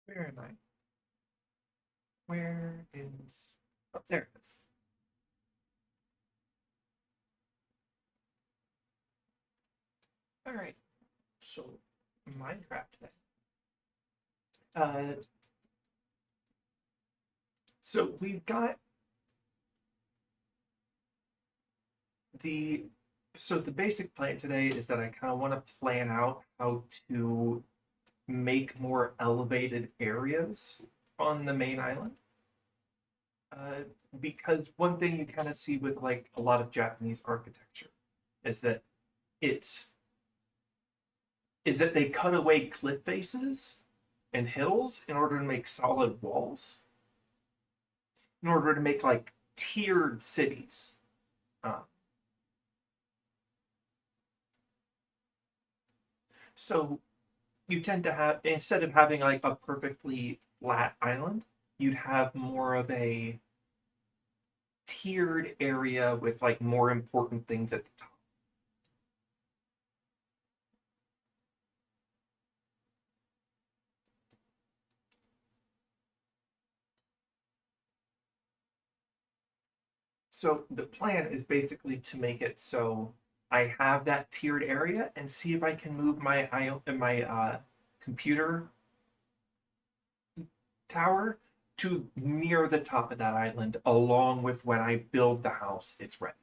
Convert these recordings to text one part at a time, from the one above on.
Where am I? Where is... Oh, there it is. All right. So, Minecraft today. Uh, so we've got the... So the basic plan today is that I kind of want to plan out how to make more elevated areas on the main island. Uh, because one thing you kind of see with like a lot of Japanese architecture is that it's is that they cut away cliff faces and hills in order to make solid walls, in order to make like tiered cities. Uh, so you tend to have, instead of having like a perfectly flat island, you'd have more of a tiered area with like more important things at the top. So the plan is basically to make it so I have that tiered area and see if I can move my computer tower to near the top of that island, along with when I build the house, it's ready.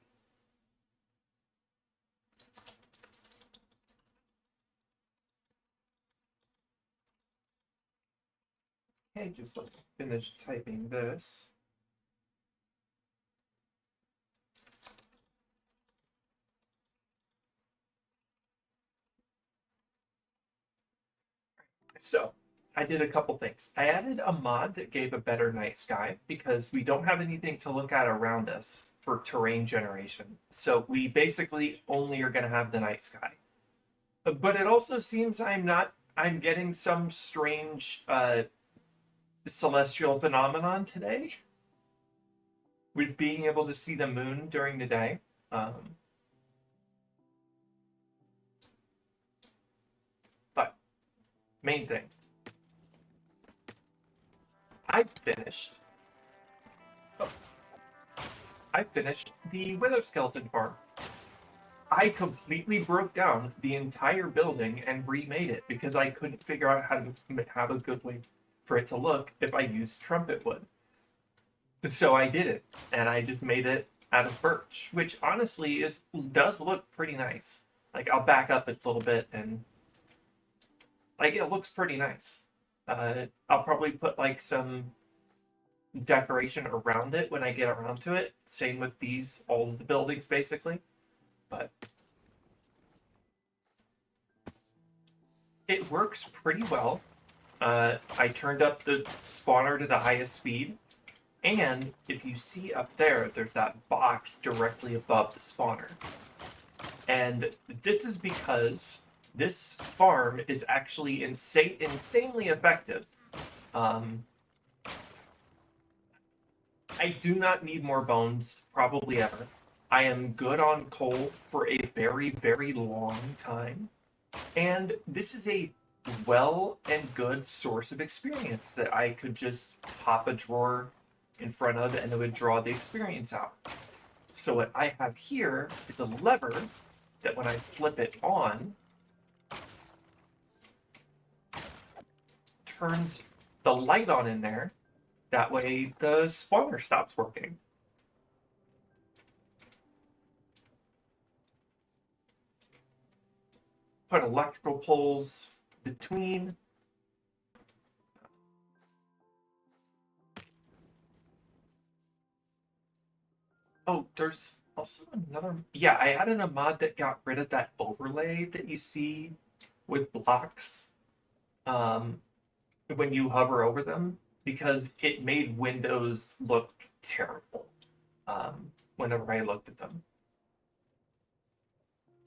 Okay, just let me finish typing this. So I did a couple things. I added a mod that gave a better night sky because we don't have anything to look at around us for terrain generation. So we basically only are going to have the night sky. But it also seems I'm getting some strange celestial phenomenon today with being able to see the moon during the day. Um, but main thing, I finished. Oh, I finished the Wither Skeleton farm. I completely broke down the entire building and remade it because I couldn't figure out how to have a good way for it to look if I used trumpet wood. So I did it, and I just made it out of birch, which honestly does look pretty nice. Like I'll back up a little bit, and like it looks pretty nice. I'll probably put like some decoration around it when I get around to it. Same with these, all of the buildings basically. But it works pretty well. I turned up the spawner to the highest speed, and if you see up there, there's that box directly above the spawner. And this is because this farm is actually insanely effective. Um, I do not need more bones, probably ever. I am good on coal for a very, very long time. And this is a well and good source of experience that I could just pop a drawer in front of and it would draw the experience out. So what I have here is a lever that when I flip it on, turns the light on in there. That way the spawner stops working. Put electrical poles between. Oh, there's also another. Yeah, I added a mod that got rid of that overlay that you see with blocks um, when you hover over them because it made windows look terrible whenever I looked at them.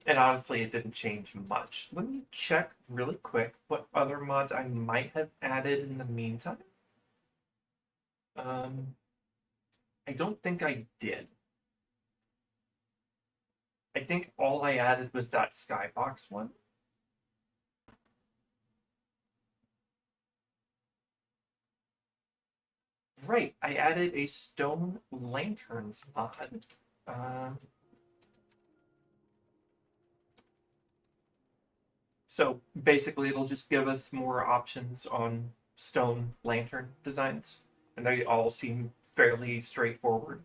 And honestly, it didn't change much. Let me check really quick what other mods I might have added in the meantime. Um, I don't think I did. I think all I added was that skybox one. Right, I added a stone lanterns mod. So basically, it'll just give us more options on stone lantern designs, and they all seem fairly straightforward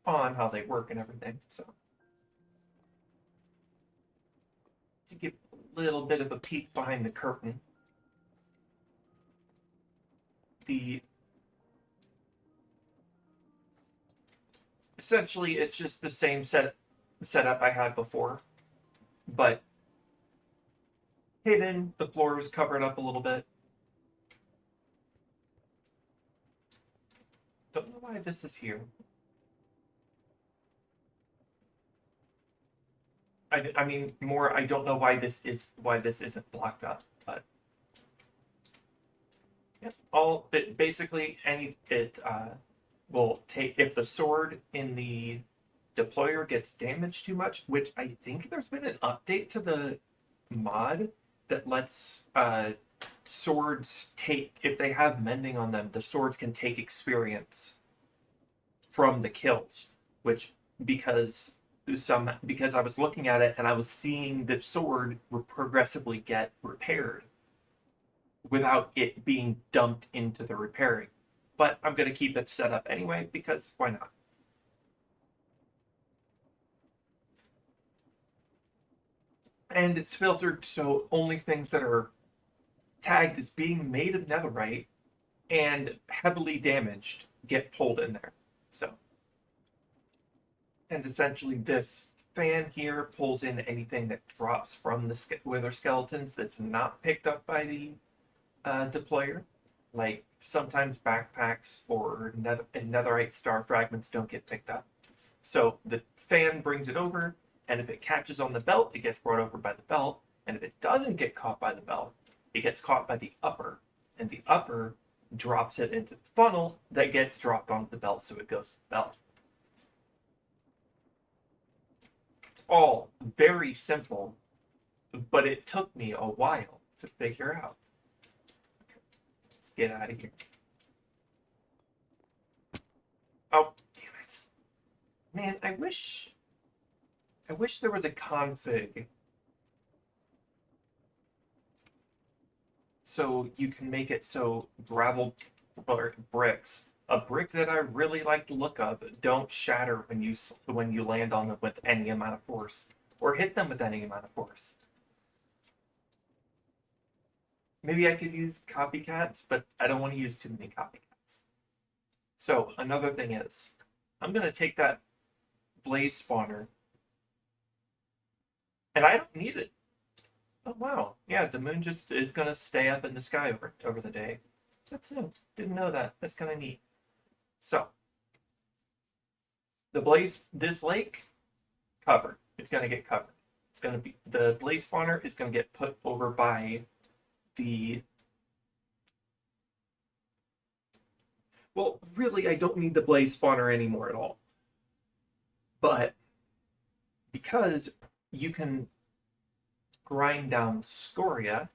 on how they work and everything. So, to give a little bit of a peek behind the curtain, the essentially it's just the same setup I had before, but hidden. The floor is covered up a little bit. Don't know why this is here. I mean, more. I don't know why this isn't blocked up, but yeah. Basically will take if the sword in the deployer gets damaged too much, which I think there's been an update to the mod that lets swords take, if they have mending on them, the swords can take experience from the kills, which because I was looking at it and I was seeing the sword progressively get repaired without it being dumped into the repairing. But I'm going to keep it set up anyway because why not? And it's filtered so only things that are tagged as being made of netherite and heavily damaged get pulled in there. So, and essentially this fan here pulls in anything that drops from the wither skeletons that's not picked up by the deployer. Like sometimes backpacks or netherite star fragments don't get picked up. So the fan brings it over, and if it catches on the belt, it gets brought over by the belt. And if it doesn't get caught by the belt, it gets caught by the upper. And the upper drops it into the funnel that gets dropped onto the belt, so it goes to the belt. It's all very simple, but it took me a while to figure out. Okay, let's get out of here. Oh, damn it. Man, I wish there was a config so you can make it so gravel or bricks, a brick that I really like the look of, don't shatter when you land on them with any amount of force or hit them with any amount of force. Maybe I could use copycats, but I don't want to use too many copycats. So another thing is, I'm going to take that blaze spawner, and I don't need it. Oh wow, yeah, the moon just is going to stay up in the sky over the day. That's new. Didn't know that. That's kind of neat. So, this lake, covered. It's going to get covered. It's going to be, the blaze spawner is going to get put over by the, well, really, I don't need the blaze spawner anymore at all. But, because you can grind down scoria,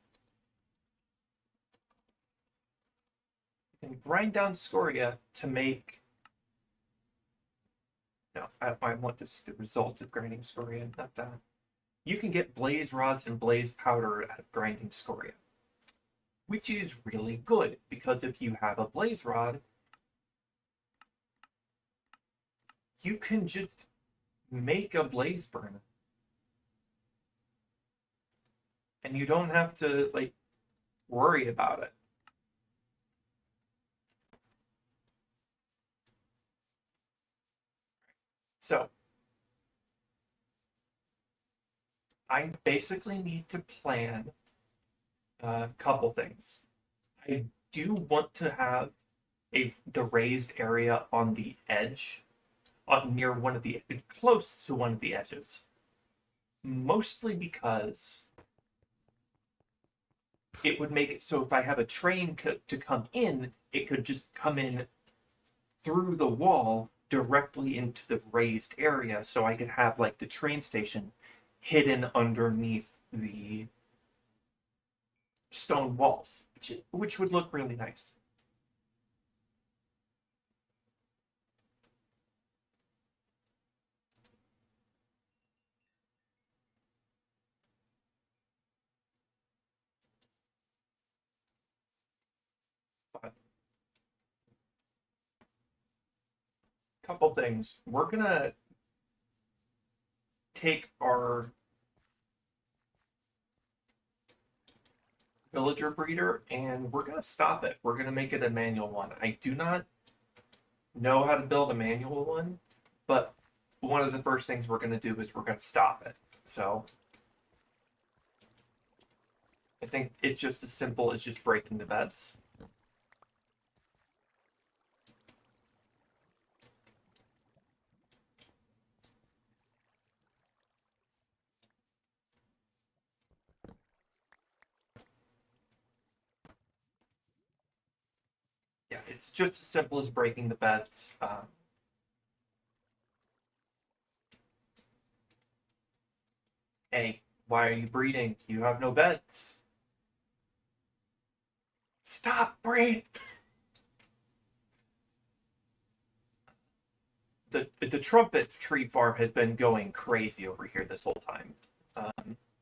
to make, no, I want to see the results of grinding scoria, not that. You can get blaze rods and blaze powder out of grinding scoria, which is really good because if you have a blaze rod, you can just make a blaze burner. And you don't have to, like, worry about it. So, I basically need to plan a couple things. I do want to have the raised area on the edge, near close to one of the edges. Mostly because it would make it so if I have a train to come in, it could just come in through the wall directly into the raised area, so I could have like the train station hidden underneath the stone walls, which would look really nice. But couple things. We're gonna take our villager breeder and we're gonna stop it. We're gonna make it a manual one. I do not know how to build a manual one, but one of the first things we're gonna do is we're gonna stop it. So I think it's just as simple as just breaking the beds. Yeah, it's just as simple as breaking the beds. Hey, why are you breeding? You have no beds. Stop, breed! The trumpet tree farm has been going crazy over here this whole time.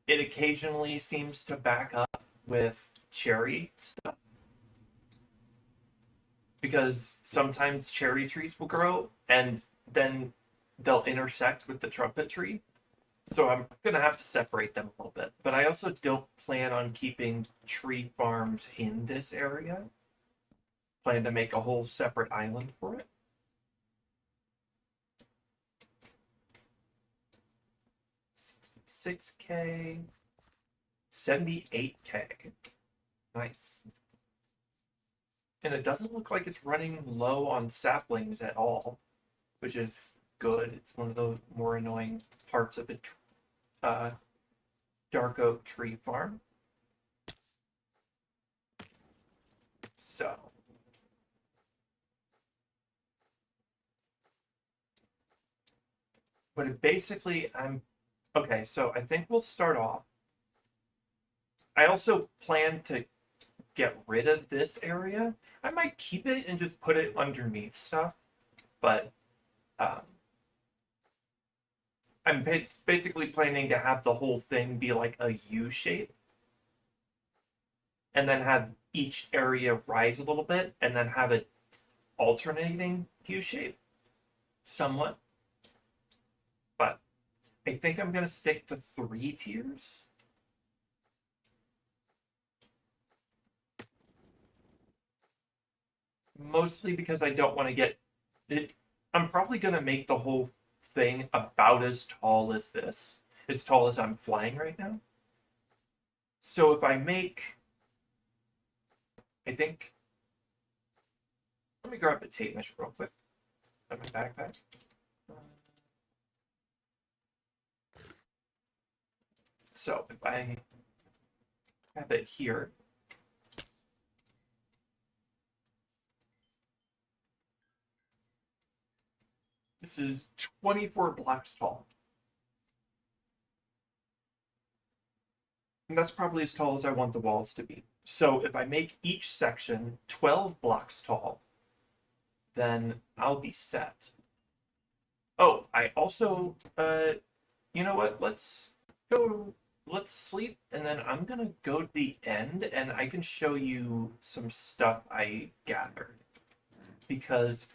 It occasionally seems to back up with cherry stuff because sometimes cherry trees will grow and then they'll intersect with the trumpet tree. So I'm gonna have to separate them a little bit. But I also don't plan on keeping tree farms in this area. Plan to make a whole separate island for it. 66K, 78K. Nice. And it doesn't look like it's running low on saplings at all, which is good. It's one of the more annoying parts of a dark oak tree farm. So. But basically, okay, so I think we'll start off. I also plan to get rid of this area. I might keep it and just put it underneath stuff, but I'm basically planning to have the whole thing be like a U shape and then have each area rise a little bit and then have it alternating U shape somewhat. But I think I'm going to stick to 3 tiers. Mostly because I don't want to get it. I'm probably going to make the whole thing about as tall as this, as tall as I'm flying right now. So if I make, I think, let me grab a tape measure real quick out of my backpack. So if I have it here, this is 24 blocks tall. And that's probably as tall as I want the walls to be. So if I make each section 12 blocks tall, then I'll be set. Oh, I also, you know what? Let's sleep, and then I'm gonna go to the end, and I can show you some stuff I gathered. Because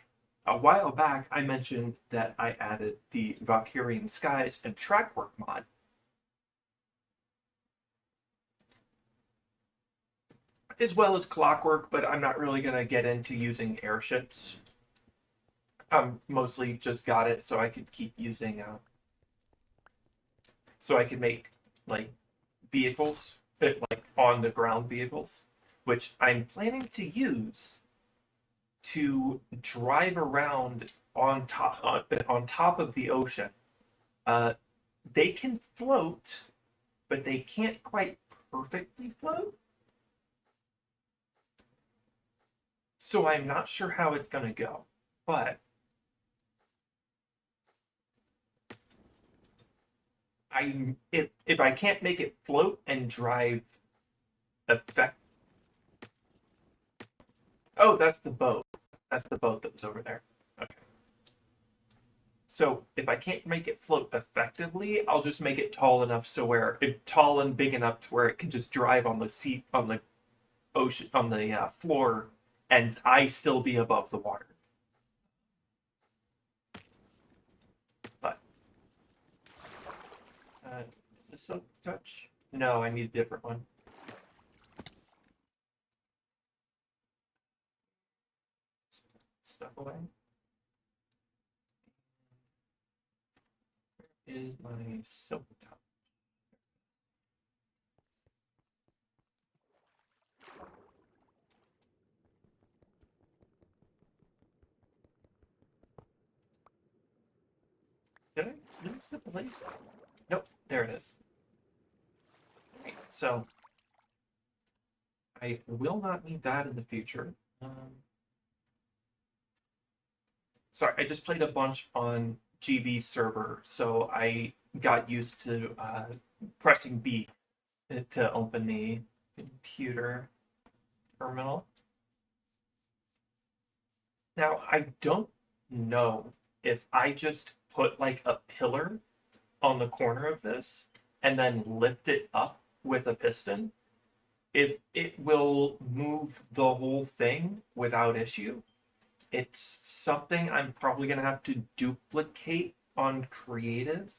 a while back, I mentioned that I added the Valkyrian Skies and Trackwork mod. As well as Clockwork, but I'm not really going to get into using airships. Mostly just got it so I could keep using, so I could make, like, vehicles, like, on-the-ground vehicles, which I'm planning to use to drive around on top of the ocean. They can float, but they can't quite perfectly float. So I'm not sure how it's going to go, but if I can't make it float and drive effect. Oh, that's the boat. That's the boat that was over there. Okay. So if I can't make it float effectively, I'll just make it tall enough so where it tall and big enough to where it can just drive on the seat on the ocean on the floor, and I still be above the water. But is this silk touch? No, I need a different one. Stuff away. Where is my silk touch? Did I lose the place? Nope, there it is. Right, so I will not need that in the future. Sorry, I just played a bunch on GB server, so I got used to pressing B to open the computer terminal. Now, I don't know if I just put like a pillar on the corner of this and then lift it up with a piston, if it will move the whole thing without issue. It's something I'm probably going to have to duplicate on creative.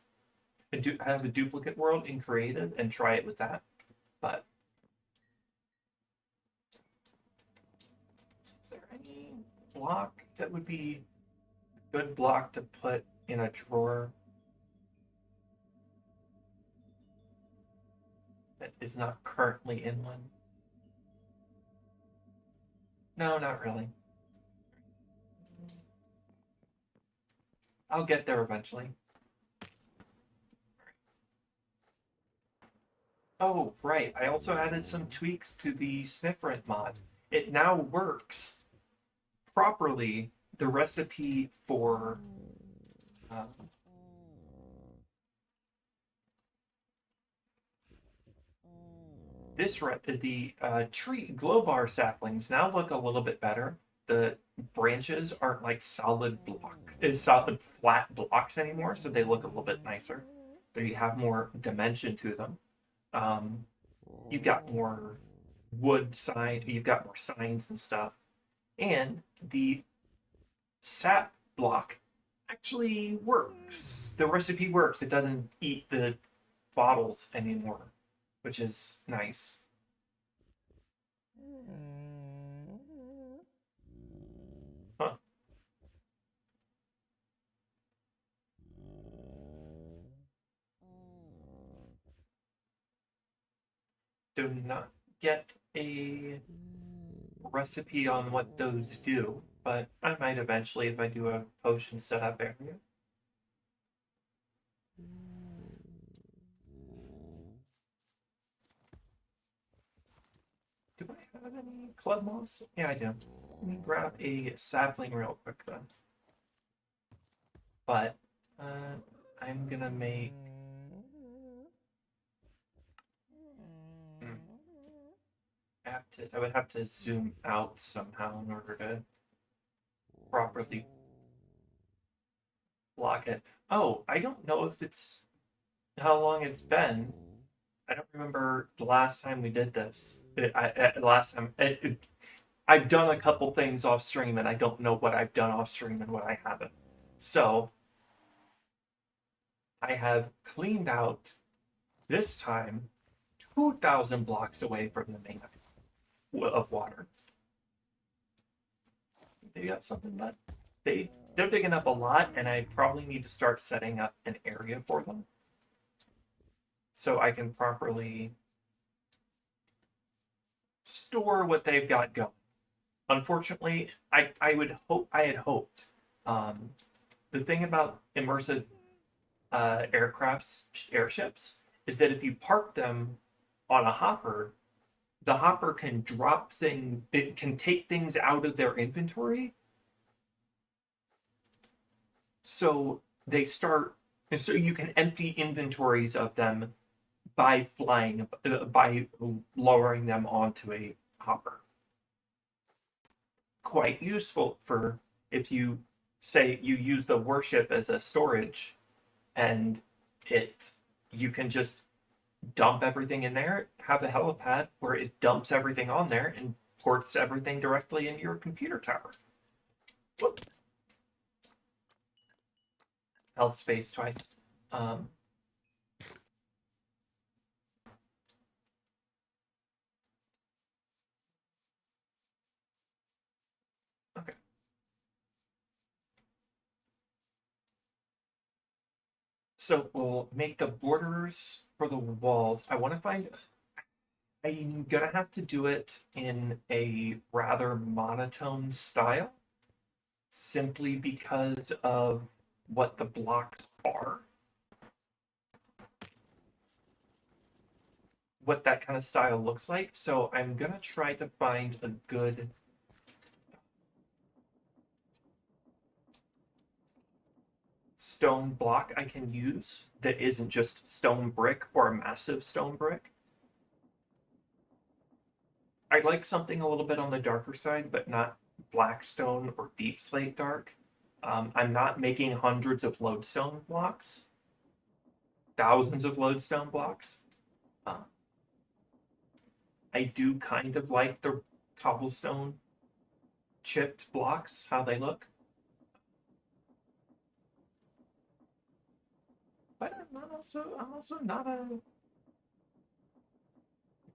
Have a duplicate world in creative and try it with that. But is there any block that would be a good block to put in a drawer that is not currently in one? No, not really. I'll get there eventually. Oh, right. I also added some tweaks to the Sniffrent mod. It now works properly. The recipe for the tree glow bar saplings now look a little bit better. The branches aren't like solid flat blocks anymore, so they look a little bit nicer. They have more dimension to them. You've got more wood sign, you've got more signs and stuff, and the sap block actually works. The recipe works. It doesn't eat the bottles anymore, which is nice. Huh. Do not get a recipe on what those do, but I might eventually if I do a potion setup area. Do I have any club moss? Yeah, I do. Let me grab a sapling real quick then. But I'm gonna make. I would have to zoom out somehow in order to properly block it. Oh, I don't know if it's how long it's been. I don't remember the last time we did this. I've done a couple things off stream, and I don't know what I've done off stream and what I haven't. So I have cleaned out this time 2,000 blocks away from the main of water. They got something, but they're digging up a lot, and I probably need to start setting up an area for them so I can properly store what they've got going. Unfortunately, I had hoped. The thing about immersive airships is that if you park them on a hopper, the hopper can it can take things out of their inventory. So you can empty inventories of them by by lowering them onto a hopper. Quite useful for if you say you use the worship as a storage, and you can just dump everything in there, have a helipad where it dumps everything on there and ports everything directly into your computer tower. Whoop. Held space twice. Okay. So we'll make the borders for the walls. I want to find. I'm gonna have to do it in a rather monotone style, simply because of what the blocks are. What that kind of style looks like. So I'm gonna try to find a good stone block I can use that isn't just stone brick or a massive stone brick. I'd like something a little bit on the darker side, but not black stone or deep slate dark. I'm not making hundreds of lodestone blocks, thousands of lodestone blocks. I do kind of like the cobblestone chipped blocks, how they look. But I'm also not a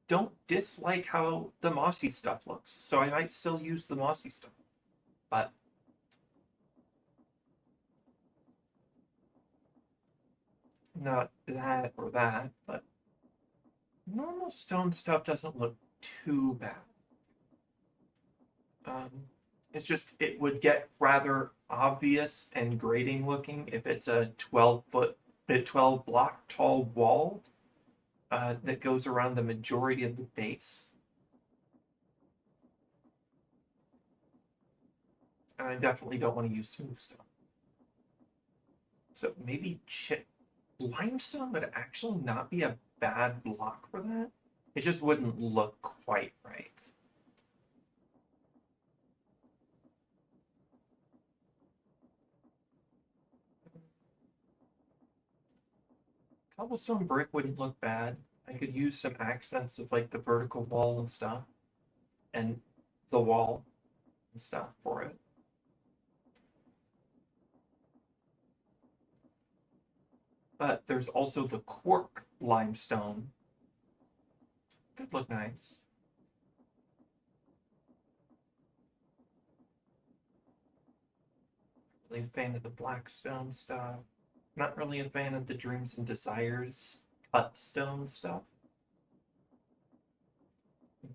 don't dislike how the mossy stuff looks, so I might still use the mossy stuff. But not that or that, but normal stone stuff doesn't look too bad. It's just, it would get rather obvious and grating looking if it's a 12 block tall wall that goes around the majority of the base. And I definitely don't want to use smooth stone. So maybe limestone would actually not be a bad block for that. It just wouldn't look quite right. Cobblestone brick wouldn't look bad. I could use some accents of like the vertical wall and stuff, and the wall and stuff for it. But there's also the quark limestone. Could look nice. Really a fan of the blackstone stuff. Not really a fan of the Dreams and Desires cut stone stuff.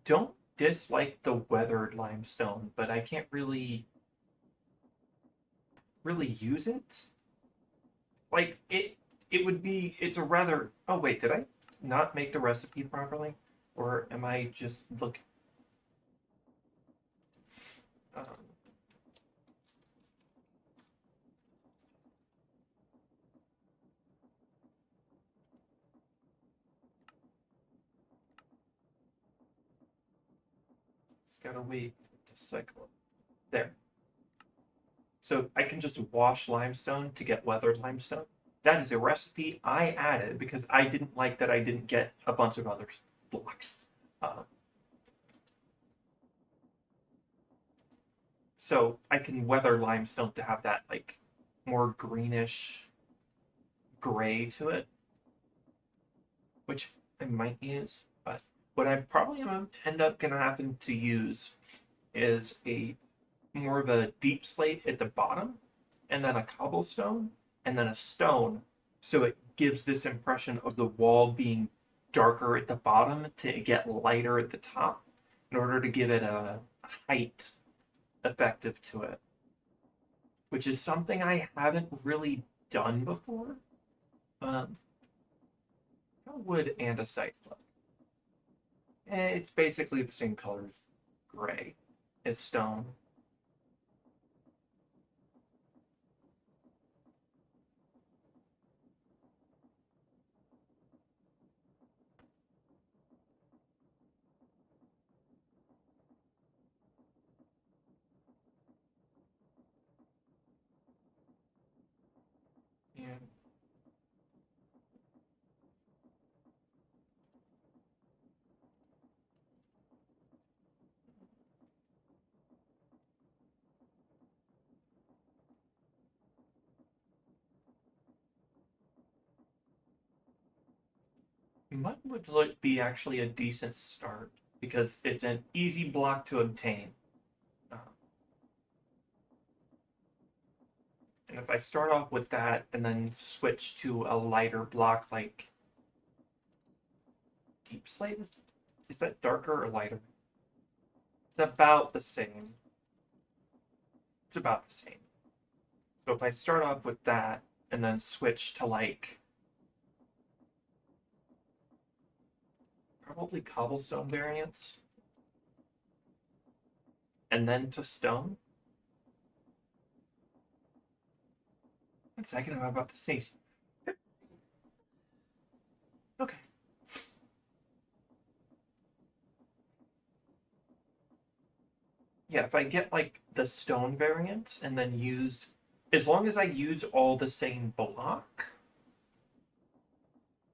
Don't dislike the weathered limestone, but I can't really use it. Like it's a rather, oh wait, did I not make the recipe properly? Or am I just looking? Um, just gotta wait to cycle. There. So I can just wash limestone to get weathered limestone. That is a recipe I added because I didn't like that I didn't get a bunch of other blocks. So I can weather limestone to have that like more greenish gray to it, which I might use. But what I probably end up gonna happen to use is a more of a deep slate at the bottom, and then a cobblestone, and then a stone. So it gives this impression of the wall being darker at the bottom to get lighter at the top in order to give it a height effective to it, which is something I haven't really done before. How would andesite look? It's basically the same color as gray as stone. Mud would be actually a decent start because it's an easy block to obtain. Uh, and if I start off with that and then switch to a lighter block like deep slate, is that darker or lighter? It's about the same. It's about the same. So if I start off with that and then switch to like probably cobblestone variants and then to stone. 1 second, I'm about to sneeze. Okay. Yeah, if I get like the stone variant and then use, as long as I use all the same block,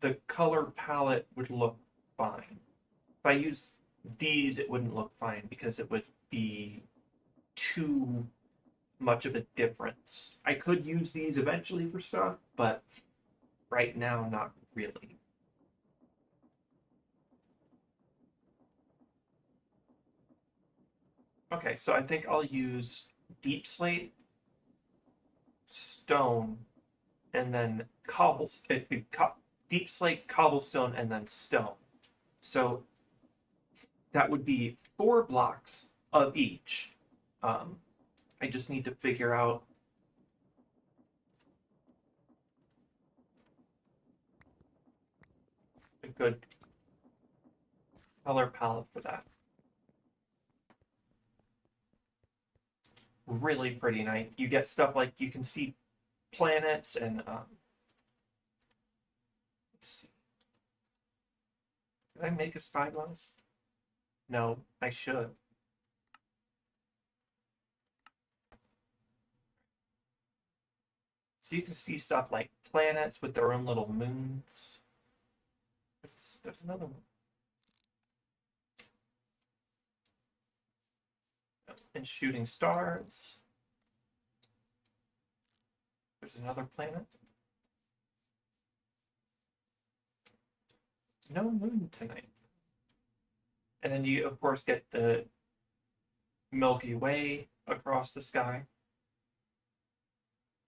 the color palette would look fine. If I use these, it wouldn't look fine because it would be too much of a difference. I could use these eventually for stuff, but right now, not really. Okay, so I think I'll use deep slate, stone, and then deep slate, cobblestone, and then stone. So that would be 4 blocks of each. I just need to figure out a good color palette for that. Really pretty night. You get stuff like you can see planets and let's see. Did I make a spyglass? No, I should. So you can see stuff like planets with their own little moons. There's another one. And shooting stars. There's another planet. No moon tonight. And then you, of course, get the Milky Way across the sky.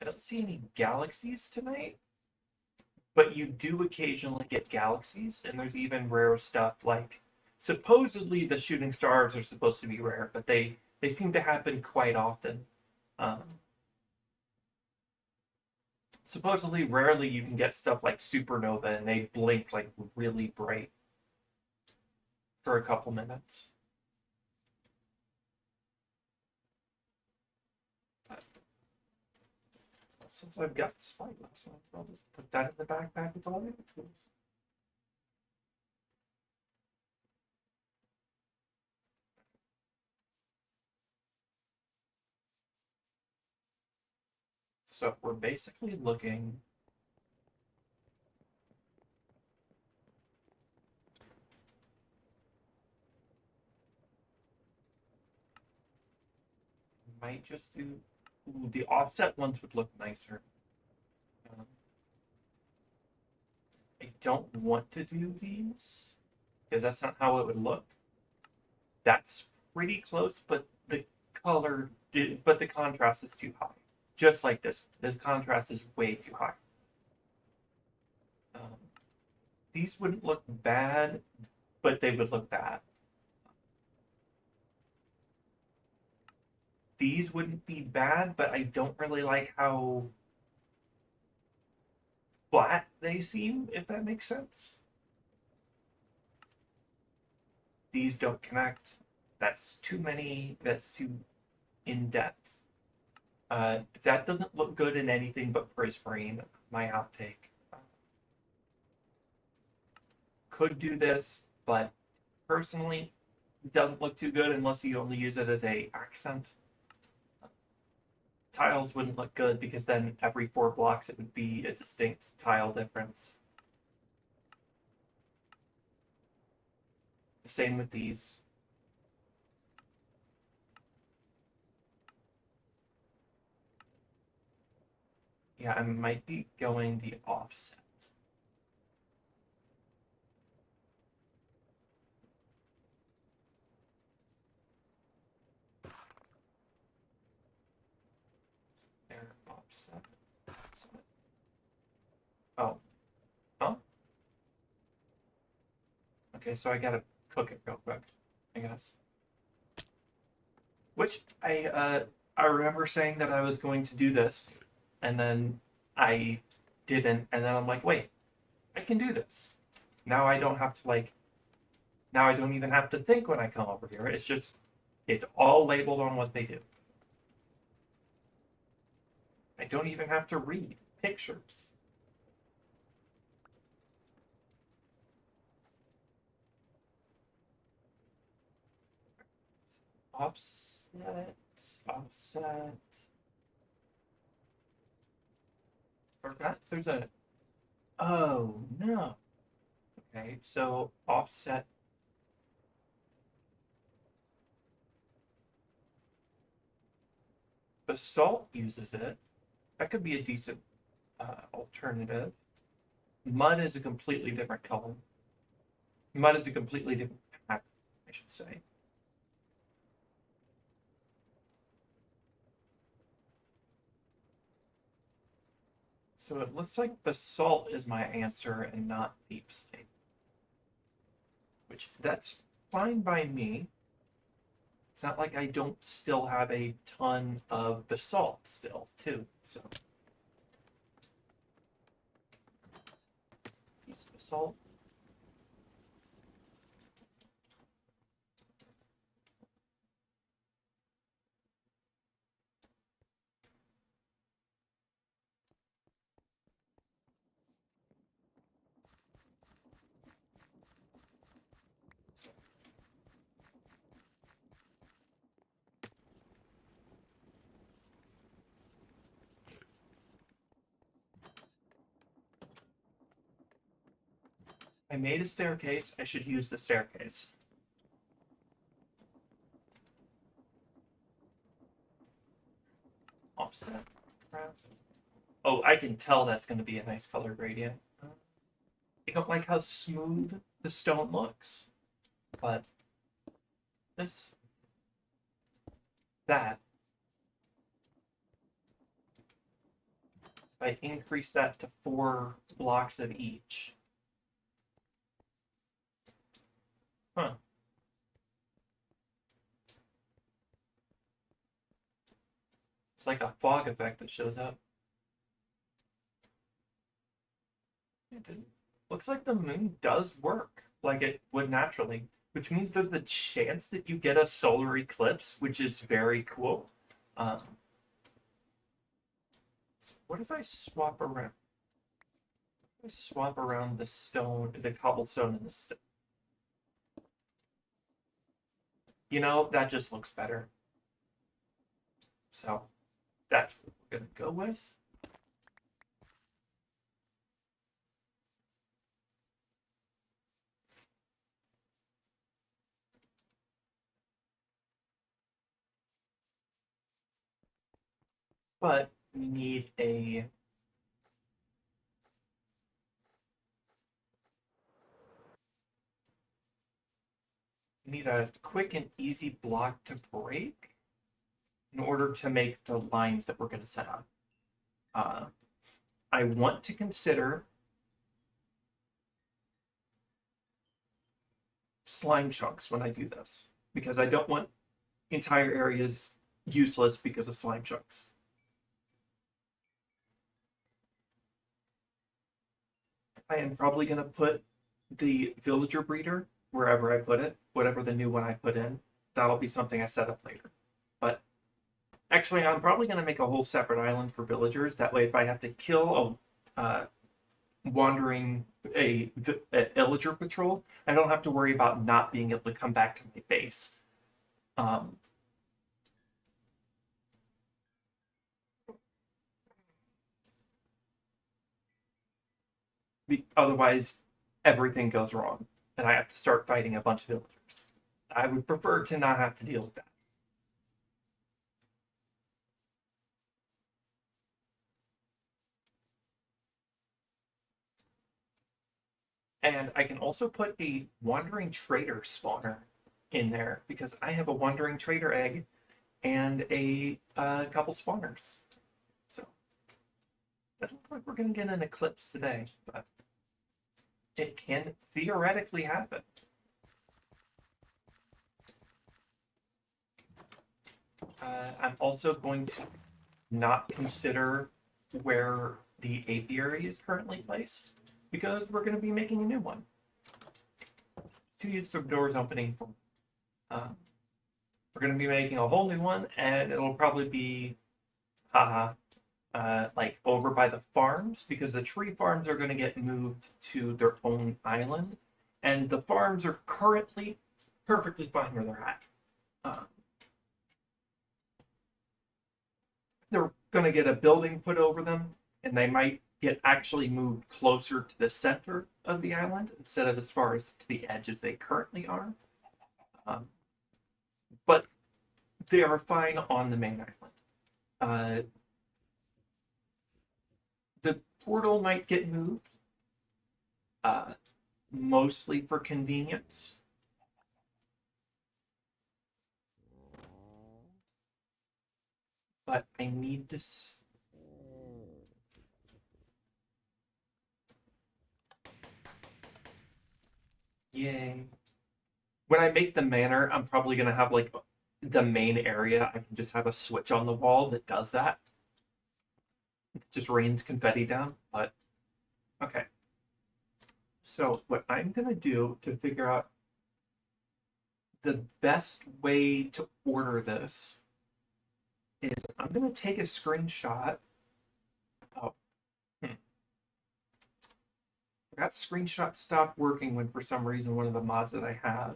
I don't see any galaxies tonight, but you do occasionally get galaxies, and there's even rare stuff like supposedly the shooting stars are supposed to be rare, but they seem to happen quite often. Supposedly, rarely you can get stuff like supernova, and they blink like really bright for a couple minutes. But since I've got the spyglass one, I'll just put that in the backpack with all the other tools. So we're basically looking might just do the offset ones would look nicer. I don't want to do these because that's not how it would look. That's pretty close, but the but the contrast is too high. Just like this contrast is way too high. These wouldn't look bad, but they would look bad. These wouldn't be bad, but I don't really like how flat they seem, if that makes sense. These don't connect. That's too many. That's too in depth. That doesn't look good in anything but prismarine, my outtake. Could do this, but personally, it doesn't look too good unless you only use it as a accent. Tiles wouldn't look good because then every 4 blocks it would be a distinct tile difference. Same with these. Yeah, I might be going the offset. There, offset. Oh. Huh? Okay, so I gotta cook it real quick, I guess. Which I remember saying that I was going to do this, and then I didn't, and then I'm like, wait, I can do this. Now I don't have to now I don't even have to think when I come over here. It's all labeled on what they do. I don't even have to read pictures. Offset, offset. Forgot there's a. Oh no. Okay, so offset. Basalt uses it. That could be a decent alternative. Mud is a completely different color. Mud is a completely different pattern, I should say. So it looks like basalt is my answer and not deep slate. Which, that's fine by me. It's not like I don't still have a ton of basalt still, too. So, piece of basalt. I made a staircase. I should use the staircase. Offset. Craft. Oh, I can tell that's going to be a nice color gradient. I don't like how smooth the stone looks, but that. If I increase that to 4 blocks of each. Huh. It's like a fog effect that shows up. Looks like the moon does work like it would naturally, which means there's the chance that you get a solar eclipse, which is very cool. So what if I swap around? I swap around the stone, the cobblestone, and the stone. You know, that just looks better. So that's what we're gonna go with. But we need a quick and easy block to break in order to make the lines that we're going to set up. I want to consider slime chunks when I do this, because I don't want entire areas useless because of slime chunks. I am probably going to put the villager breeder wherever I put it, whatever the new one I put in. That'll be something I set up later. But actually, I'm probably going to make a whole separate island for villagers. That way, if I have to kill a wandering villager patrol, I don't have to worry about not being able to come back to my base. Otherwise, everything goes wrong, and I have to start fighting a bunch of villagers. I would prefer to not have to deal with that. And I can also put a wandering trader spawner in there because I have a wandering trader egg and a couple spawners. doesn't look like we're going to get an eclipse today, but it can theoretically happen. I'm also going to not consider where the apiary is currently placed, because we're going to be making a new one. 2 use for doors opening for. We're going to be making a whole new one, and it'll probably be, like over by the farms, because the tree farms are going to get moved to their own island, and the farms are currently perfectly fine where they're at. They're going to get a building put over them, and they might get actually moved closer to the center of the island instead of as far as to the edge as they currently are. But they are fine on the main island. The portal might get moved, mostly for convenience. But I need to... Yay. When I make the manor, I'm probably going to have, like, the main area. I can just have a switch on the wall that does that. It just rains confetti down, but... Okay. So what I'm going to do to figure out the best way to order this is I'm going to take a screenshot. Oh. That screenshot stopped working when, for some reason, one of the mods that I had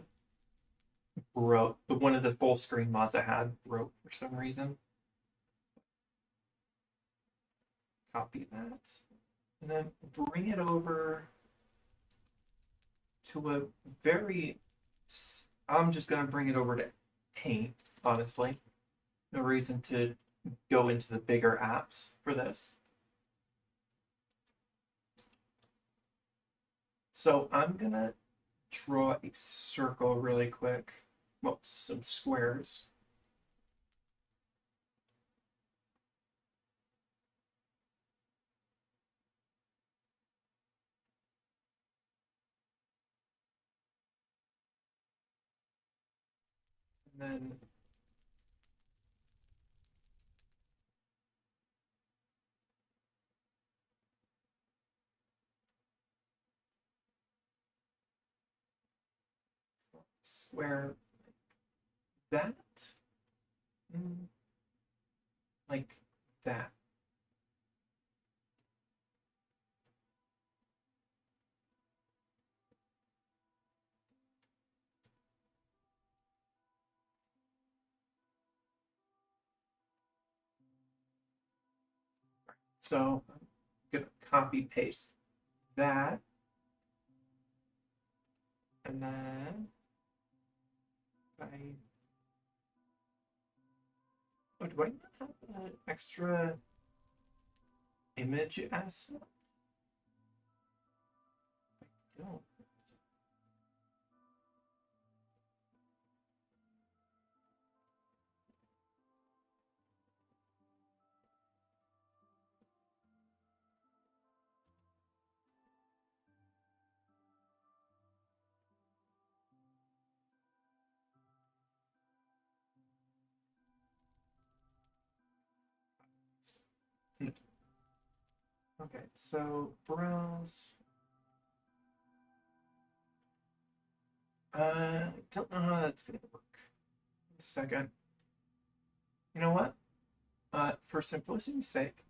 broke. One of the full screen mods I had broke for some reason. Copy that. And then bring it over to a very... I'm just going to bring it over to Paint, honestly. No reason to go into the bigger apps for this. So I'm going to draw a circle really quick. Well, some squares. And then square like that. Like that. So I'm going to copy paste that. And then oh, do I not have an extra image asset? I don't. Okay, so browse. I don't know how that's gonna work. A second. You know what? For simplicity's sake,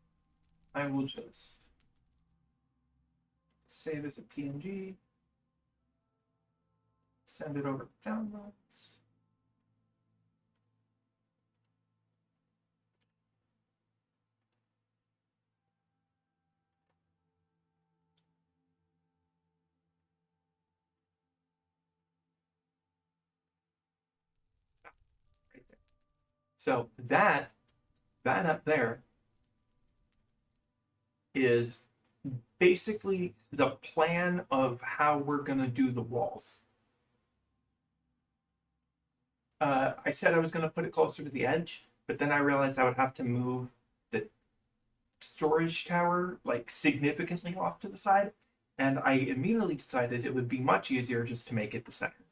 I will just save as a PNG, send it over to downloads. Right there. So that up there is basically the plan of how we're going to do the walls. I said I was going to put it closer to the edge, but then I realized I would have to move the storage tower like significantly off to the side, and I immediately decided it would be much easier just to make it the center.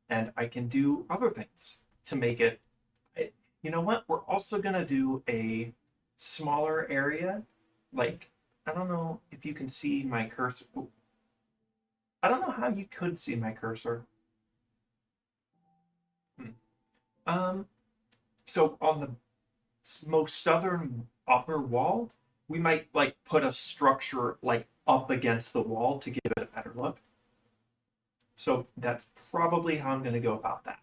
And I can do other things to make it. You know what? We're also gonna do a smaller area. Like, I don't know if you can see my cursor. Ooh. I don't know how you could see my cursor. Um, so on the most southern upper wall, we might like put a structure like up against the wall to give it a better look. So that's probably how I'm going to go about that.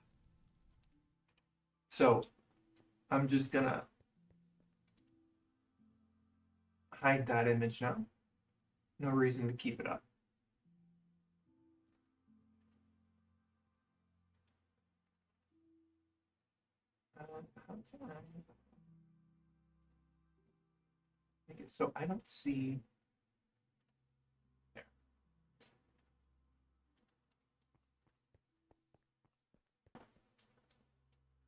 So I'm just going to hide that image now. No reason to keep it up. How can I make it so I don't see? There.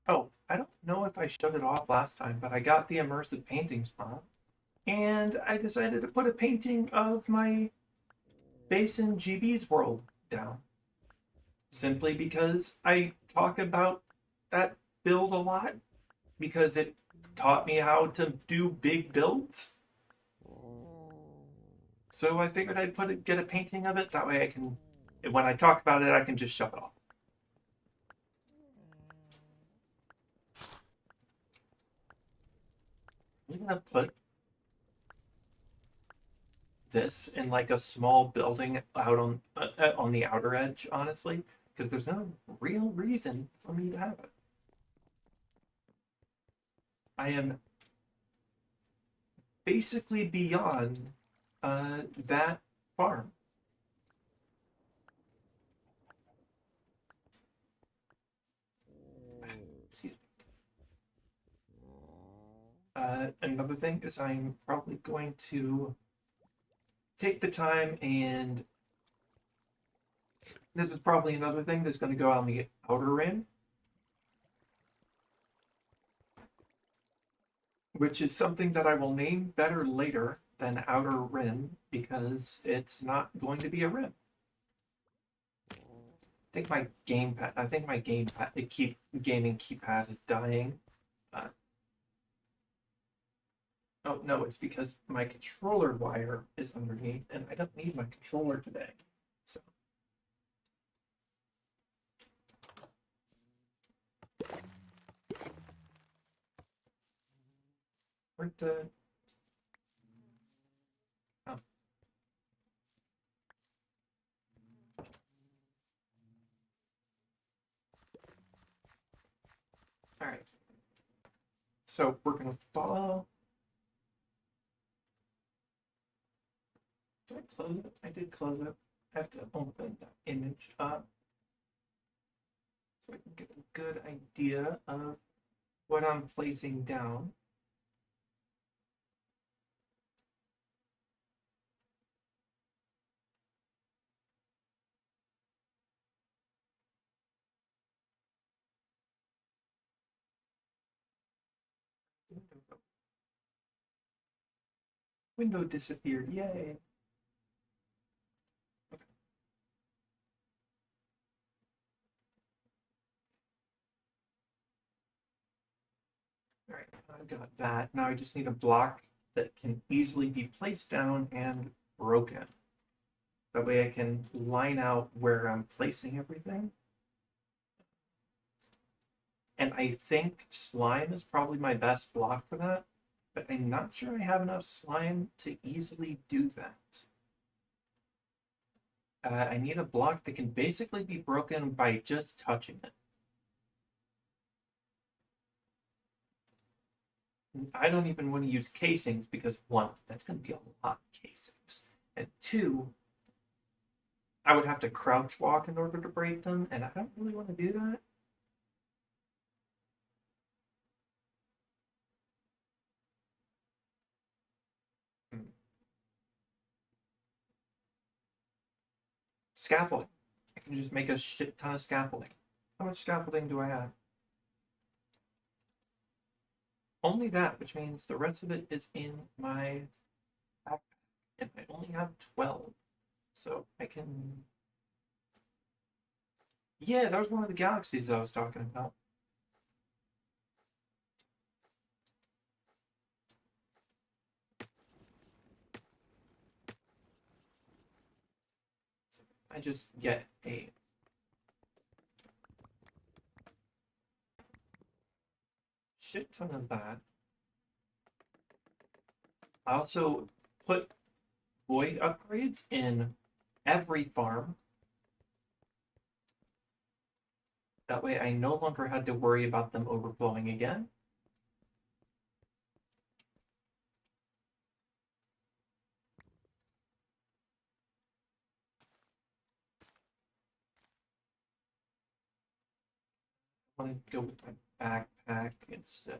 Oh, I don't know if I shut it off last time, but I got the immersive painting spawn, and I decided to put a painting of my base in GB's world down. Simply because I talk about that build a lot, because it taught me how to do big builds. So I figured I'd get a painting of it. That way I can, when I talk about it, I can just shut it off. I'm gonna put this in like a small building out on the outer edge, honestly, because there's no real reason for me to have it. I am basically beyond that farm. Excuse me. Another thing is I'm probably going to take the time, and this is probably another thing that's going to go on the outer rim, which is something that I will name better later than outer rim, because it's not going to be a rim. I think my gaming keypad is dying. Oh no, it's because my controller wire is underneath, and I don't need my controller today. So where'd the oh. All right. So we're gonna follow. Did I close it? I did close it. I have to open that image up so I can get a good idea of what I'm placing down. Window disappeared. Yay. Okay. All right, I've got that. Now I just need a block that can easily be placed down and broken. That way I can line out where I'm placing everything. And I think slime is probably my best block for that, but I'm not sure I have enough slime to easily do that. I need a block that can basically be broken by just touching it. I don't even want to use casings because one, that's going to be a lot of casings. And two, I would have to crouch walk in order to break them, and I don't really want to do that. Scaffolding. I can just make a shit ton of scaffolding. How much scaffolding do I have? Only that, which means the rest of it is in my And I only have 12. So I can... Yeah, that was one of the galaxies I was talking about. So I just get a... shit ton of that. I also put void upgrades in every farm. That way I no longer had to worry about them overflowing again. I want to go with my backpack instead of...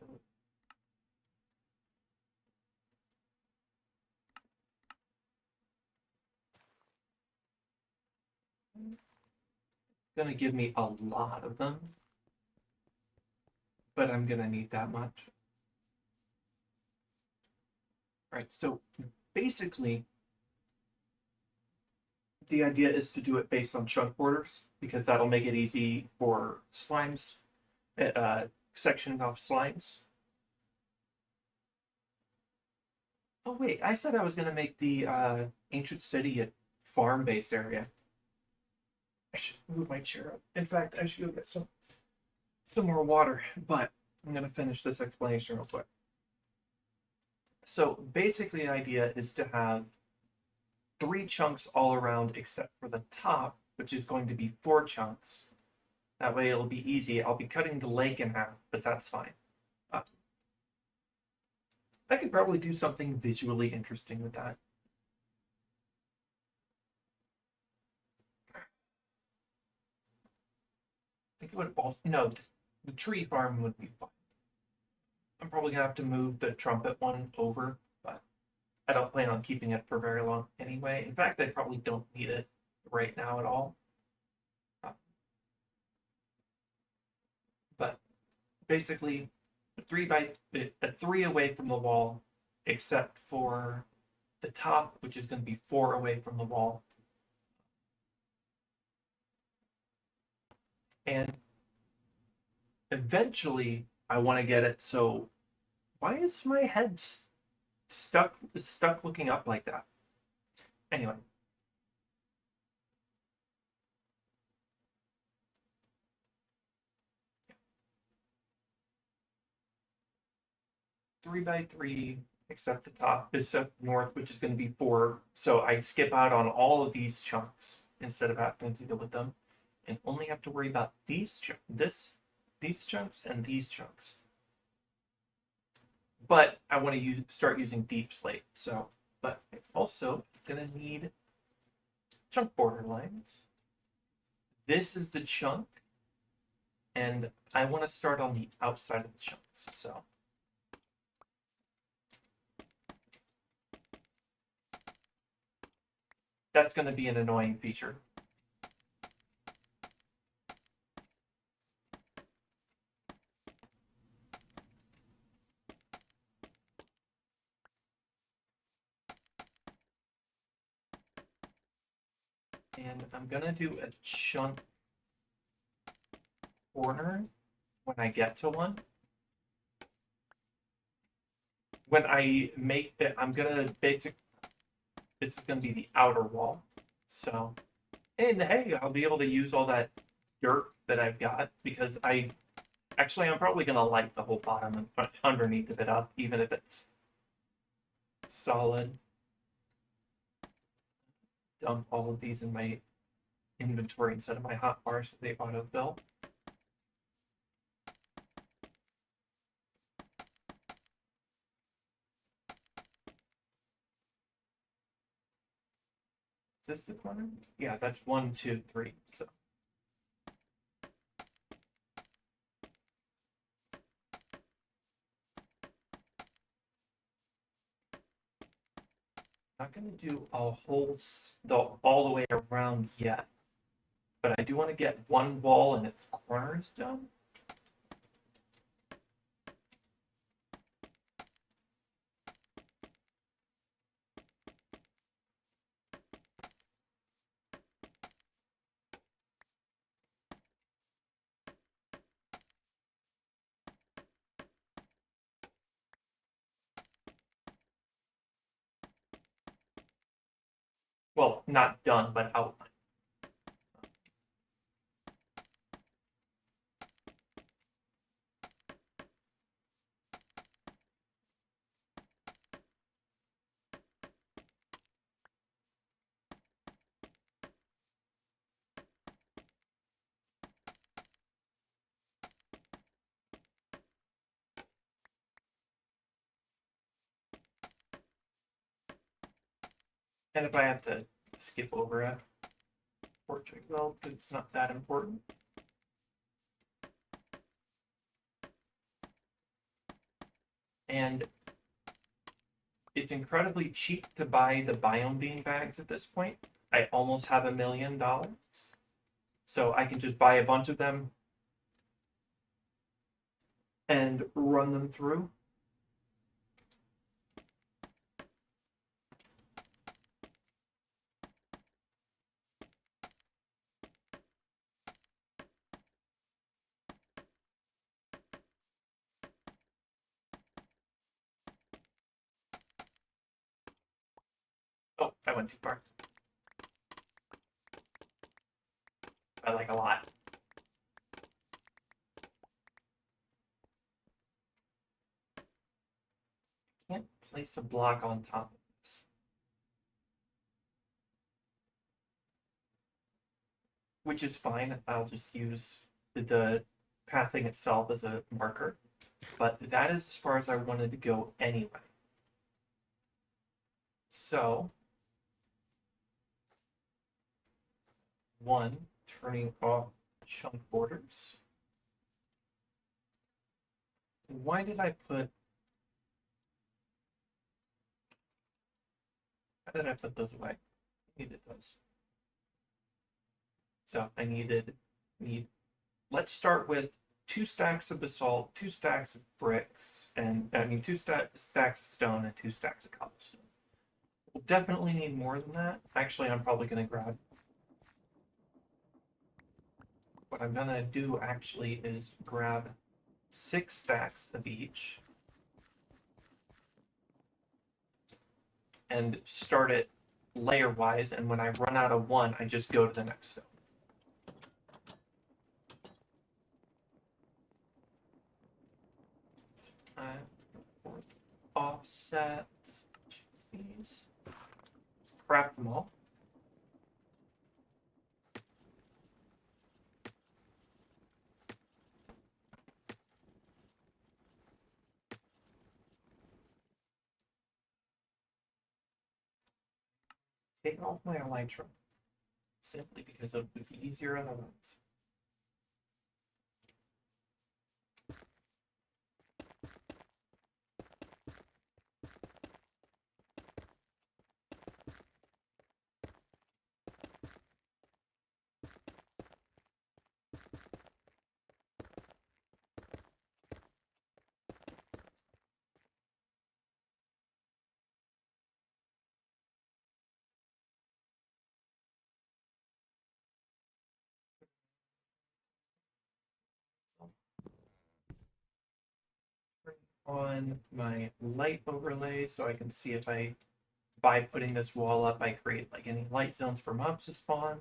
It's gonna give me a lot of them, but I'm gonna need that much. All right, so basically, the idea is to do it based on chunk borders because that'll make it easy for slimes, sectioning off slimes. Oh wait, I said I was gonna make the ancient city a farm-based area. I should move my chair up. In fact, I should go get some more water, but I'm gonna finish this explanation real quick. So basically the idea is to have 3 chunks all around except for the top, which is going to be 4 chunks. That way it'll be easy. I'll be cutting the lake in half, but that's fine. I could probably do something visually interesting with that. I think it would also... No, the tree farm would be fine. I'm probably gonna have to move the trumpet one over, but I don't plan on keeping it for very long anyway. In fact, I probably don't need it right now at all. But basically, a 3 away from the wall, except for the top, which is going to be 4 away from the wall. And eventually, I want to get it so... Why is my head stuck looking up like that? Anyway. Three by 3, except the top, except north, which is going to be 4. So I skip out on all of these chunks instead of having to deal with them, and only have to worry about these chunks and these chunks. But I want to start using deep slate. So, but I'm also going to need chunk border lines. This is the chunk, and I want to start on the outside of the chunks. So. That's going to be an annoying feature. And I'm going to do a chunk corner when I get to one. When I make it, I'm going to this is going to be the outer wall. So, and hey, I'll be able to use all that dirt that I've got because I'm probably going to light the whole bottom and underneath of it up, even if it's solid. Dump all of these in my inventory instead of my hotbar so they auto-fill. Is this the corner? Yeah, that's 1, 2, 3. So. Not going to do a whole all the way around yet, but I do want to get one wall and its corners done. not done, but outlined. And if I have to skip over a portrait, well, it's not that important. And it's incredibly cheap to buy the biome bean bags at this point. I almost have $1 million. So I can just buy a bunch of them and run them through. Oh, I went too far. I like a lot. Can't place a block on top of this. Which is fine. I'll just use the pathing itself as a marker. But that is as far as I wanted to go anyway. So, 1, turning off chunk borders. Why did I put... How did I put those away? I needed those. So I need... Let's start with 2 stacks of basalt, 2 stacks of bricks, and 2 stacks of stone and 2 stacks of cobblestone. We'll definitely need more than that. Actually, I'm probably going to grab... What I'm going to do actually is grab 6 stacks of each and start it layer-wise, and when I run out of one, I just go to the next stone. Offset, choose these, craft them all. Take off my elytra, simply because it would be easier otherwise. On my light overlay so I can see if by putting this wall up, I create like any light zones for mobs to spawn.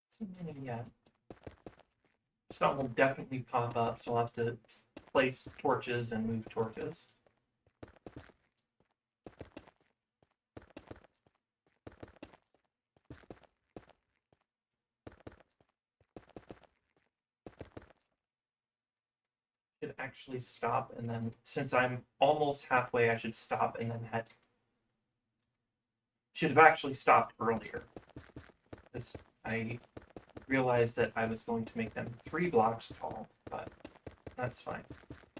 So many yet. Some will definitely pop up, so I'll have to place torches and move torches. Should actually stop, and then since I'm almost halfway, I should stop and then head. Should have actually stopped earlier, because I realized that I was going to make them 3 blocks tall, but that's fine.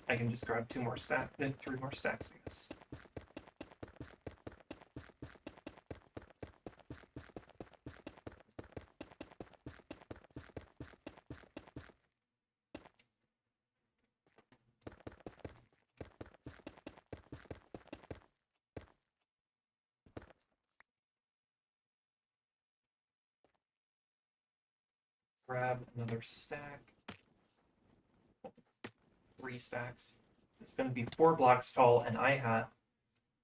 I can just grab 2 more stacks, then 3 more stacks, I guess. grab another stack. 3 stacks. It's going to be 4 blocks tall, and I have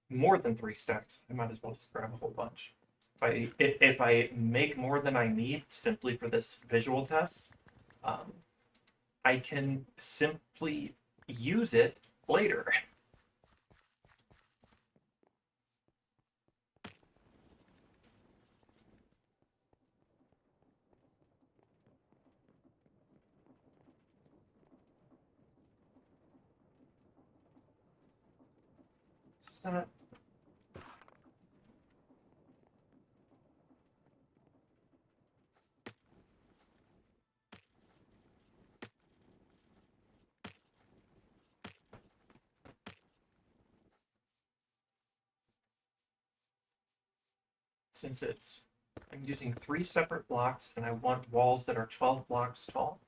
more than 3 stacks. I might as well just grab a whole bunch. If I make more than I need simply for this visual test, I can simply use it later. Set. Since I'm using 3 separate blocks and I want walls that are 12 blocks tall,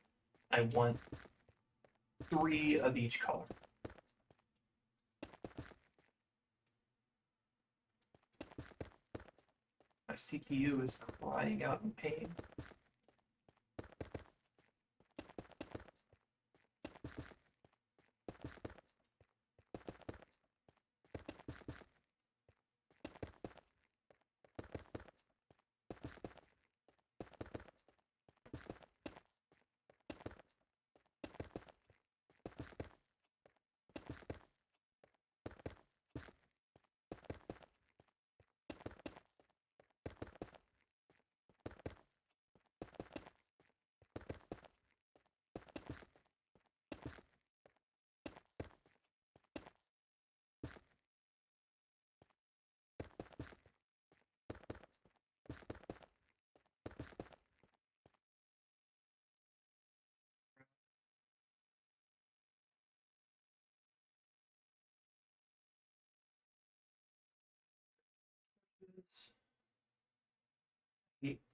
I want 3 of each color. My CPU is crying out in pain.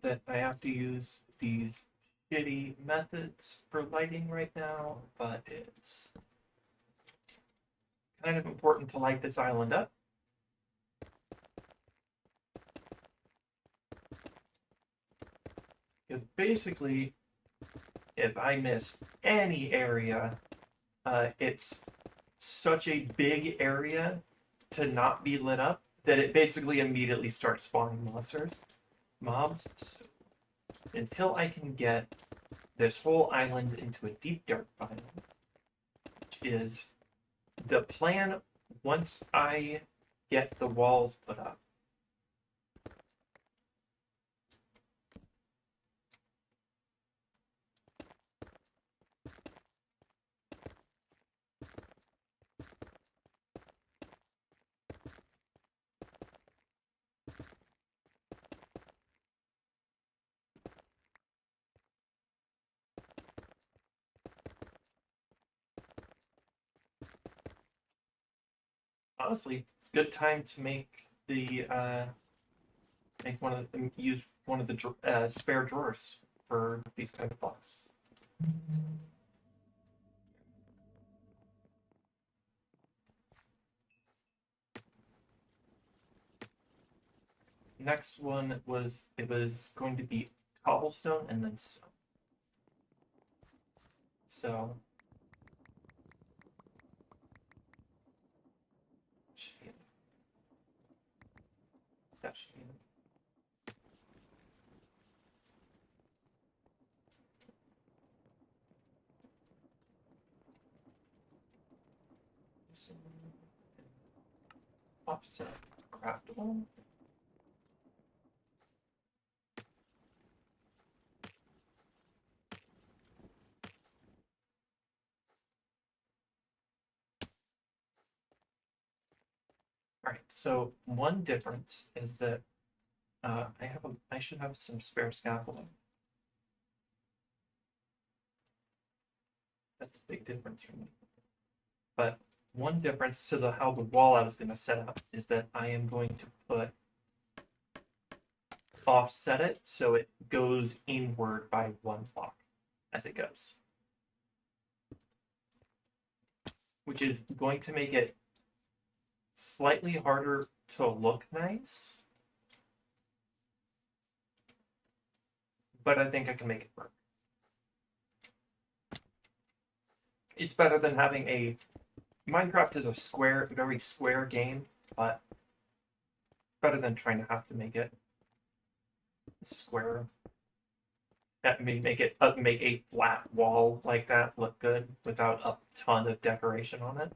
That I have to use these shitty methods for lighting right now, but it's kind of important to light this island up. Because basically, if I miss any area, it's such a big area to not be lit up that it basically immediately starts spawning mobs. So until I can get this whole island into a deep dark biome, which is the plan once I get the walls put up. Honestly, it's a good time to make the use one of the spare drawers for these kind of blocks. Next one was going to be cobblestone and then stone. So that should be offset craftable. All right, so one difference is that I should have some spare scaffolding. That's a big difference for me. But one difference to how the wall I was going to set up is that I am going to offset it so it goes inward by 1 block as it goes, which is going to make it slightly harder to look nice, but I think I can make it work. It's better than having a Minecraft is a very square game, but better than trying to have to make it square. That may make a flat wall like that look good without a ton of decoration on it.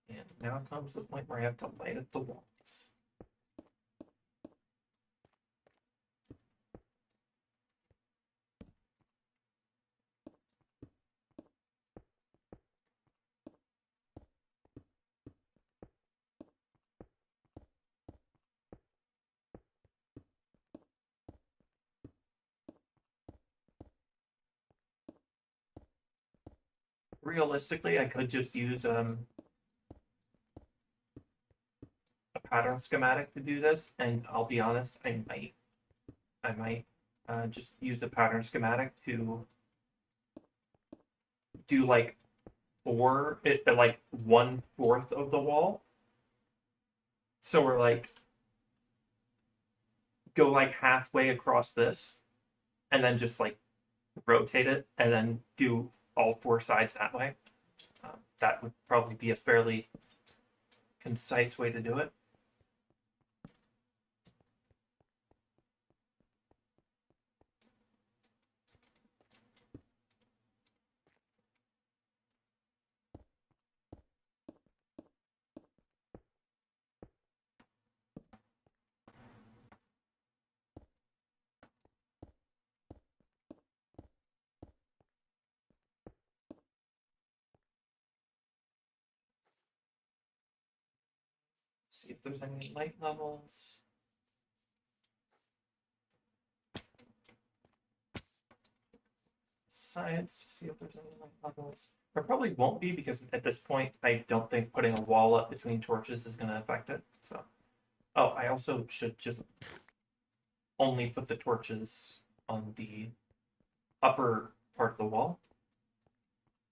And now comes the point where I have to light up the walls. Realistically, I could just use a pattern schematic to do this, and I'll be honest, I might just use a pattern schematic to do like like 1/4 of the wall. So we're like go like halfway across this, and then just like rotate it, and then do all 4 sides that way. That would probably be a fairly concise way to do it. See if there's any light levels. Sides, see if there's any light levels. There probably won't be because at this point, I don't think putting a wall up between torches is going to affect it. So, oh, I also should just only put the torches on the upper part of the wall.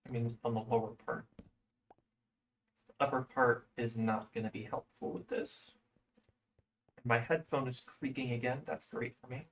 I mean, on the lower part. The upper part is not going to be helpful with this. My headphone is creaking again. That's great for me.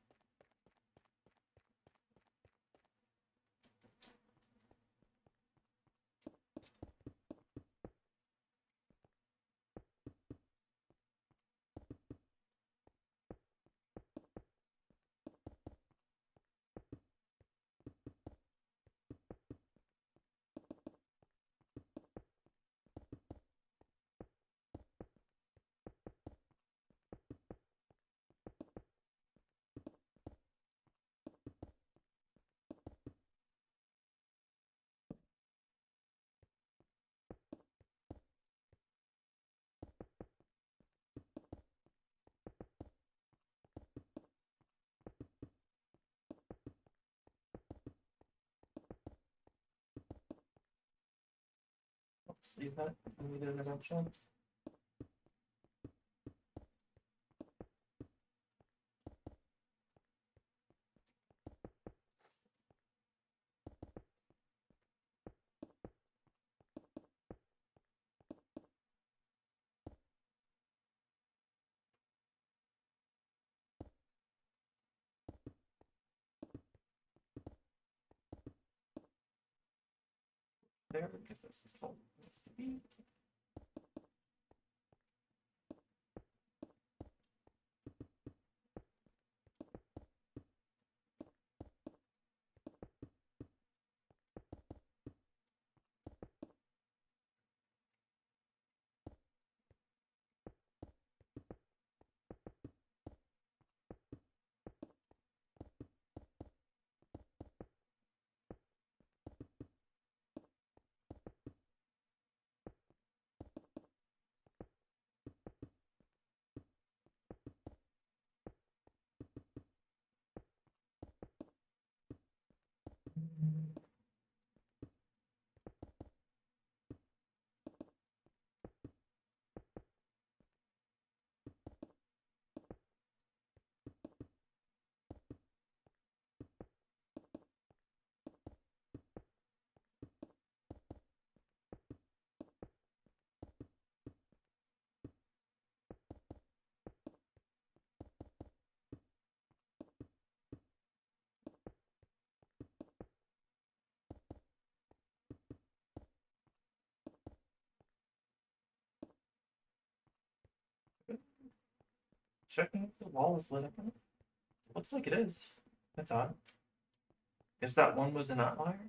Let's leave that needed intervention. There, because this is told it needs to be. checking if the wall is lit up. Looks like it is. That's odd. Guess that one was an outlier.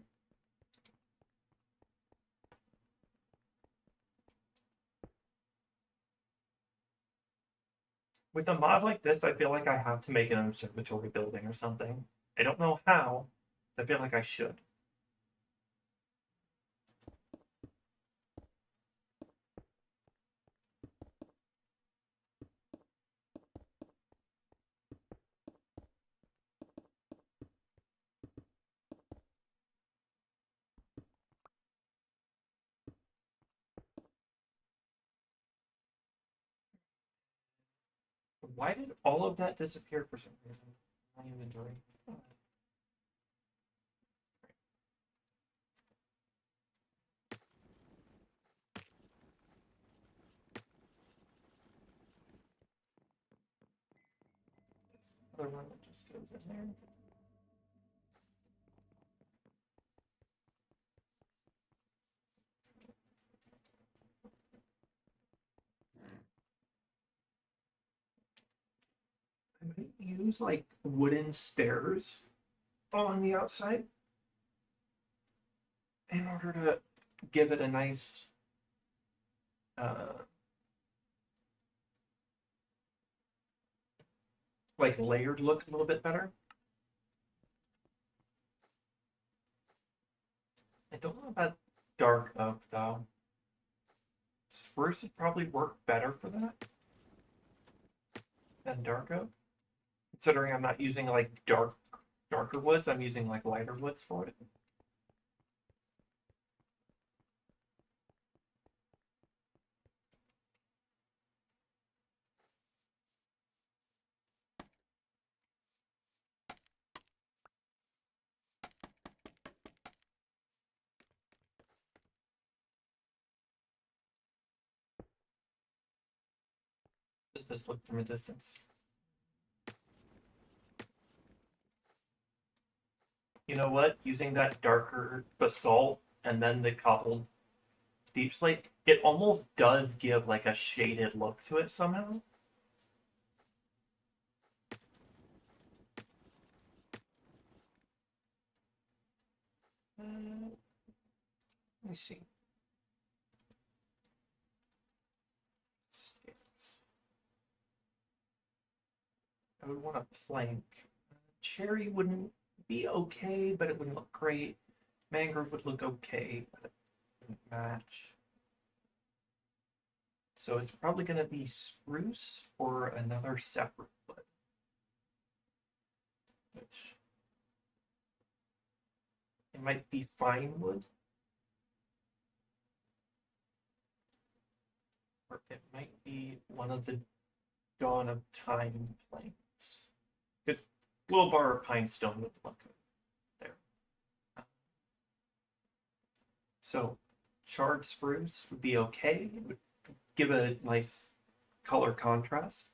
With a mod like this, I feel like I have to make an observatory building or something. I don't know how, but I feel like I should. Why did all of that disappear for some reason? My inventory. Other one that just goes in there. I might use like wooden stairs on the outside in order to give it a nice like layered look a little bit better. I don't know about dark oak though. Spruce would probably work better for that than dark oak. Considering I'm not using like darker woods, I'm using like lighter woods for it. Does this look from a distance? You know what? Using that darker basalt and then the cobbled deep slate, it almost does give like a shaded look to it somehow. Let me see. I would want a plank. Cherry wouldn't be okay, but it wouldn't look great. Mangrove would look okay, but it wouldn't match. So it's probably going to be spruce or another separate wood. Which it might be fine wood. Or it might be one of the Dawn of Time planks. Because Glow Bar or Pine Stone would look good there. So charred spruce would be okay. It would give a nice color contrast.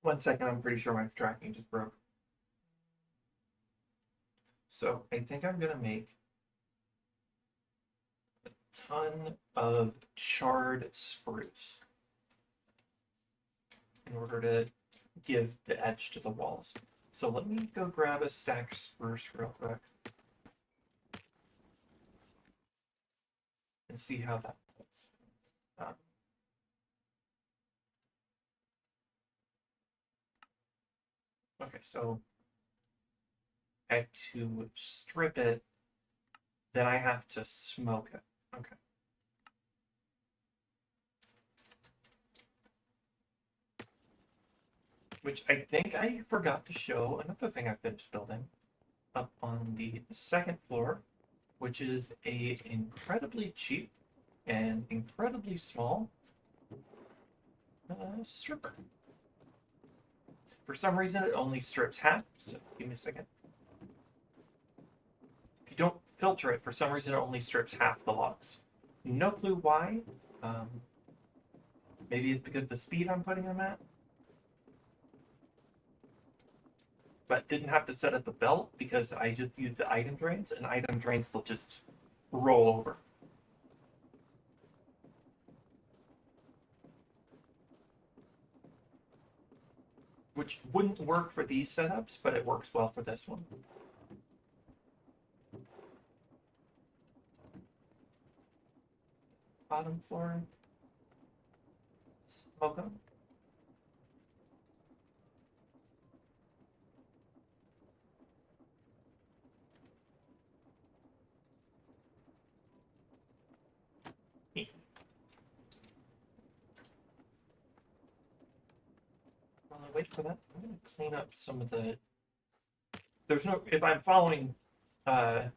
One second, I'm pretty sure my tracking just broke. So I think I'm gonna make a ton of charred spruce in order to give the edge to the walls. So let me go grab a stack of spruce real quick and see how that goes. Okay, so I have to strip it, then I have to smoke it. Okay. Which I think I forgot to show another thing I finished building up on the second floor, which is a incredibly cheap and incredibly small stripper. For some reason, it only strips half, so give me a second. If you don't filter it, for some reason, it only strips half the logs. No clue why. Maybe it's because of the speed I'm putting them at. But didn't have to set up a belt because I just used the item drains, and item drains they'll just roll over. Which wouldn't work for these setups, but it works well for this one. Bottom floor. Smoke 'em. While I wait for that, I'm going to clean up some of the... There's no... If I'm following... what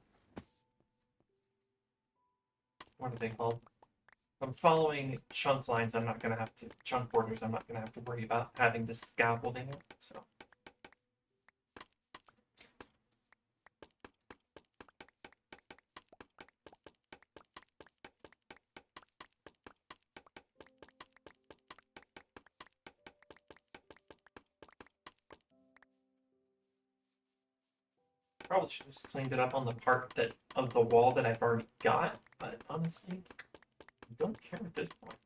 are they called? If I'm following chunk lines, I'm not going to have to... Chunk borders, I'm not going to have to worry about having the scaffolding, so... Probably should have just cleaned it up on the part that of the wall that I've already got, but honestly, I don't care at this point.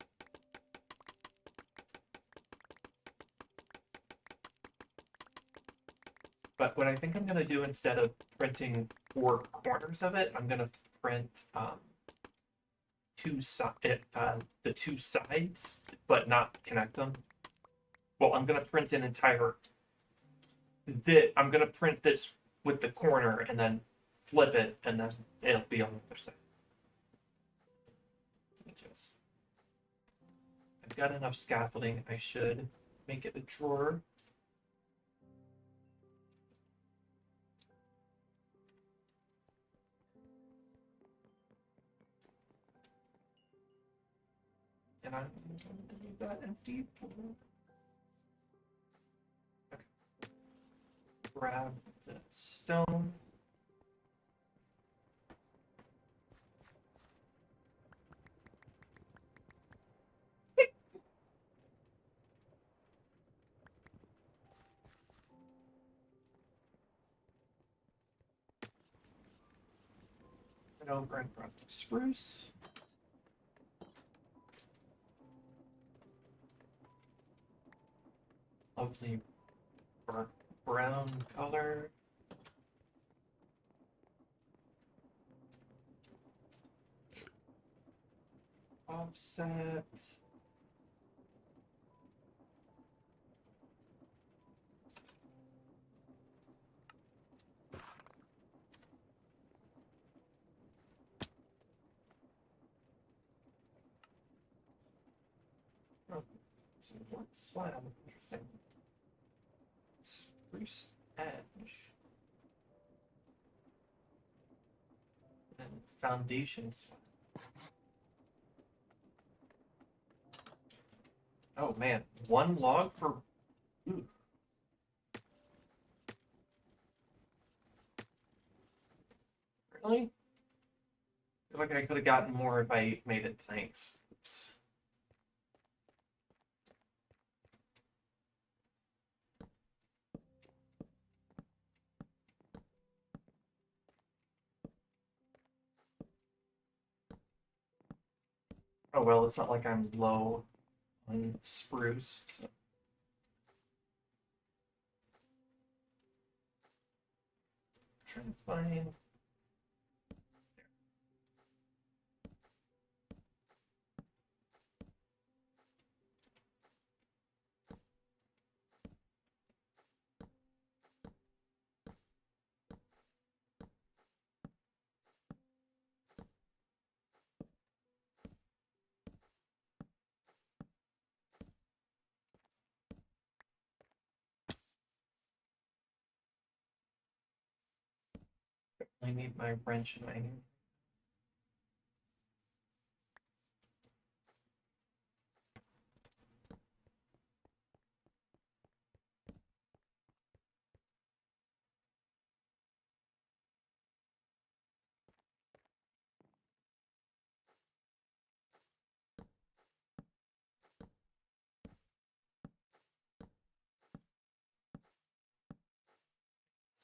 But what I think I'm going to do instead of printing 4 corners of it, I'm going to print the 2 sides, but not connect them. Well, I'm going to print an entire... I'm going to print this with the corner and then flip it, and then it'll be on the other side. I've got enough scaffolding. I should make it a drawer. And I'm going to leave that empty. Okay. Grab the stone. And over and grab the spruce. Lovely burnt brown color. Offset. Oh, so what slab? Interesting. Spruce edge. And foundation slab. Oh man, 1 log for... Ooh. Really? I feel like I could have gotten more if I made it planks. Oops. Oh well, it's not like I'm low on spruce, so... Trying to find... I need my wrench in my hand.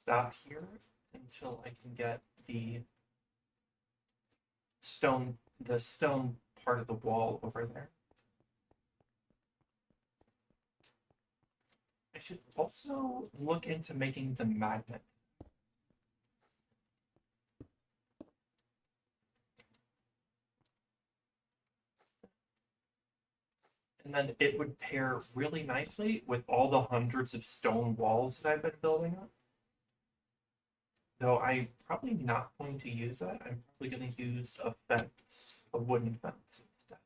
stop here until I can get the stone part of the wall over there. I should also look into making the magnet. And then it would pair really nicely with all the hundreds of stone walls that I've been building up. Though I'm probably not going to use that. I'm probably going to use a fence, a wooden fence instead.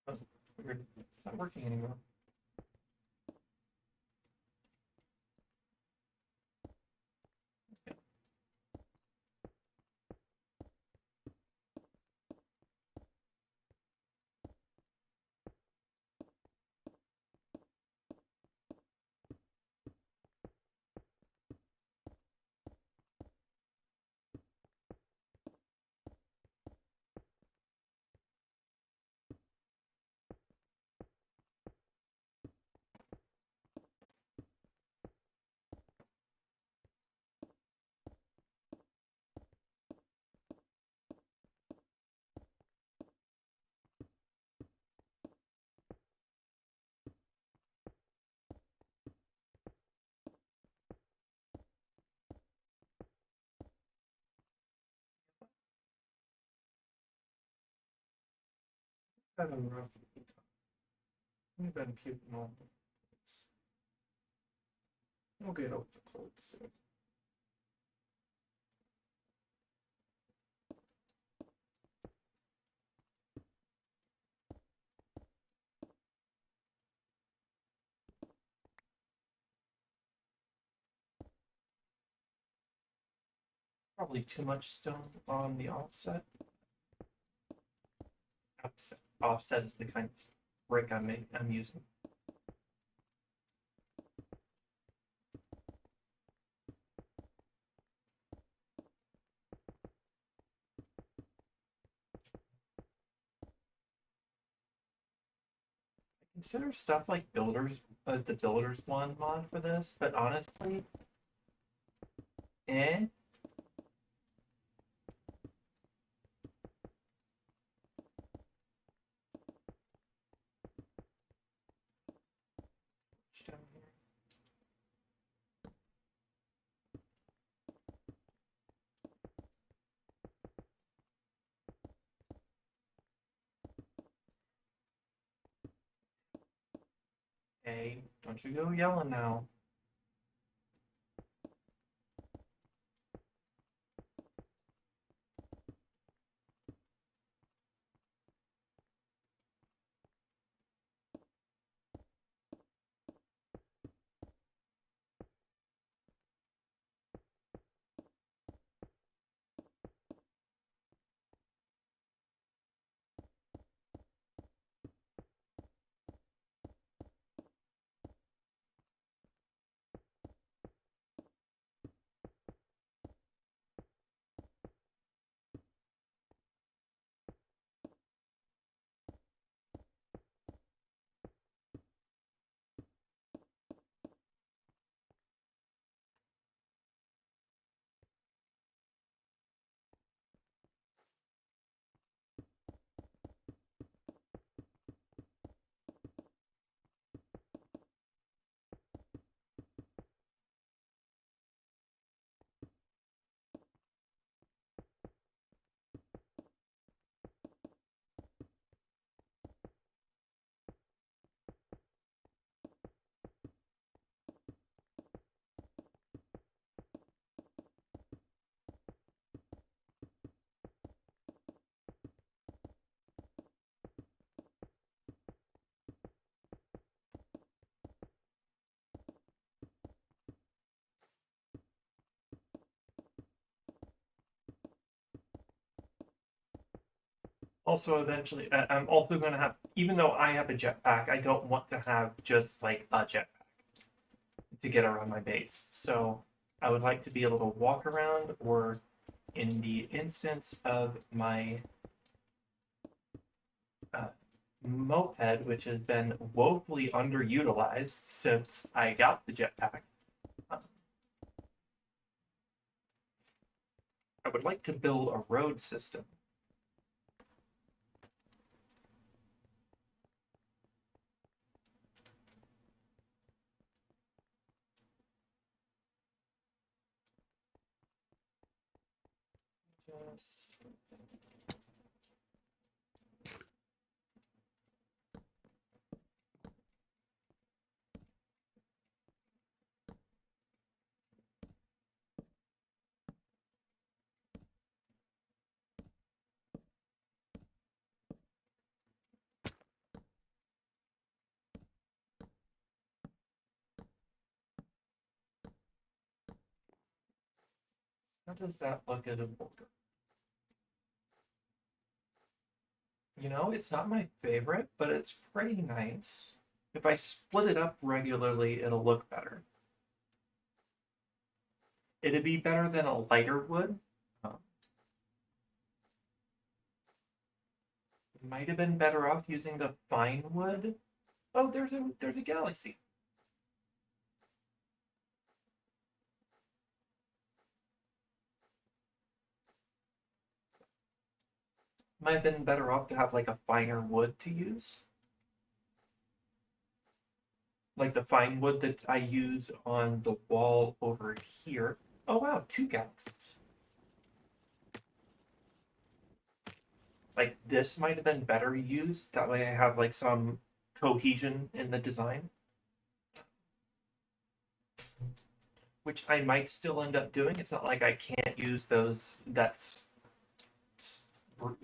Oh, weird. It's not working anymore. I don't know if we've been puking all the place. We'll get out the cold soon. Probably too much stone on the offset. Offset is the kind of brick I'm using. Consider stuff like the Builders one mod for this, but honestly, eh. Down here. Hey, don't you go yelling now. Also, eventually, I'm also going to have, even though I have a jetpack, I don't want to have just like a jetpack to get around my base. So I would like to be able to walk around, or in the instance of my uh, moped, which has been woefully underutilized since I got the jetpack, uh, I would like to build a road system. Just how does that look at a border? You know, it's not my favorite, but it's pretty nice. If I split it up regularly, it'll look better. It'd be better than a lighter wood. Um, Might have been better off using the fine wood. Oh, there's a galaxy. Might have been better off to have like a finer wood to use. Like the fine wood that I use on the wall over here. Oh wow, two galaxies. Like this might have been better used. That way I have like some cohesion in the design. Which I might still end up doing. It's not like I can't use that's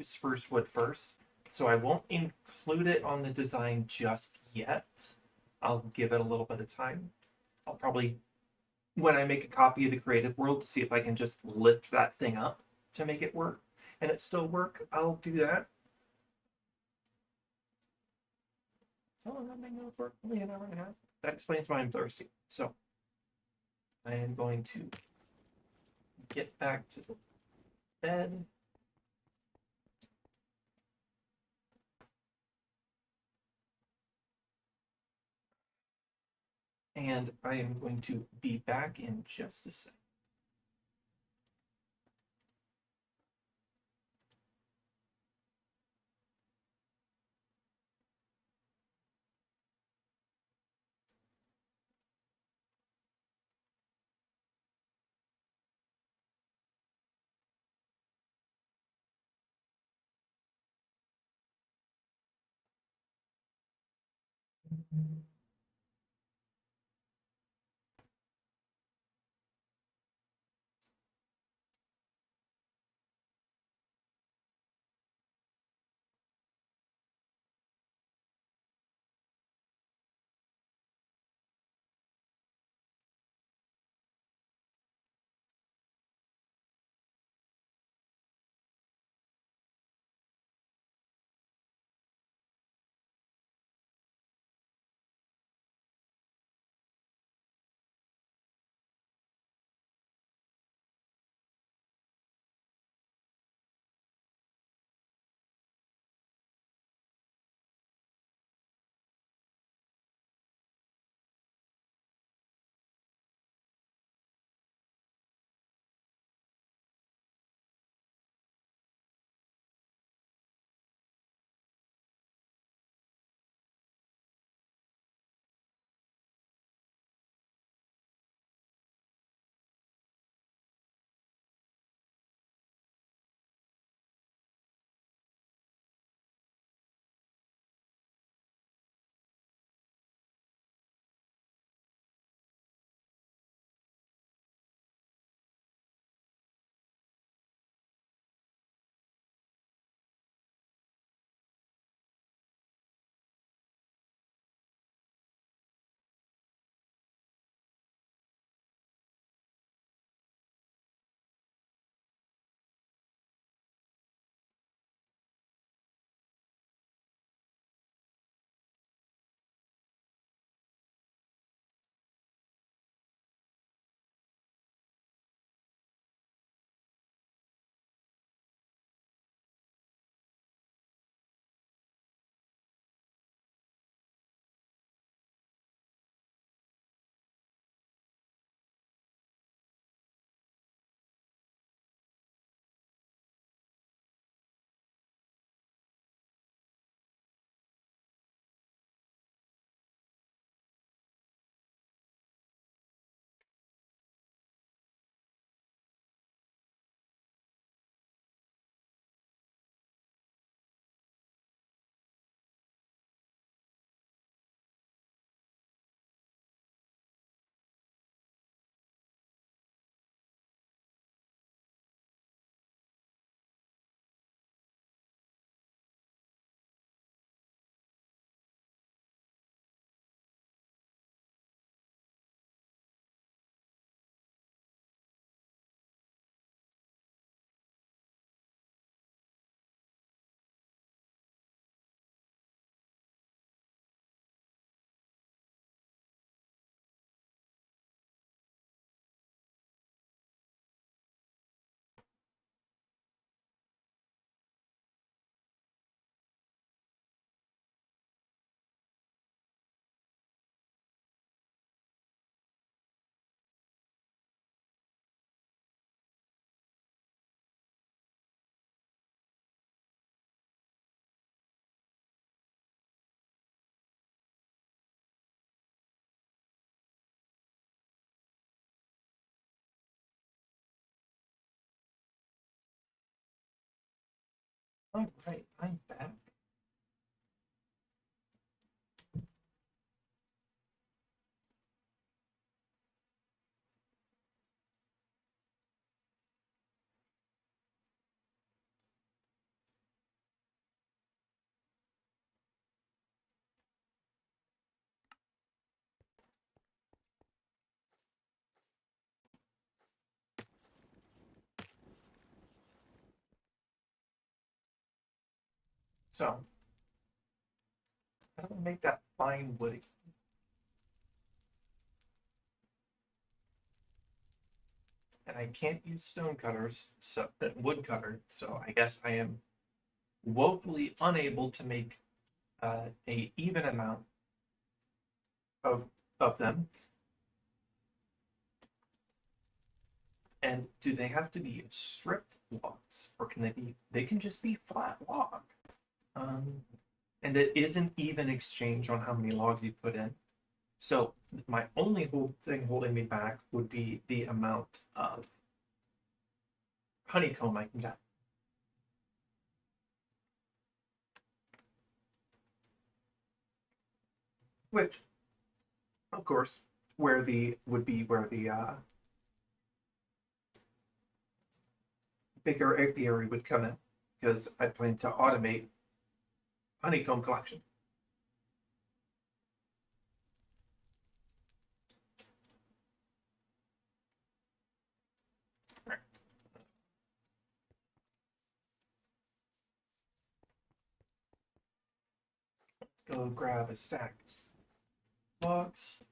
spruce wood first. So I won't include it on the design just yet. I'll give it a little bit of time. I'll probably, when I make a copy of the creative world, to see if I can just lift that thing up to make it work and it still work, I'll do that. Oh, I'm not making it for only an hour and a half. That explains why I'm thirsty. So I am going to get back to the bed. And I am going to be back in just a second. All right, I'm back. So, how do I make that fine wood? And I can't use stone cutters, so wood cutter. So I guess I am woefully unable to make a even amount of of them. And do they have to be stripped logs, or can they be? They can just be flat log. Um, and it is an even exchange on how many logs you put in. So my only thing holding me back would be the amount of honeycomb I can get. Which, of course, where the would be where the bigger apiary would come in, because I plan to automate honeycomb collection. All right. Let's go grab a stack of logs.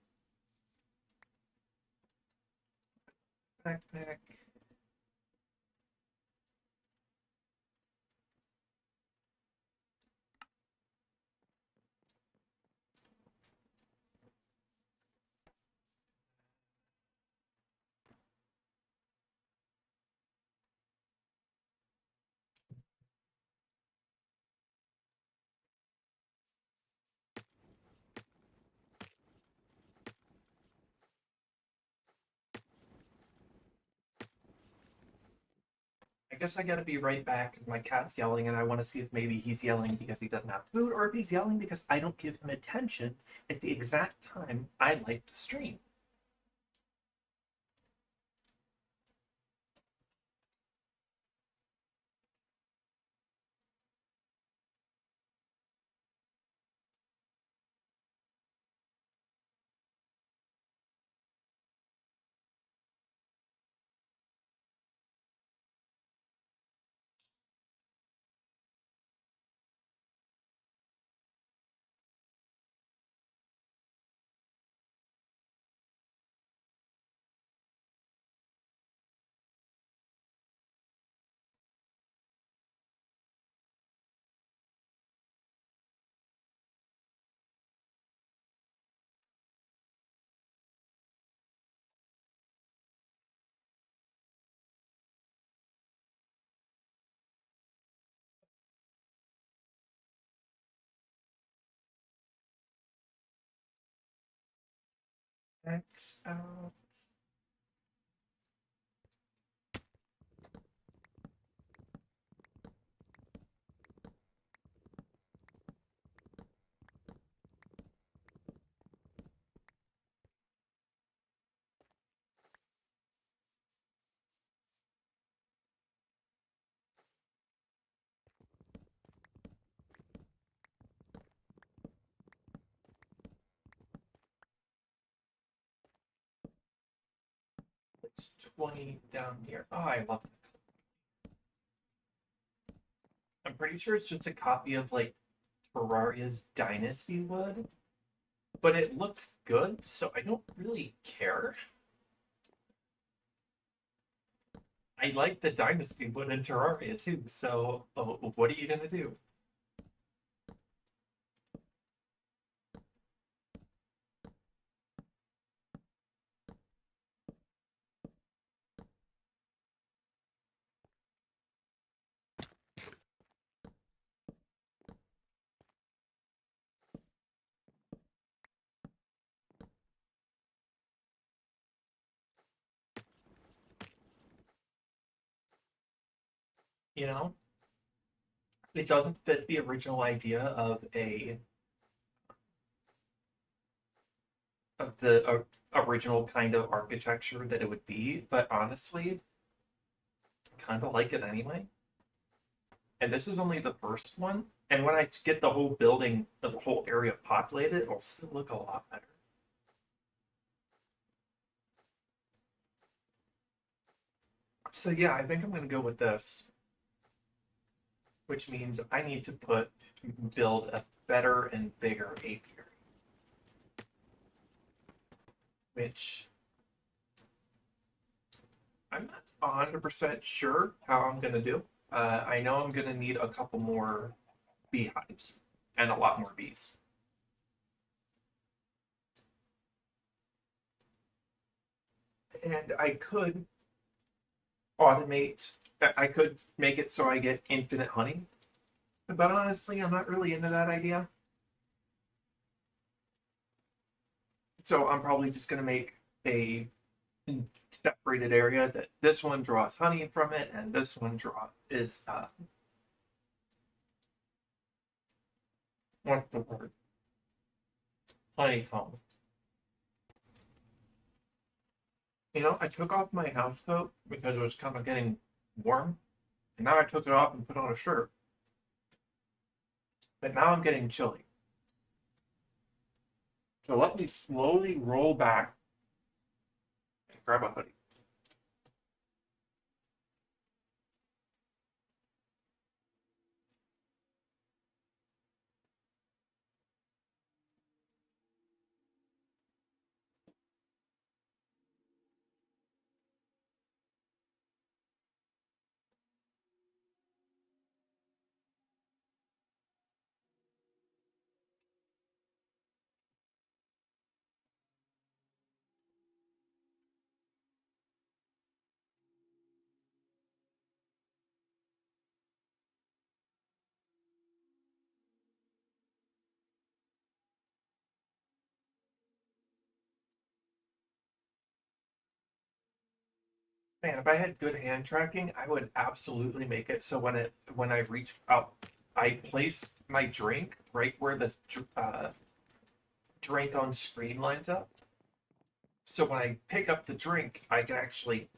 Backpack. I guess I gotta be right back. My cat's yelling, and I want to see if maybe he's yelling because he doesn't have food, or if he's yelling because I don't give him attention at the exact time I like to stream. X out. It's 20 down here. Oh, I love it. I'm pretty sure it's just a copy of like Terraria's Dynasty wood, but it looks good, so I don't really care. I like the Dynasty wood in Terraria too, so what are you gonna do? You know? It doesn't fit the original idea of the original kind of architecture that it would be, but honestly, I kind of like it anyway. And this is only the first one. And when I get the whole building, the whole area populated, it'll still look a lot better. So yeah, I think I'm gonna go with this, which means I need to build a better and bigger apiary, which I'm not 100% sure how I'm gonna do. I know I'm gonna need a couple more beehives and a lot more bees. And I could automate, I could make it so I get infinite honey. But honestly, I'm not really into that idea. So I'm probably just going to make a separated area that this one draws honey from it, and this one is what's the word? Honeycomb. You know, I took off my house coat because it was kind of getting warm, and now I took it off and put on a shirt. But now I'm getting chilly. So let me slowly roll back and grab a hoodie. Man, if I had good hand tracking, I would absolutely make it so when I reach out, I place my drink right where the drink on screen lines up. So when I pick up the drink, I can actually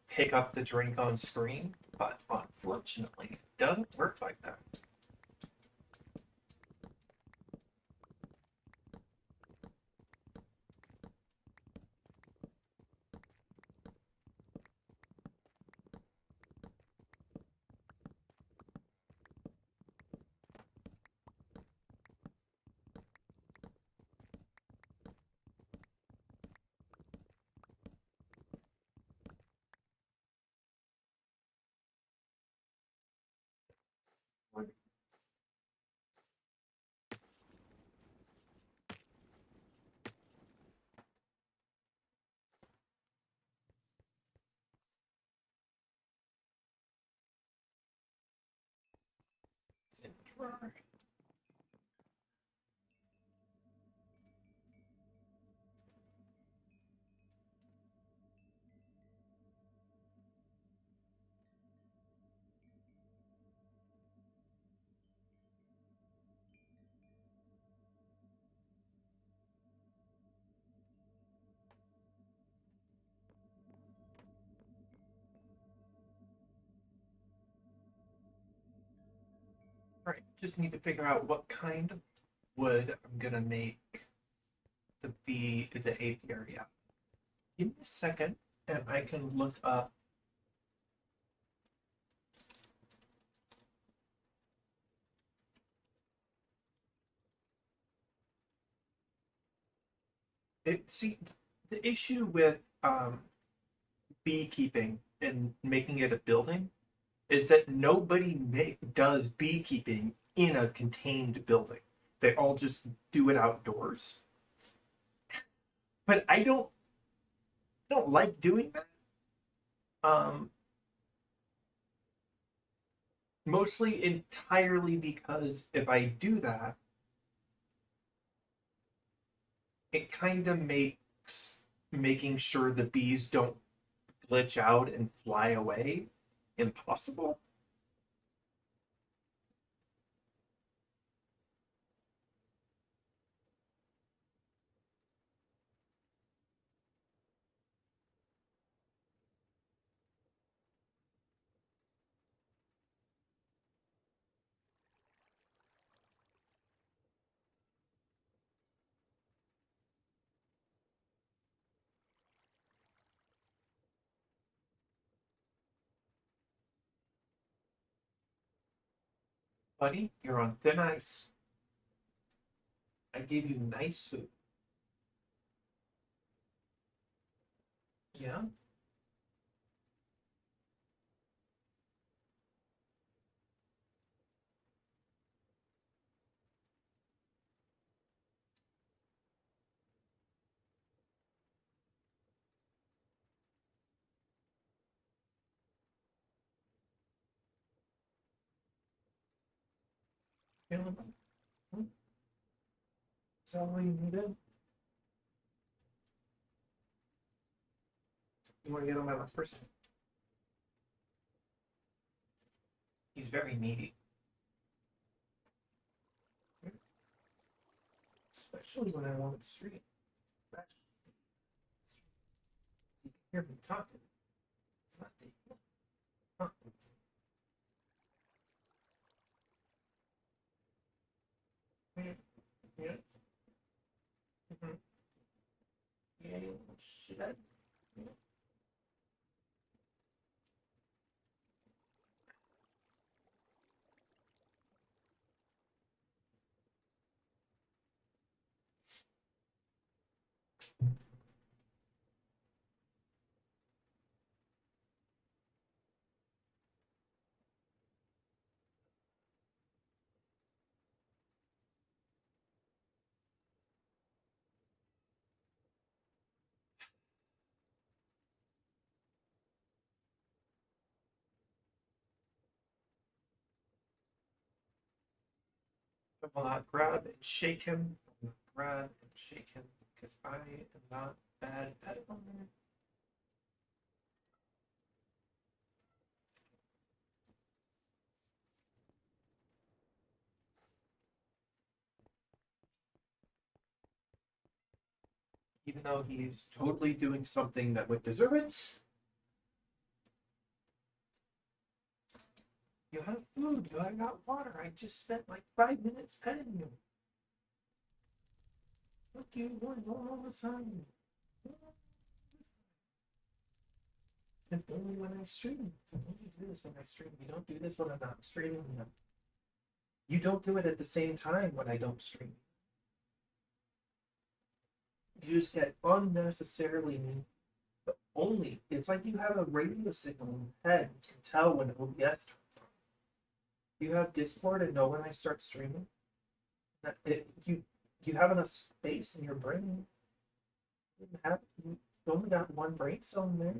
pick up the drink on screen. But unfortunately, it doesn't work like that. It's in the drawer. Right, just need to figure out what kind of wood I'm gonna make the apiary out. Give me a second, and I can look up. See, the issue with beekeeping and making it a building is that nobody does beekeeping in a contained building. They all just do it outdoors. But I don't like doing that. Um, Mostly entirely because if I do that, it kind of makes making sure the bees don't glitch out and fly away impossible. Buddy, you're on thin ice. I gave you nice food. Yeah? Feeling hmm? Is that all you needed? You want to get on my last person? He's very needy. Especially when I want to stream. You can hear me talking. It's not deep. Huh. Yeah. Yeah. Mm-hmm. Yeah. Should I? Yeah. I will not grab and shake him. I will not grab and shake him because I am not bad at it. Even though he's totally doing something that would deserve it. You have food, you have got water. I just spent like 5 minutes petting you. Look, you want all the time. And only when I stream. You only do this when I stream. You don't do this when I'm not streaming. You don't do it at the same time when I don't stream. You just get unnecessarily mean. But only, it's like you have a radio signal in your head. You can tell when OBS turns on. You have Discord and know when I start streaming. You have enough space in your brain. You only got one brain cell in there.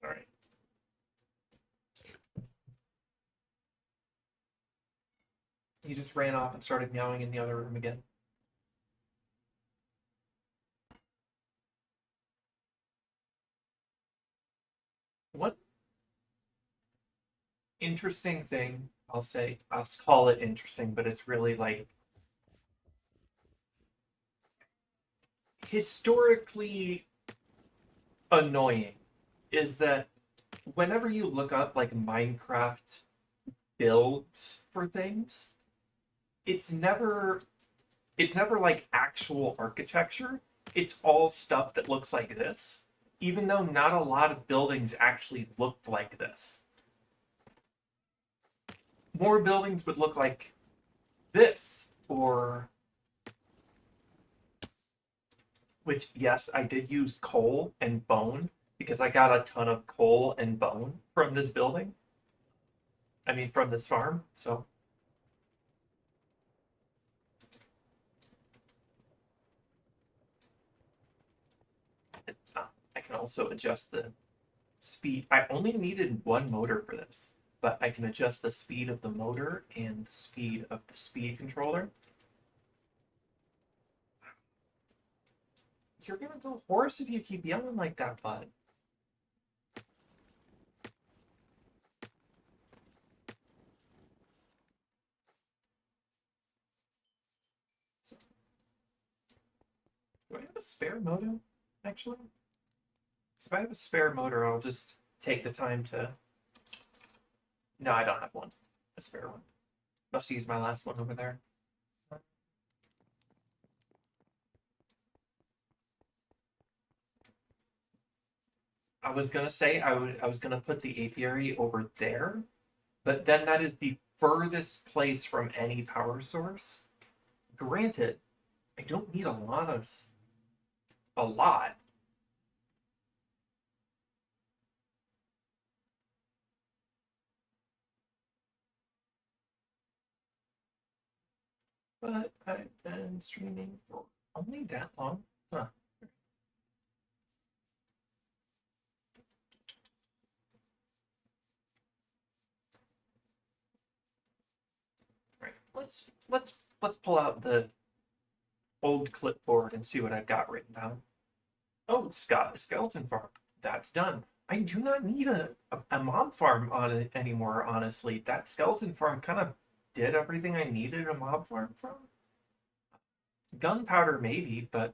All right. He just ran off and started meowing in the other room again. What interesting thing, I'll say, I'll call it interesting, but it's really like historically annoying is that whenever you look up like Minecraft builds for things, it's never like actual architecture. It's all stuff that looks like this, even though not a lot of buildings actually looked like this. More buildings would look like this, or which, yes, I did use coal and bone because I got a ton of coal and bone from this building. I mean, from this farm. So I can also adjust the speed. I only needed one motor for this, but I can adjust the speed of the motor and the speed of the speed controller. You're gonna go hoarse if you keep yelling like that, bud. So, do I have a spare motor, actually? So if I have a spare motor, I'll just take the time to... No, I don't have one. A spare one. Must use my last one over there. I was gonna say I was gonna put the apiary over there, but then that is the furthest place from any power source. Granted, I don't need a lot. But I've been streaming for only that long. Huh. Right. Let's pull out the old clipboard and see what I've got written down. Oh, Scott, skeleton farm. That's done. I do not need a mob farm on it anymore, honestly. That skeleton farm kind of did everything I needed a mob farm from. Gunpowder, maybe, but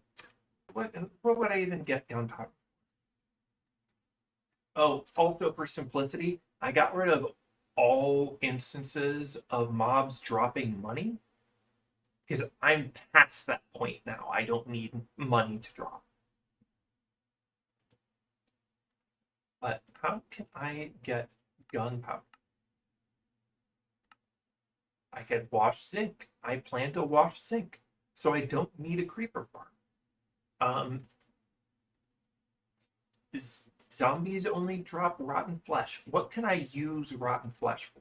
what would I even get gunpowder? Oh, also for simplicity, I got rid of all instances of mobs dropping money because I'm past that point now. I don't need money to drop. But how can I get gunpowder? I can wash zinc. I plan to wash zinc, so I don't need a creeper farm. Zombies only drop rotten flesh. What can I use rotten flesh for?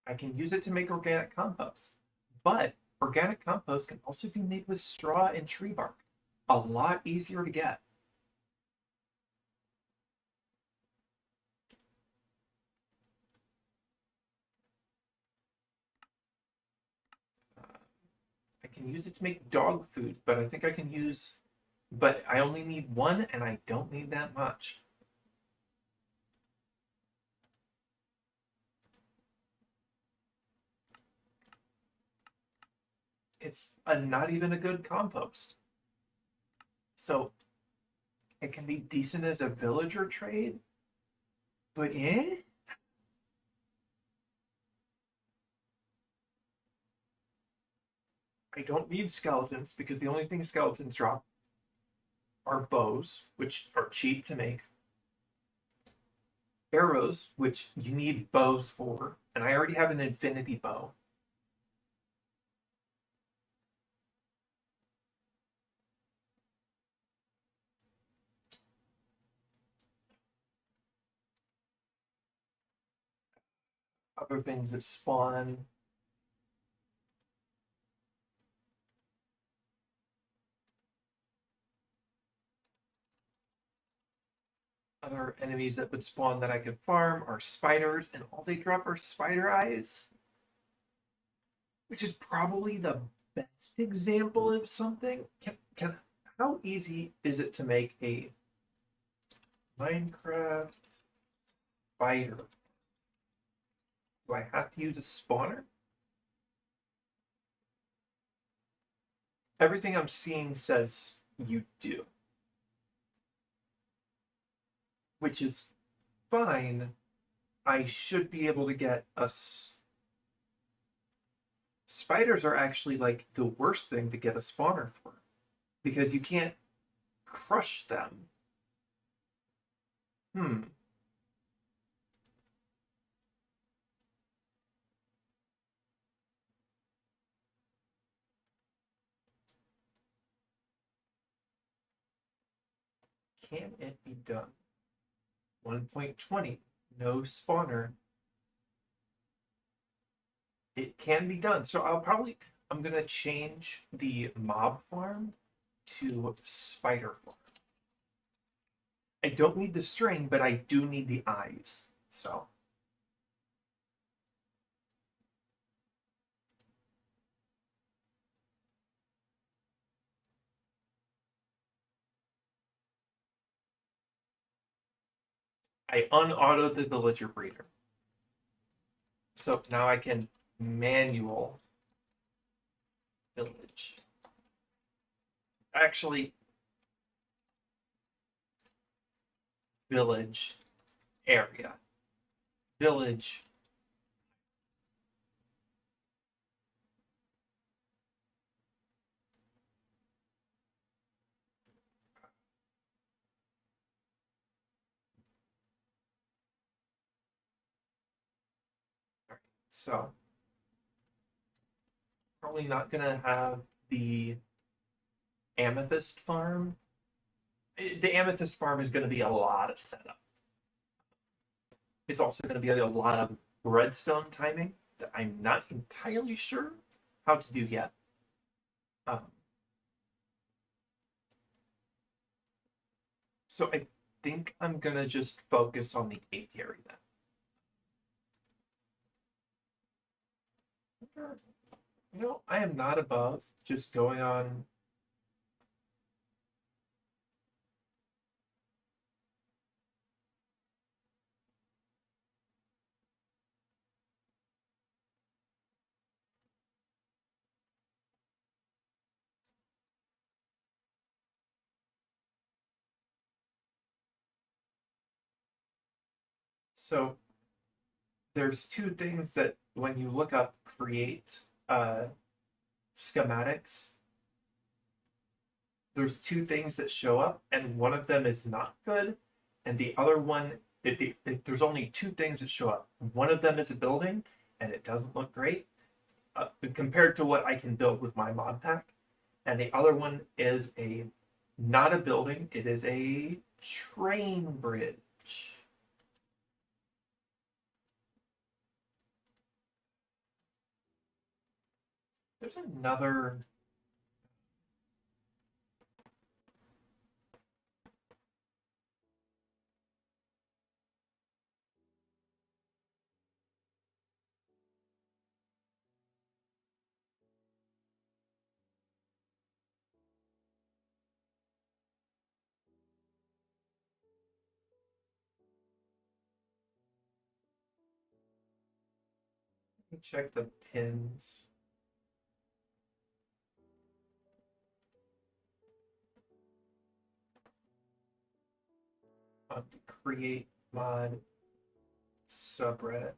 I can use it to make organic compost. But organic compost can also be made with straw and tree bark. A lot easier to get. I can use it to make dog food, but I think I can use... But I only need one, and I don't need that much. It's not even a good compost. So it can be decent as a villager trade, but I don't need skeletons because the only thing skeletons drop are bows, which are cheap to make, arrows, which you need bows for, and I already have an infinity bow. Other things that spawn. Other enemies that would spawn that I could farm are spiders, and all they drop are spider eyes. Which is probably the best example of something. How easy is it to make a Minecraft spider? Do I have to use a spawner? Everything I'm seeing says you do. Which is fine. I should be able to get a... Spiders are actually like the worst thing to get a spawner for. Because you can't crush them. Can it be done? 1.20, no spawner. It can be done. So I'm going to change the mob farm to spider farm. I don't need the string, but I do need the eyes. So. I unautoed the villager breeder. So now I can manual village. Actually, village area. Village. So probably not gonna have the amethyst farm. The amethyst farm is gonna be a lot of setup. It's also gonna be a lot of redstone timing that I'm not entirely sure how to do yet. So I think I'm gonna just focus on the apiary then. No, I am not above just going on. So there's two things that when you look up create schematics, there's two things that show up, and one of them is not good, and the other one, there's only two things that show up. One of them is a building, and it doesn't look great compared to what I can build with my mod pack, and the other one is not a building, it is a train bridge. There's another. Let me check the pins. On the create mod subreddit.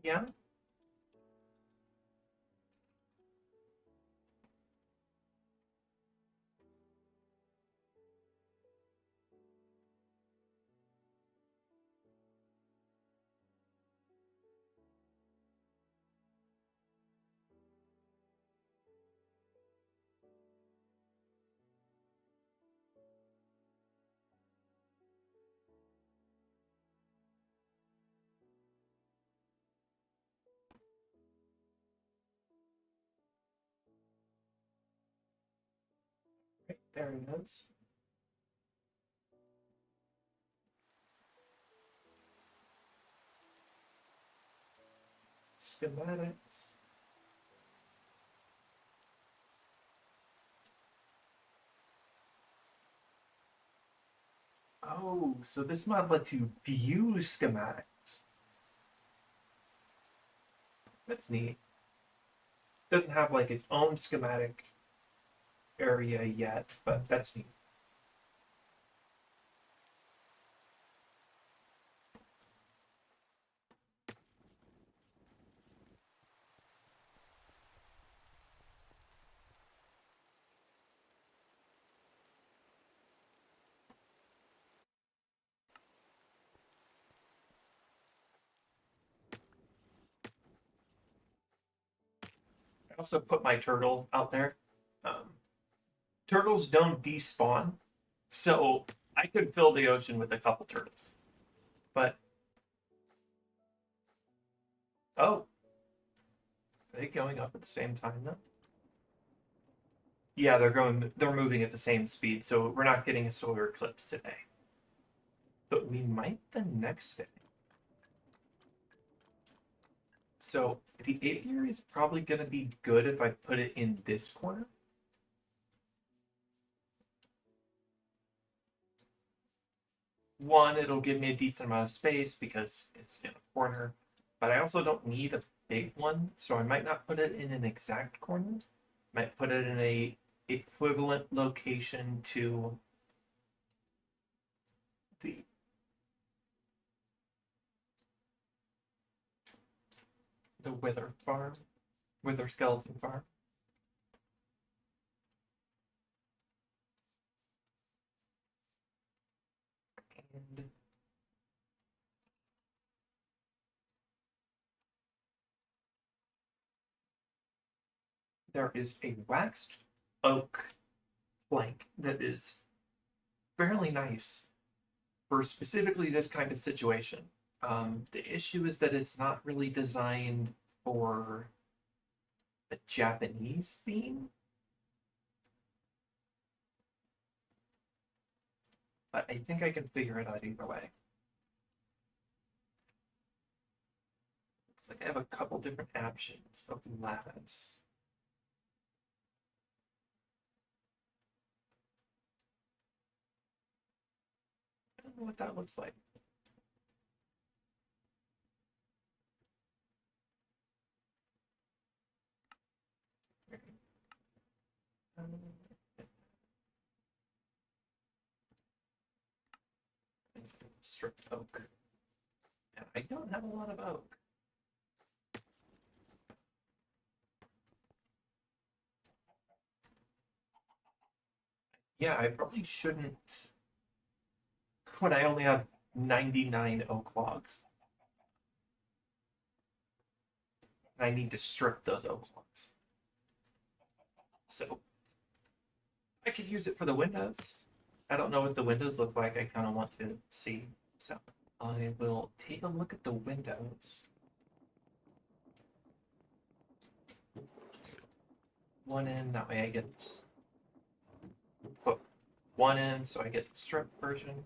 Yeah. Right, there it is. Schematics. Oh, so this mod lets you view schematics. That's neat. Doesn't have like its own schematic area yet, but that's neat. I also put my turtle out there. Turtles don't despawn, so I could fill the ocean with a couple turtles. But oh, are they going up at the same time though? Yeah, they're moving at the same speed, so we're not getting a solar eclipse today. But we might the next day. So the apiary is probably gonna be good if I put it in this corner. One, it'll give me a decent amount of space because it's in a corner, but I also don't need a big one, so I might not put it in an exact corner. Might put it in a equivalent location to the the Wither farm, Wither skeleton farm. And there is a waxed oak plank that is fairly nice for specifically this kind of situation. The issue is that it's not really designed for a Japanese theme. But I think I can figure it out either way. Looks like I have a couple different options of lattice. I don't know what that looks like. Stripped oak. And I don't have a lot of oak. Yeah, I probably shouldn't when I only have 99 oak logs. I need to strip those oak logs. So I could use it for the windows. I don't know what the windows look like. I kind of want to see. So I will take a look at the windows. One in, that way I get put one in so I get the strip version.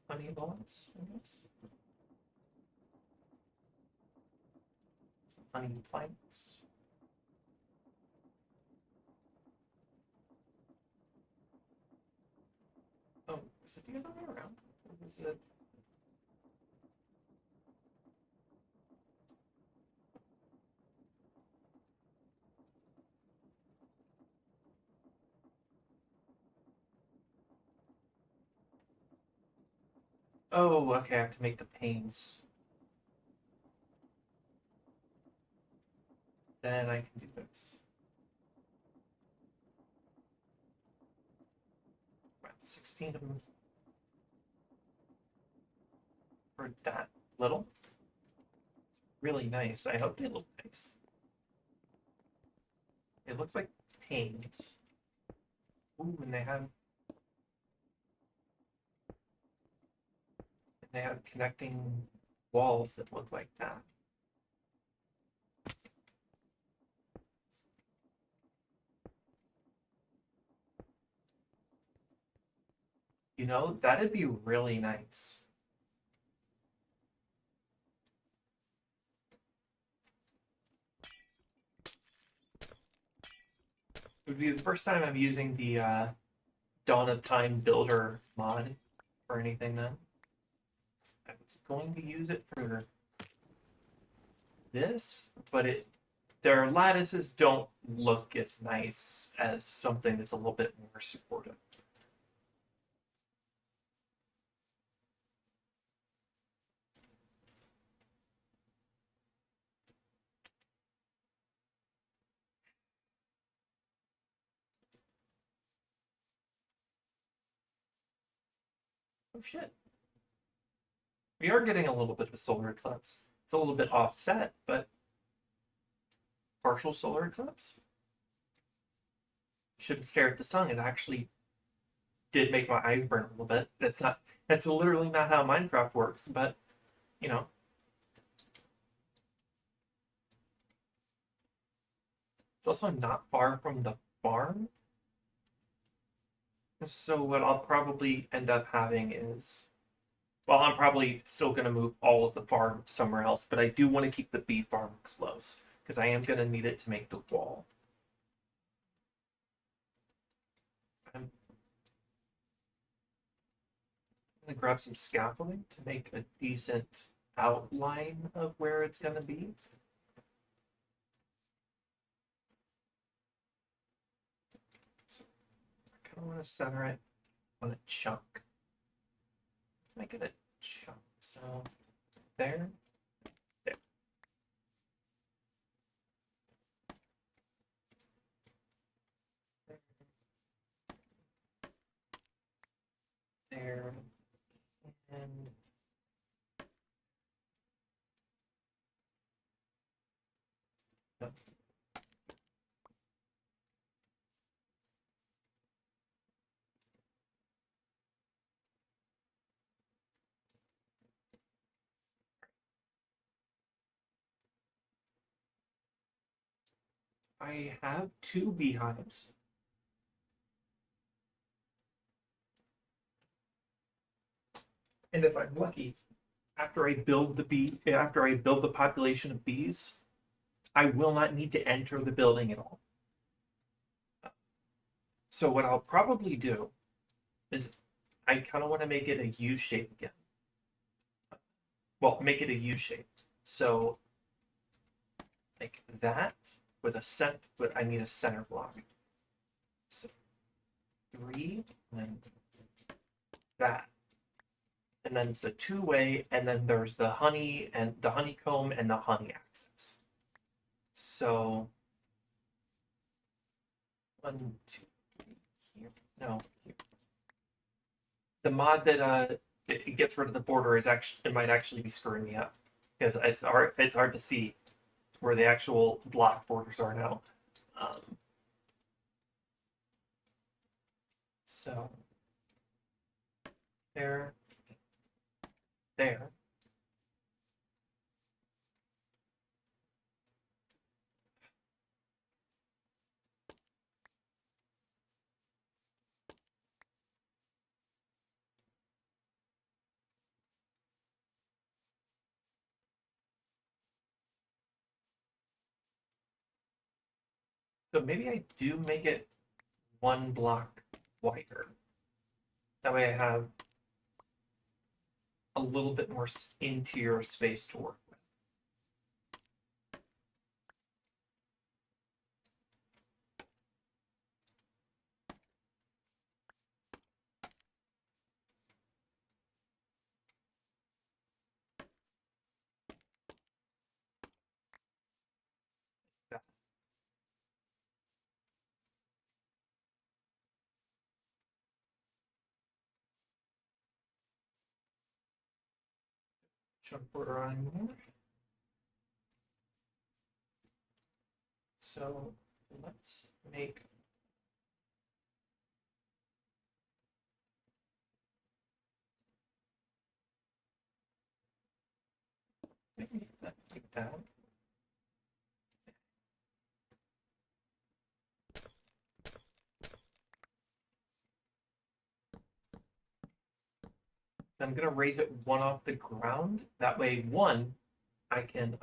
Honey balls, I guess. Some honey planks. Oh, is it the other way around? Or is it? Oh, okay, I have to make the panes. Then I can do this. About 16 of them. For that little. Really nice. I hope they look nice. It looks like panes. Ooh, and they have connecting walls that look like that. You know, that'd be really nice. It would be the first time I'm using the Dawn of Time Builder mod for anything then. I was going to use it for this, but their lattices don't look as nice as something that's a little bit more supportive. Oh shit. We are getting a little bit of a solar eclipse. It's a little bit offset, but partial solar eclipse. Shouldn't stare at the sun. It actually did make my eyes burn a little bit. That's literally not how Minecraft works, but you know. It's also not far from the farm. So what I'll probably end up having is Well, I'm probably still going to move all of the farm somewhere else, but I do want to keep the bee farm close because I am going to need it to make the wall. I'm going to grab some scaffolding to make a decent outline of where it's going to be. So I kind of want to center it on a chunk. Let's make it a chunk. So there. There. There. And no. I have 2 beehives. And if I'm lucky, after I build the population of bees, I will not need to enter the building at all. So what I'll probably do is I kind of want to make it a U shape again. Well, make it a U shape. So like that with but I need a center block. So 3, and then that. And then it's a 2-way, and then there's the honey and the honeycomb and the honey axis. So 1, 2, 3 here. No, here. The mod that it gets rid of the border is actually, it might actually be screwing me up because it's hard to see where the actual block borders are now. So there. So maybe I do make it 1 block wider. That way I have a little bit more interior space to work with. Yeah. Chunk border on here. So let's make that like that. I'm gonna raise it 1 off the ground. That way, 1, I can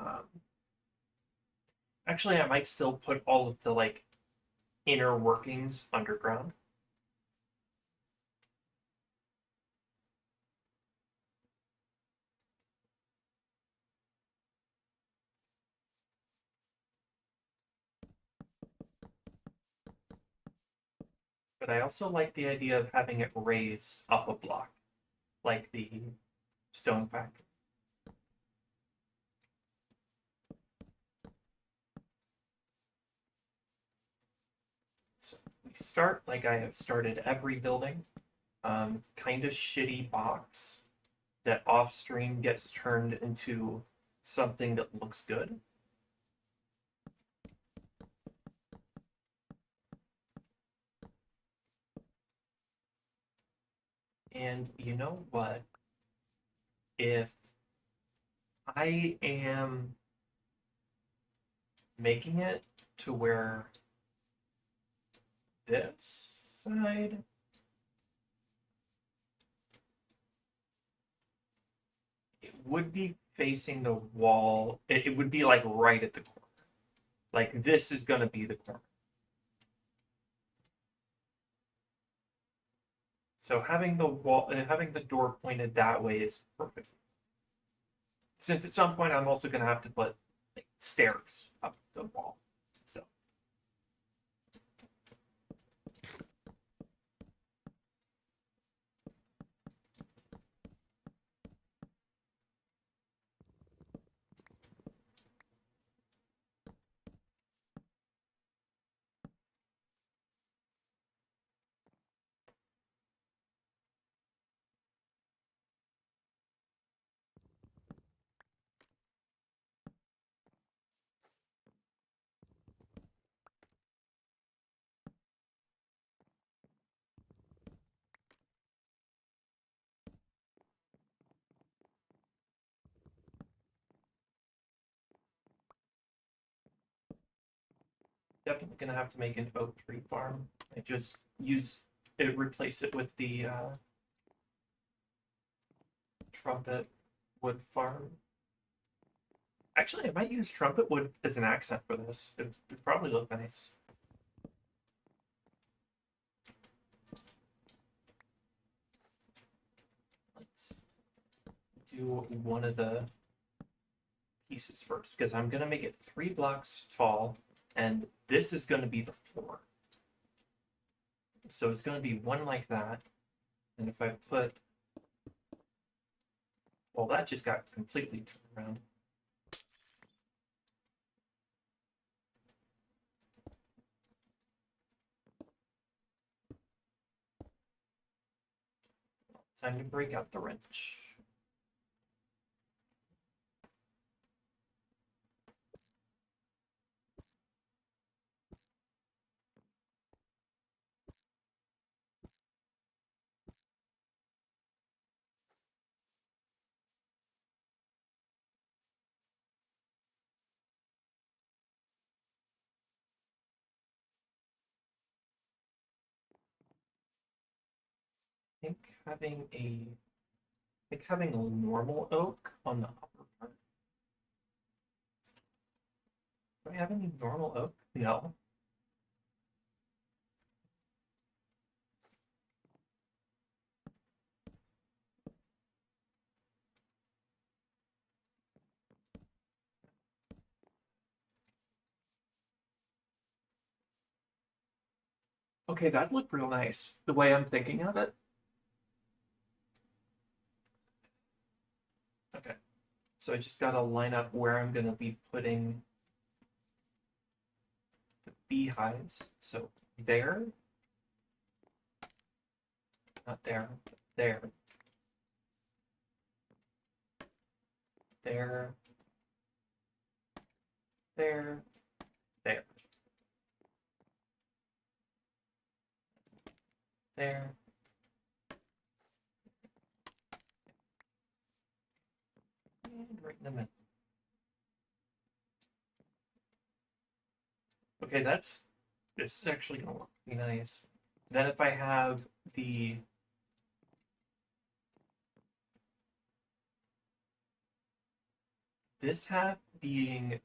actually I might still put all of the like inner workings underground. But I also like the idea of having it raised up a block, like the stone factory. So we start like I have started every building, kind of shitty box that off stream gets turned into something that looks good. And you know what? If I am making it to where this side would be facing the wall. It would be like right at the corner. Like this is gonna be the corner. So having the wall, having the door pointed that way is perfect. Since at some point I'm also gonna have to put like, stairs up the wall. So. Definitely gonna have to make an oak tree farm. I just replace it with the trumpet wood farm. Actually, I might use trumpet wood as an accent for this. It'd probably look nice. Let's do one of the pieces first, because I'm gonna make it 3 blocks tall, and this is gonna be the floor. So it's gonna be one like that, and if I put, well, that just got completely turned around. Time to break out the wrench. I think having a normal oak on the upper part. Do I have any normal oak? No. Okay, that looked real nice, the way I'm thinking of it. Okay, so I just gotta line up where I'm gonna be putting the beehives. So there, not there, but there, there, there, there, there. And right in the middle. Okay, this is actually gonna look pretty nice. Then if I have this half being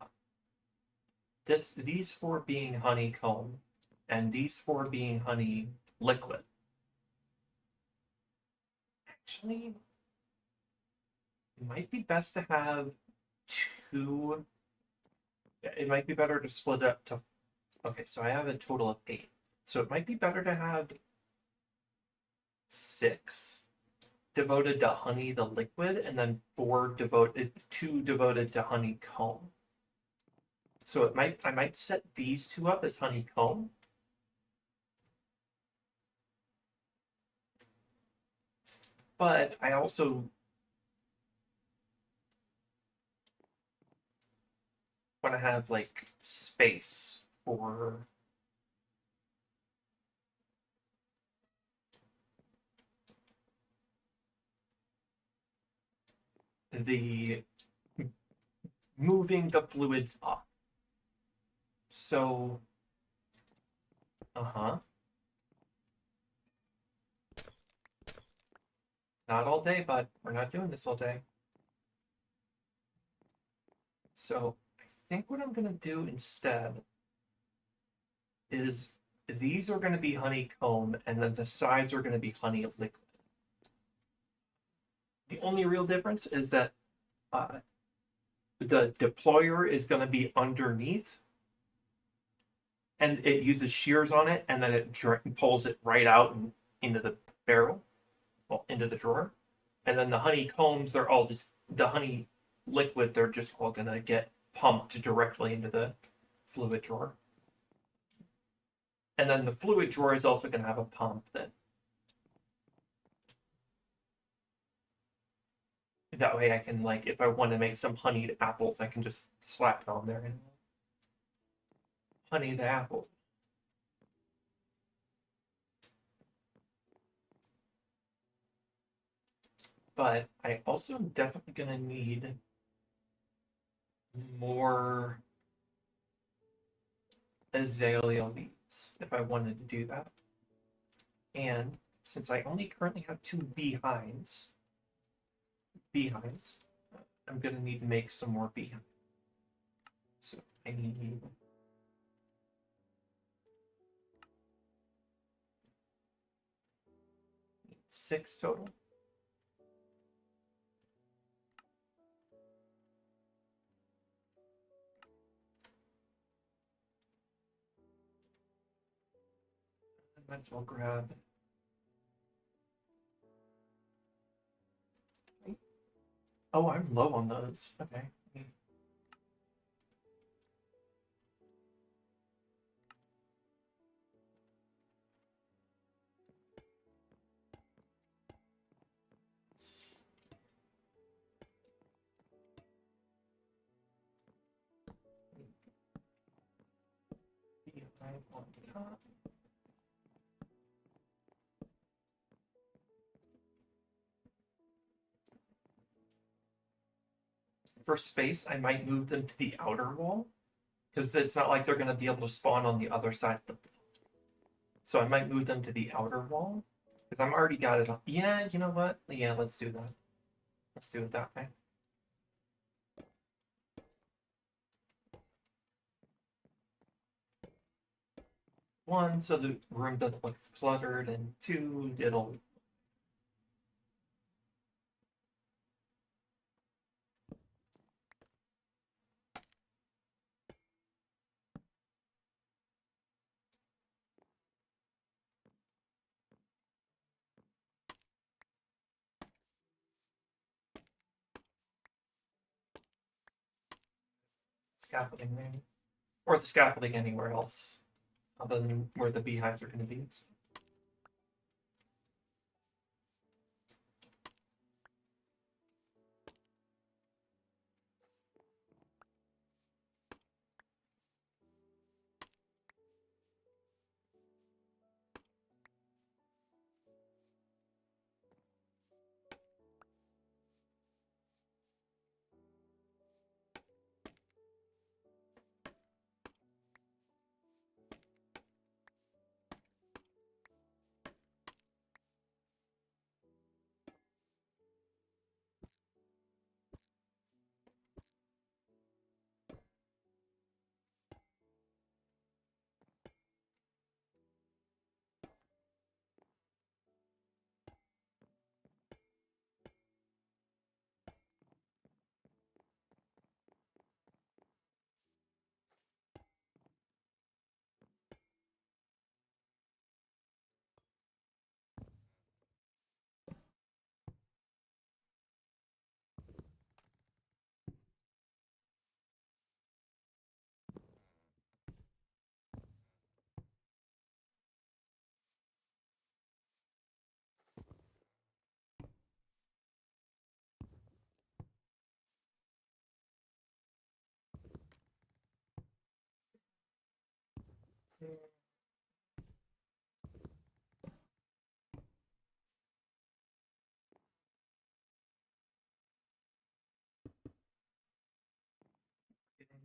these 4 being honeycomb, and these 4 being honey liquid. Actually, it might be best to have 2. It might be better to split it up to. Okay, so I have a total of 8. So it might be better to have 6 devoted to honey the liquid, and then 2 devoted to honeycomb. So I might set these 2 up as honeycomb. But I also want to have like space for the moving the fluids up. So, not all day, but we're not doing this all day. So I think what I'm going to do instead is these are going to be honeycomb, and then the sides are going to be honey liquid. The only real difference is that the deployer is going to be underneath, and it uses shears on it, and then it pulls it right out and into the barrel, well, into the drawer. And then the honeycombs, they're all just, the honey liquid, they're just all going to get pumped directly into the fluid drawer. And then the fluid drawer is also going to have a pump that way I can, like, if I want to make some honeyed apples, I can just slap it on there and honey the apple. But I also am definitely going to need more azalea leaves if I wanted to do that. And since I only currently have 2 beehives, I'm going to need to make some more beehives. So I need 6 total. I might as well grab. Oh, I'm low on those. Okay. Beehive on top. For space, I might move them to the outer wall, because it's not like they're going to be able to spawn on the other side of the wall. So I might move them to the outer wall, because I'm already got it on. Yeah, you know what? Yeah, let's do that. Let's do it that way. One, so the room doesn't look as cluttered, and 2, it'll. Scaffolding there, or the scaffolding anywhere else other than where the beehives are going to be.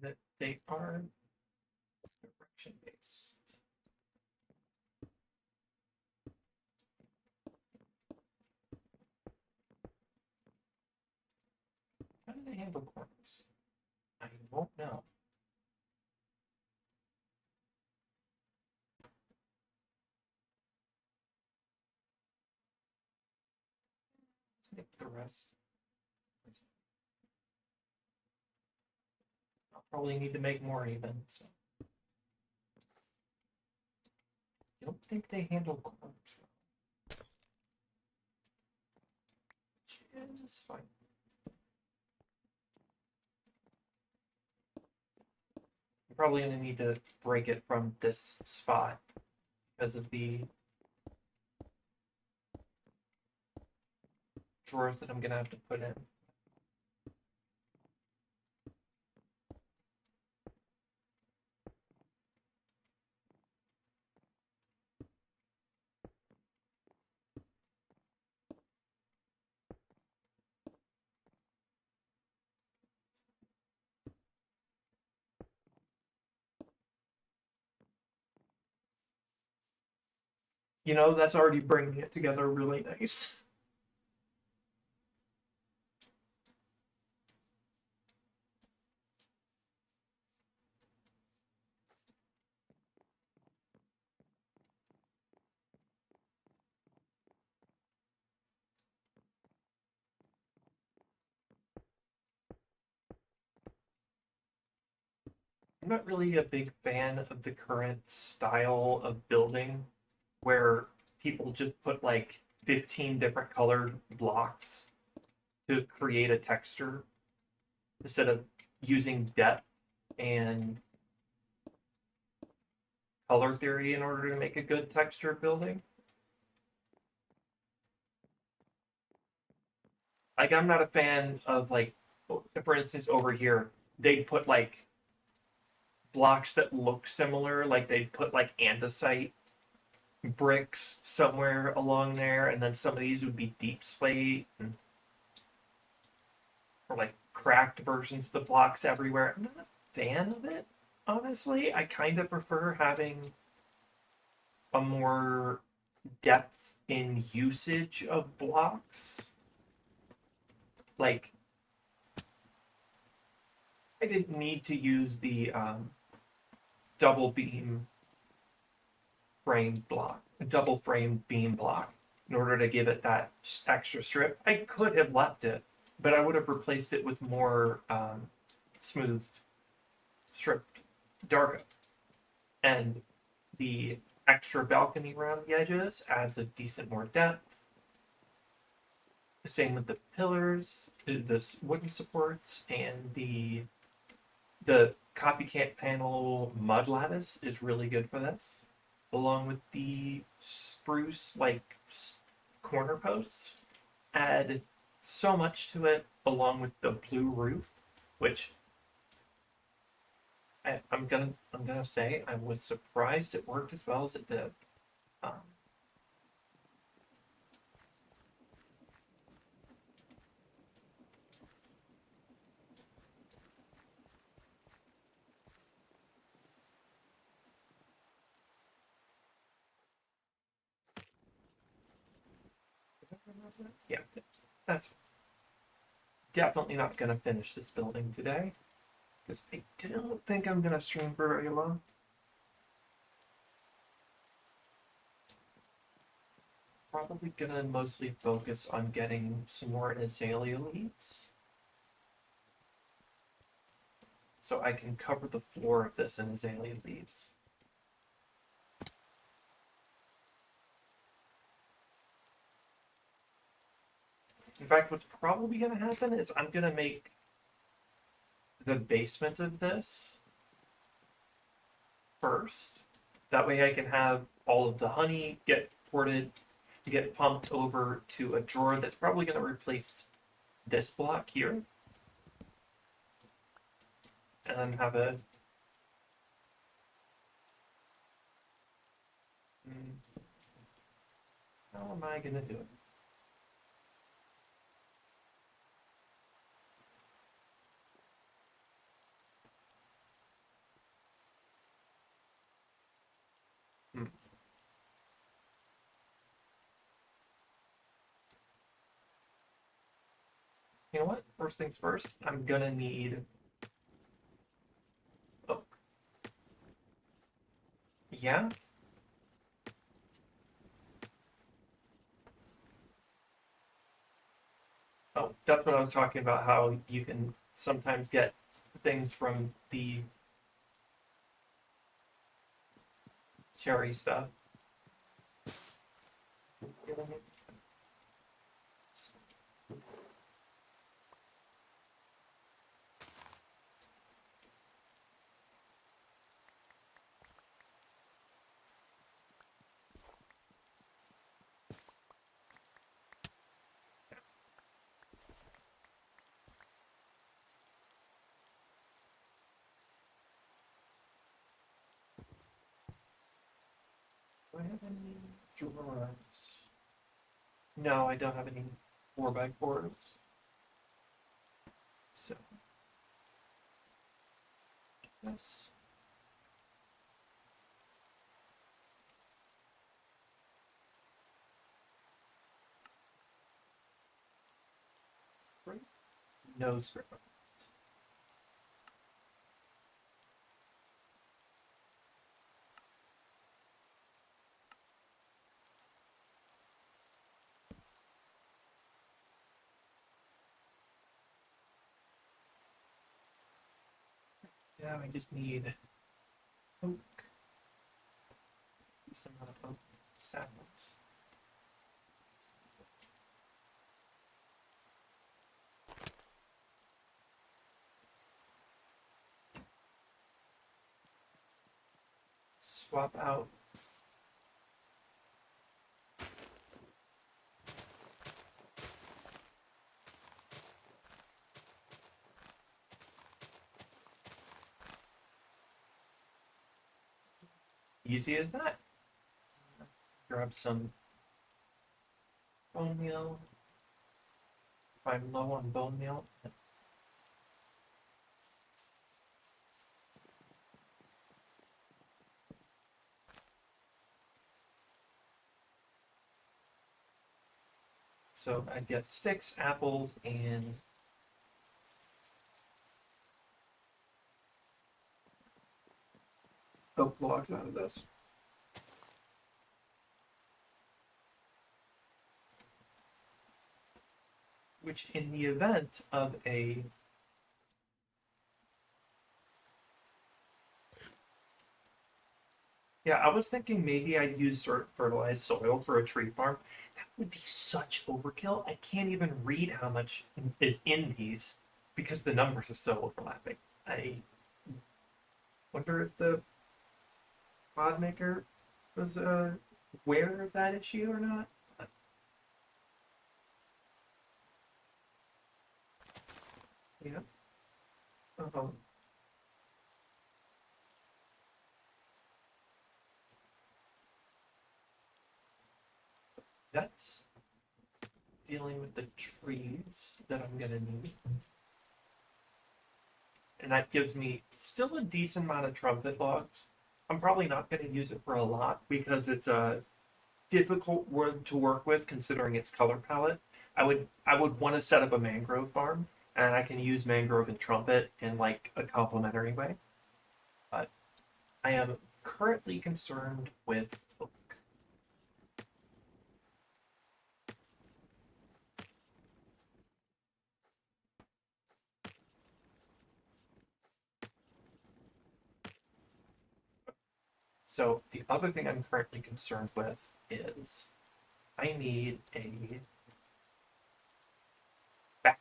That they are direction based. How do they handle corners? I won't know. Let's make the rest. I'll probably need to make more even, so. I don't think they handle corners well. Which is fine. I'm probably going to need to break it from this spot because of the drawers that I'm going to have to put in. You know, that's already bringing it together really nice. I'm not really a big fan of the current style of building where people just put like 15 different colored blocks to create a texture instead of using depth and color theory in order to make a good texture building. Like, I'm not a fan of, like, for instance, over here, they'd put like blocks that look similar, like they'd put like andesite bricks somewhere along there, and then some of these would be deep slate or like cracked versions of the blocks everywhere. I'm not a fan of it, honestly. I kind of prefer having a more depth in usage of blocks. Like, I didn't need to use the double beam frame block, double frame beam block, in order to give it that extra strip. I could have left it, but I would have replaced it with more smoothed, stripped dark. And the extra balcony around the edges adds a decent more depth. Same with the pillars, the wooden supports, and the copycat panel mud lattice is really good for this, along with the spruce like corner posts. Add so much to it, along with the blue roof, which I'm gonna say I was surprised it worked as well as it did. Um, yeah, that's definitely not gonna finish this building today because I don't think I'm gonna stream for very long. Probably gonna mostly focus on getting some more azalea leaves, so I can cover the floor of this in azalea leaves. In fact, what's probably going to happen is I'm going to make the basement of this first. That way I can have all of the honey get ported, get pumped over to a drawer that's probably going to replace this block here. And then have a... How am I going to do it? You know what? First things first, I'm gonna need Yeah. Oh, that's what I was talking about, how you can sometimes get things from the cherry stuff. Do I have any drawers? No, I don't have any 4x4s. So, yes. Right. No spare. Yeah, I just need oak. Some oak saplings. Swap out. Easy as that. Grab some bone meal. If I'm low on bone meal. So I get sticks, apples, and oak logs out of this. Which, in the event of a yeah, I was thinking maybe I'd use fertilized soil for a tree farm. That would be such overkill. I can't even read how much is in these because the numbers are so overlapping. I wonder if the mod maker was aware of that issue or not. Yeah. Um, that's dealing with the trees that I'm gonna need. And that gives me still a decent amount of trumpet logs. I'm probably not going to use it for a lot because it's a difficult wood to work with considering its color palette. I would want to set up a mangrove farm, and I can use mangrove and trumpet in like a complementary way. But I am currently concerned with oak. So the other thing I'm currently concerned with is I need a back.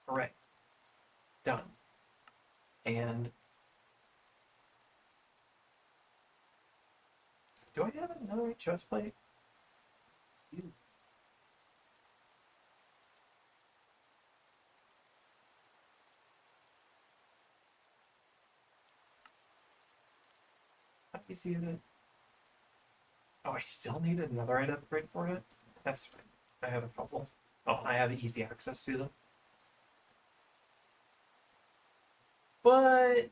Hooray. Done. And do I have another chest plate? How easy is it? Oh, I still need another item upgrade for it? That's fine. I have a couple. Oh, I have easy access to them. But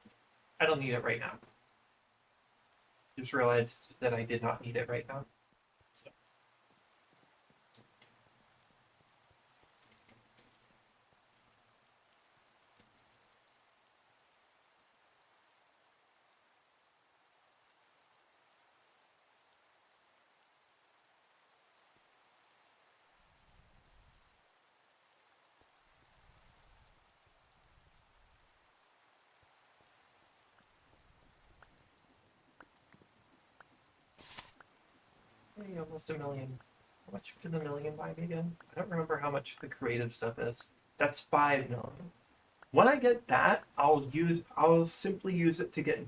I don't need it right now. Just realized that I did not need it right now. So. Yay, almost a million. How much did the million buy me again? I don't remember how much the creative stuff is. That's 5 million. When I get that, I'll simply use it to get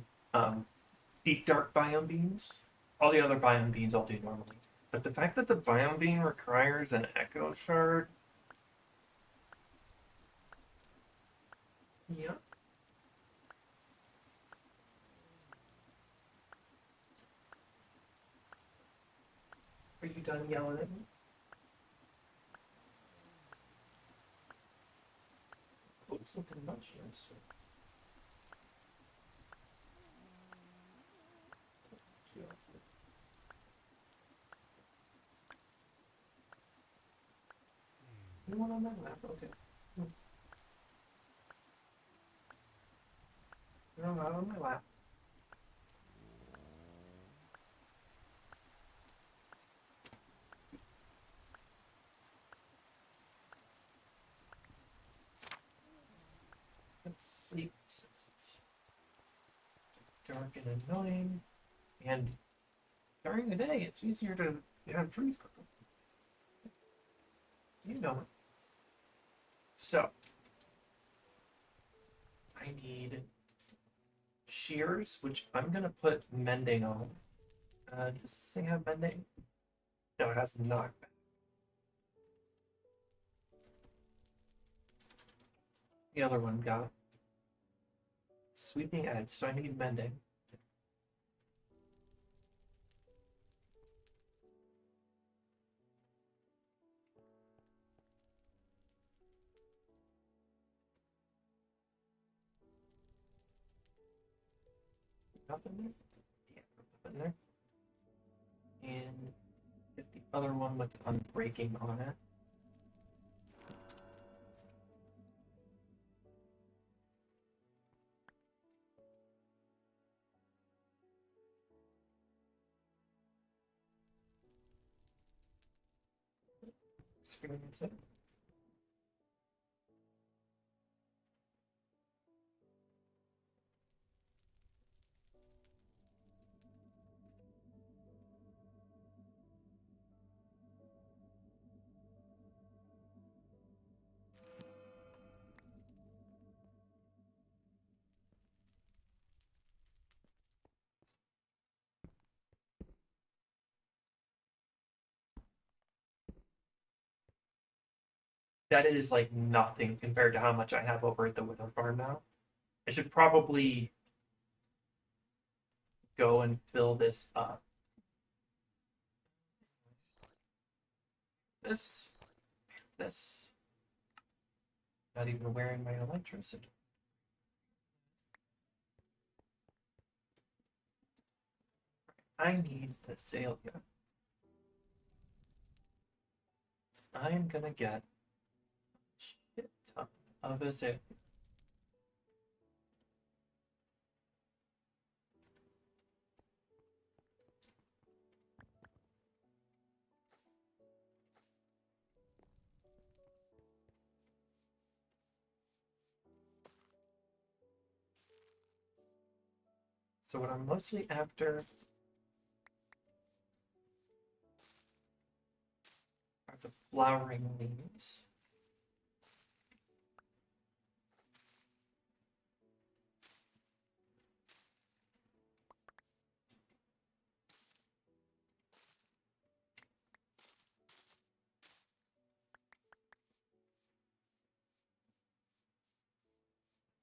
deep dark biome beans. All the other biome beans I'll do normally. But the fact that the biome bean requires an echo shard. Yeah. Are you done yelling at me? Oh, something much nicer. You want on my lap? Okay. You're not on my lap. Let's sleep since it's dark and annoying. And during the day, it's easier to have trees grow. You know it. So, I need shears, which I'm gonna put mending on. Does this thing have mending? No, it has knockback. The other one got sweeping edge, so I need mending. Nothing there? Yeah, nothing there. And get the other one with unbreaking on it. Experience it. That is like nothing compared to how much I have over at the Wither Farm now. I should probably go and fill this up. This. Not even wearing my electricity. I need azalea. I'm gonna get a shit ton of azalea. So what I'm mostly after are the flowering leaves.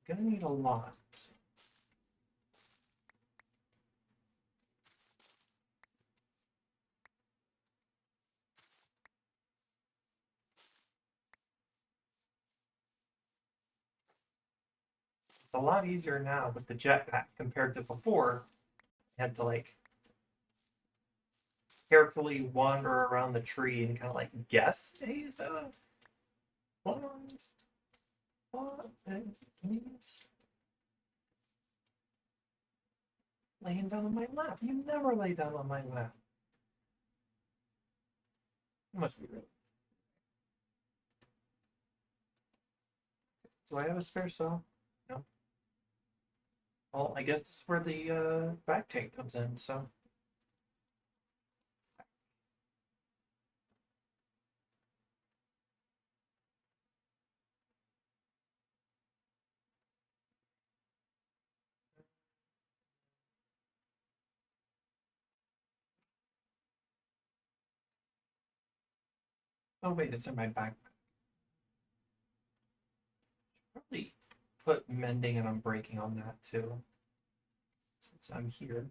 Gonna need a lot. It's a lot easier now with the jetpack compared to before. I had to like carefully wander around the tree and kind of like guess, hey, is that a flowers? What leaves? Laying down on my lap. You never lay down on my lap. You must be real. Do I have a spare saw? No. Well, I guess this is where the back tank comes in, so. Oh wait, it's in my backpack. Probably put mending and unbreaking on that too, since I'm here.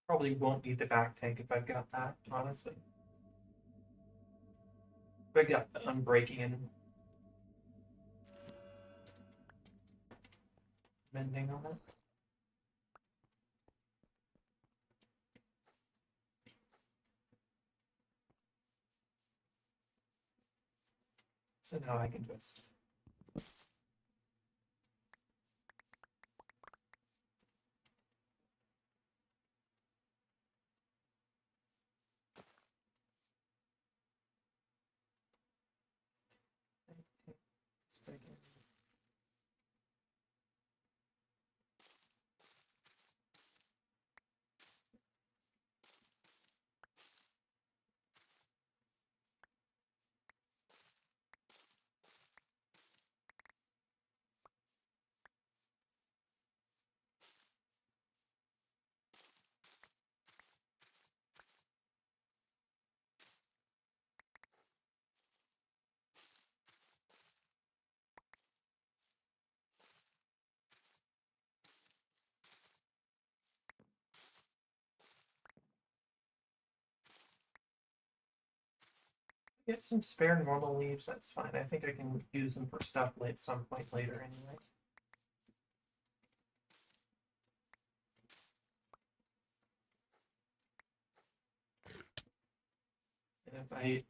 Probably won't need the back tank if I've got that, honestly. If I got the unbreaking and mending on it. So now I can just get some spare normal leaves. That's fine. I think I can use them for stuff at some point later anyway. And if I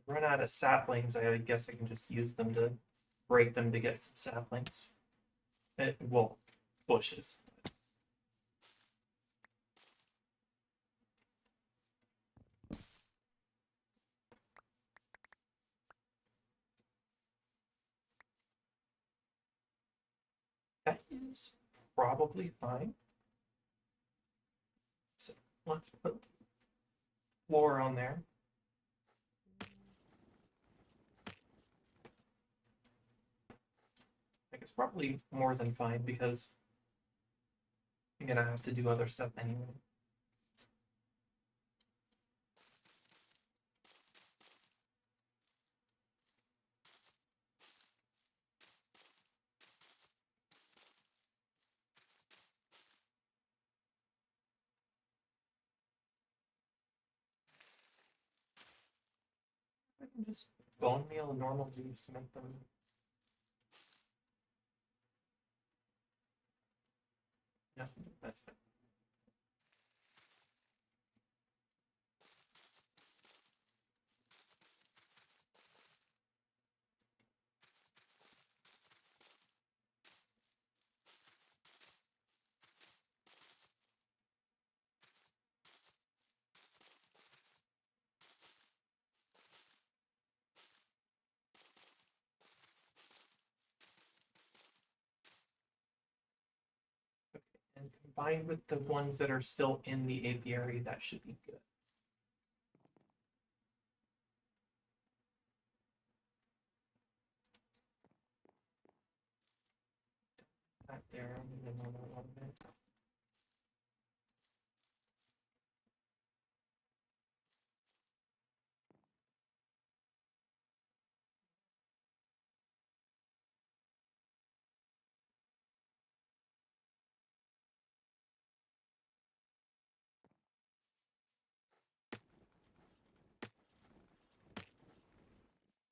run out of saplings, I guess I can just use them to break them to get some saplings. Well, bushes. That is probably fine. So let's put floor on there. I think it's probably more than fine because I'm gonna have to do other stuff anyway. I can just bone meal and normal leaves to make them. Yeah, that's fine. Okay. And combined with the ones that are still in the apiary, that should be good. Back there, and then a little bit.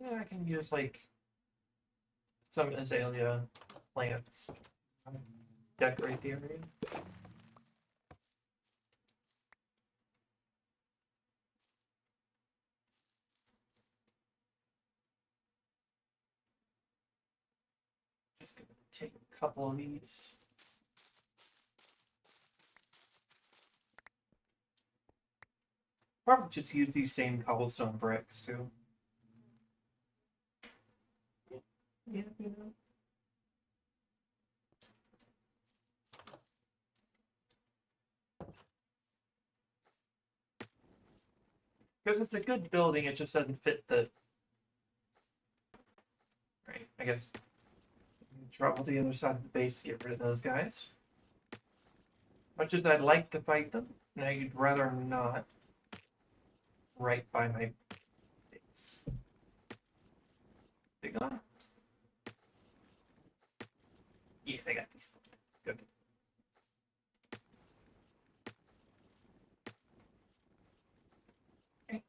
Yeah, I can use like some azalea plants. Decorate the area. Just gonna take a couple of these. Probably just use these same cobblestone bricks too. Yeah, you know. Because it's a good building, it just doesn't fit the... Right, I guess... Travel to the other side of the base to get rid of those guys. Much as I'd like to fight them, I'd rather not. Right by my base. They gone? Yeah, they got these. Good. Okay.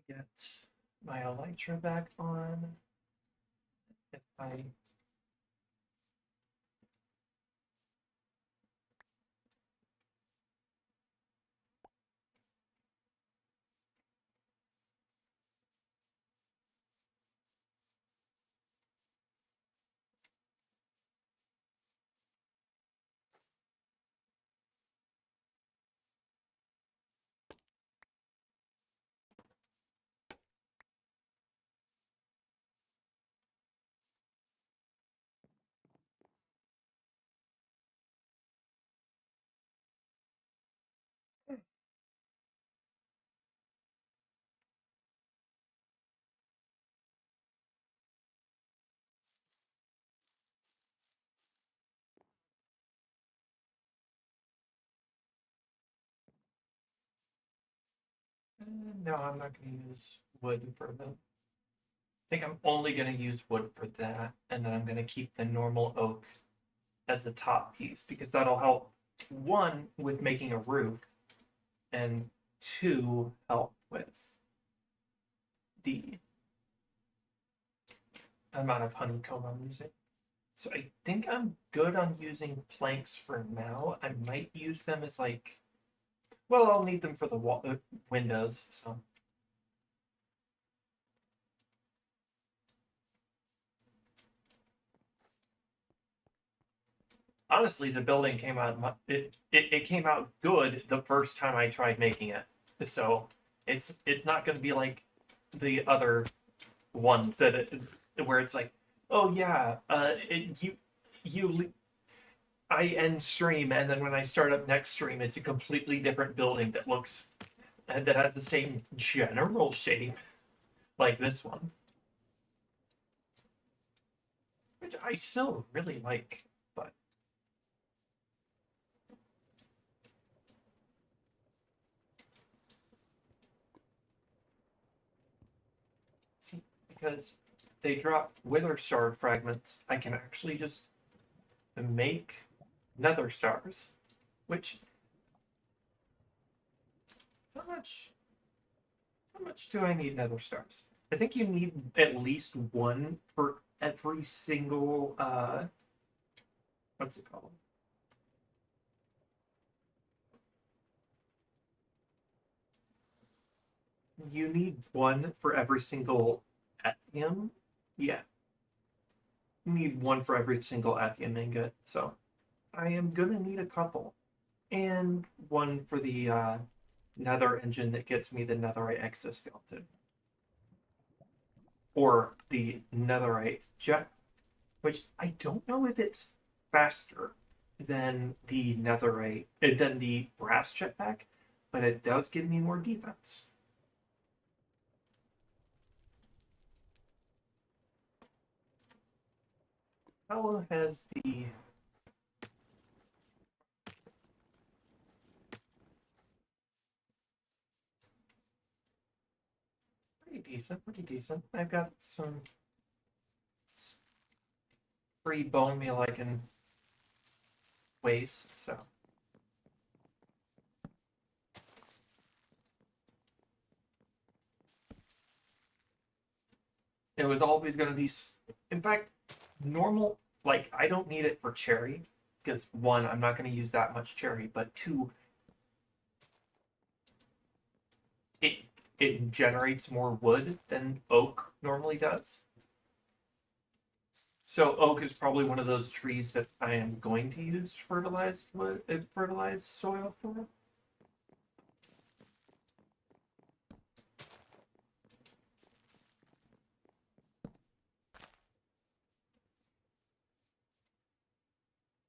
Get my elytra back on. If I no, I'm not going to use wood for the... I think I'm only going to use wood for that, and then I'm going to keep the normal oak as the top piece, because that'll help, one, with making a roof, and two, help with the amount of honeycomb I'm using. So I think I'm good on using planks for now. I might use them as like... Well, I'll need them for the wall, windows, so... Honestly, the building came out... It came out good the first time I tried making it. So it's not going to be like the other ones that where it's like, oh yeah, I end stream, and then when I start up next stream, it's a completely different building that looks... that has the same general shape like this one, which I still really like. But see, because they drop wither shard fragments, I can actually just make nether stars, which... how much do I need nether stars? I think you need at least one for every single what's it called? You need one for every single Ethium. Yeah. You need one for every single Ethium ingot. So I am gonna need a couple. And one for the nether engine that gets me the netherite exoskeleton. Or the netherite jet, which I don't know if it's faster than the netherite, than the brass jetpack, but it does give me more defense. How has the... Pretty decent, pretty decent. I've got some free bone meal I can waste, so... It was always going to be In fact, normal, like, I don't need it for cherry, because one, I'm not going to use that much cherry, but two, it it generates more wood than oak normally does. So oak is probably one of those trees that I am going to use fertilized wood, fertilized soil for.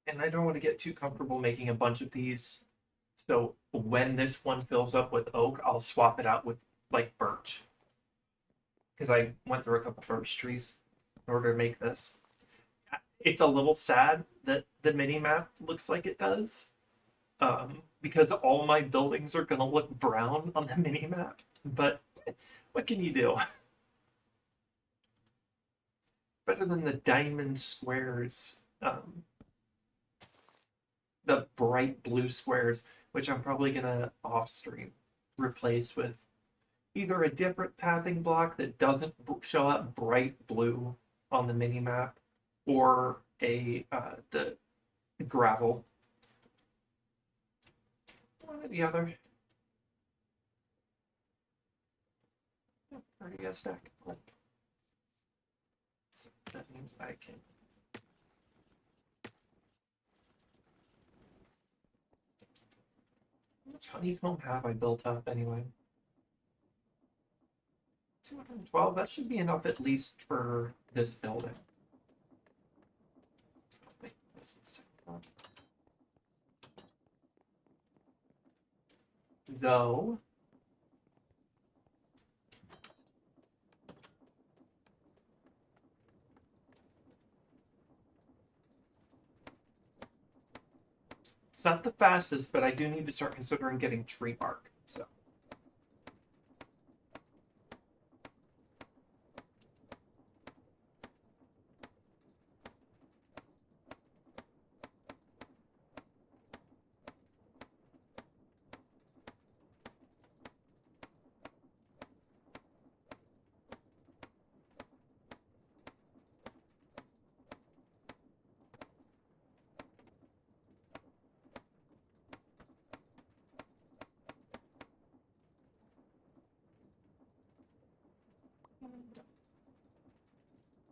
And I don't want to get too comfortable making a bunch of these. So when this one fills up with oak, I'll swap it out with like birch. Because I went through a couple birch trees in order to make this. It's a little sad that the mini map looks like it does. Because all my buildings are going to look brown on the mini map. But what can you do? Better than the diamond squares, the bright blue squares, which I'm probably going to off stream replace with either a different pathing block that doesn't show up bright blue on the mini map, or the gravel. One or the other. Yep, already got a stack. Cool. So that means I can. How much honeycomb have I built up anyway? 212. That should be enough at least for this building. Wait, what's the second one? Though. It's not the fastest, but I do need to start considering getting tree bark. So.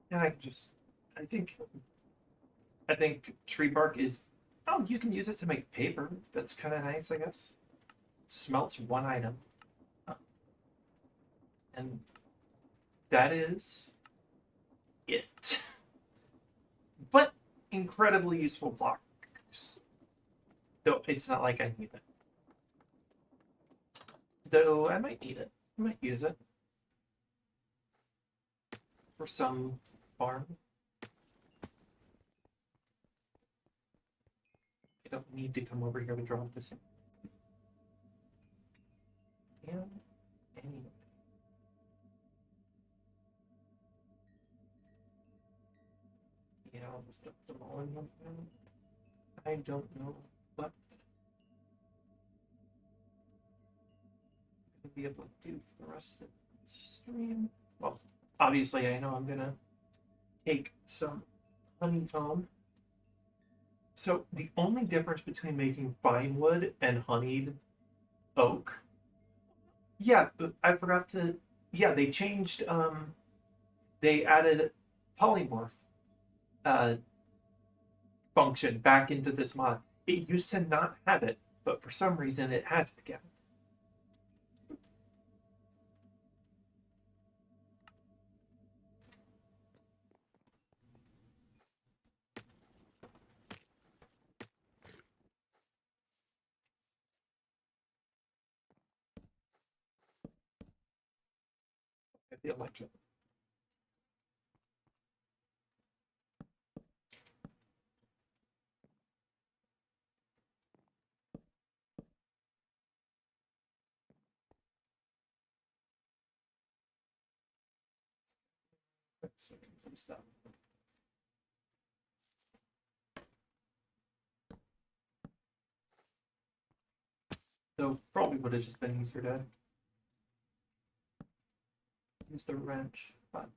And I think tree bark is, oh, you can use it to make paper. That's kind of nice, I guess. Smelts one item. Oh. And that is it. But incredibly useful blocks. Though it's not like I need it. Though I might need it. I might use it. For some farm. I don't need to come over here to drop this in. And anyway. Yeah, I'll just dump them all in one thing. I don't know what I'm gonna be able to do for the rest of the stream. Well, obviously I know I'm gonna take some honeycomb. So the only difference between making fine wood and honeyed oak. Yeah, I forgot to. Yeah, they changed. They added polymorph uh, function back into this mod. It used to not have it, but for some reason it has it again. At the electric. So I can place that. So probably would have just been easier to use the wrench, but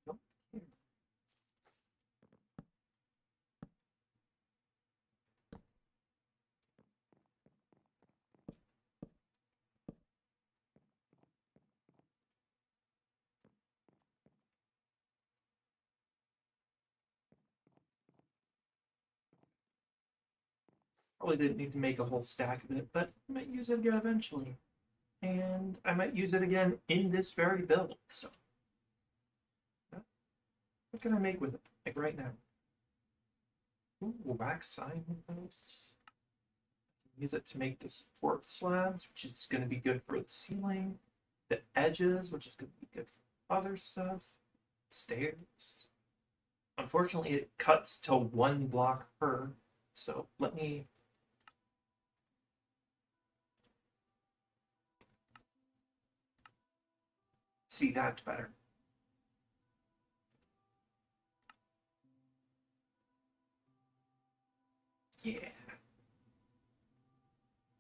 nope. Probably didn't need to make a whole stack of it, but I might use it again eventually. And I might use it again in this very build, so. What can I make with it, like right now? Ooh, wax sign windows. Use it to make the support slabs, which is going to be good for the ceiling. The edges, which is going to be good for other stuff. Stairs. Unfortunately, it cuts to 1 block per, so let me... see that better. Yeah.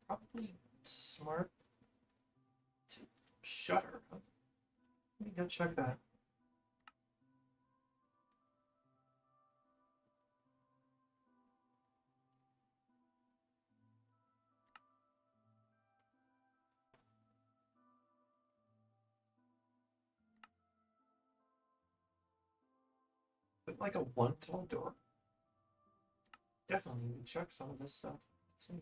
Probably smart to shutter. Let me go check that. Is it like a 1 tall door? Definitely need to check some of this stuff. Let's see.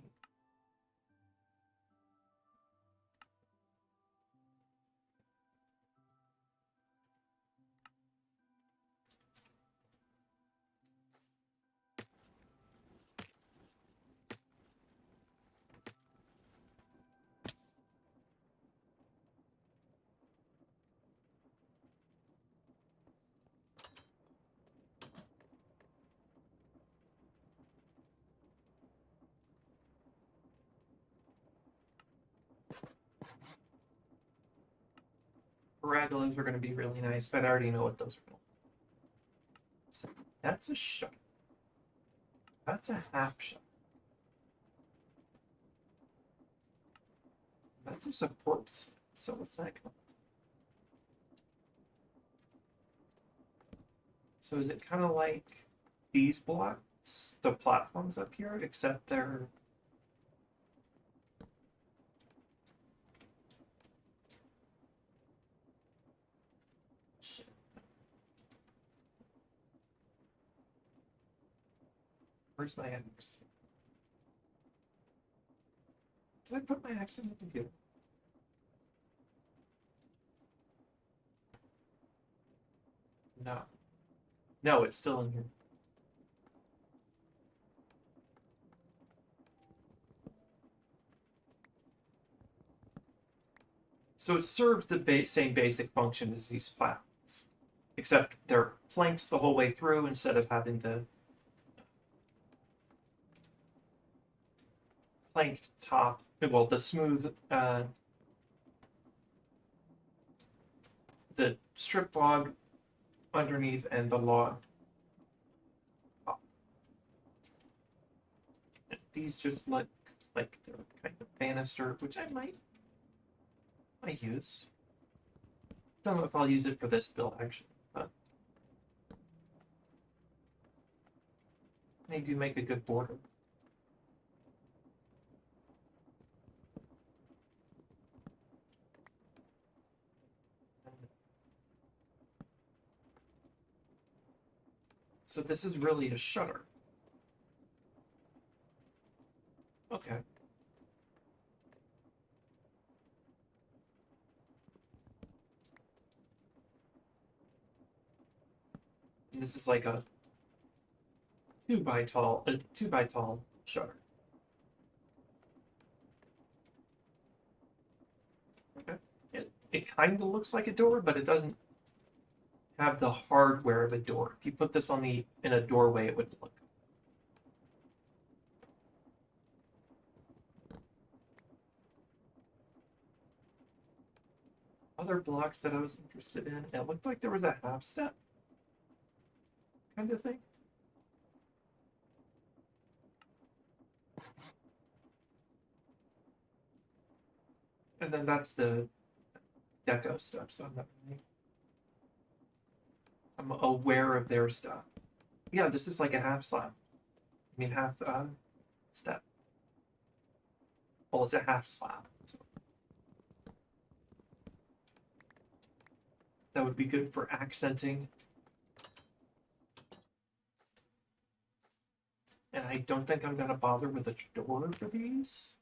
Parabolas are going to be really nice, but I already know what those are going to be. So that's a shutter. That's a half shutter. That's a support slab. So what's that going to... So is it kind of like these blocks, the platforms up here, except they're... Shit. Where's my axe? Did I put my axe in the computer? No. No, it's still in here. So it serves the same basic function as these platforms, except they're planks the whole way through instead of having the planked top, well, the smooth, the strip log underneath and the log top. And these just look like they're kind of banister, which I might use. Don't know if I'll use it for this build actually, but they do make a good border. So this is really a shutter. Okay. And this is like a 2 by tall shutter. Okay. It kind of looks like a door, but it doesn't have the hardware of a door. If you put this on in a doorway, it would look. Other blocks that I was interested in, it looked like there was a half step kind of thing. And then that's the deco stuff, so I'm aware of their stuff. Yeah, this is like a half slab. I mean, half step. Well, it's a half slab. So. That would be good for accenting. and I don't think I'm gonna bother with a door for these.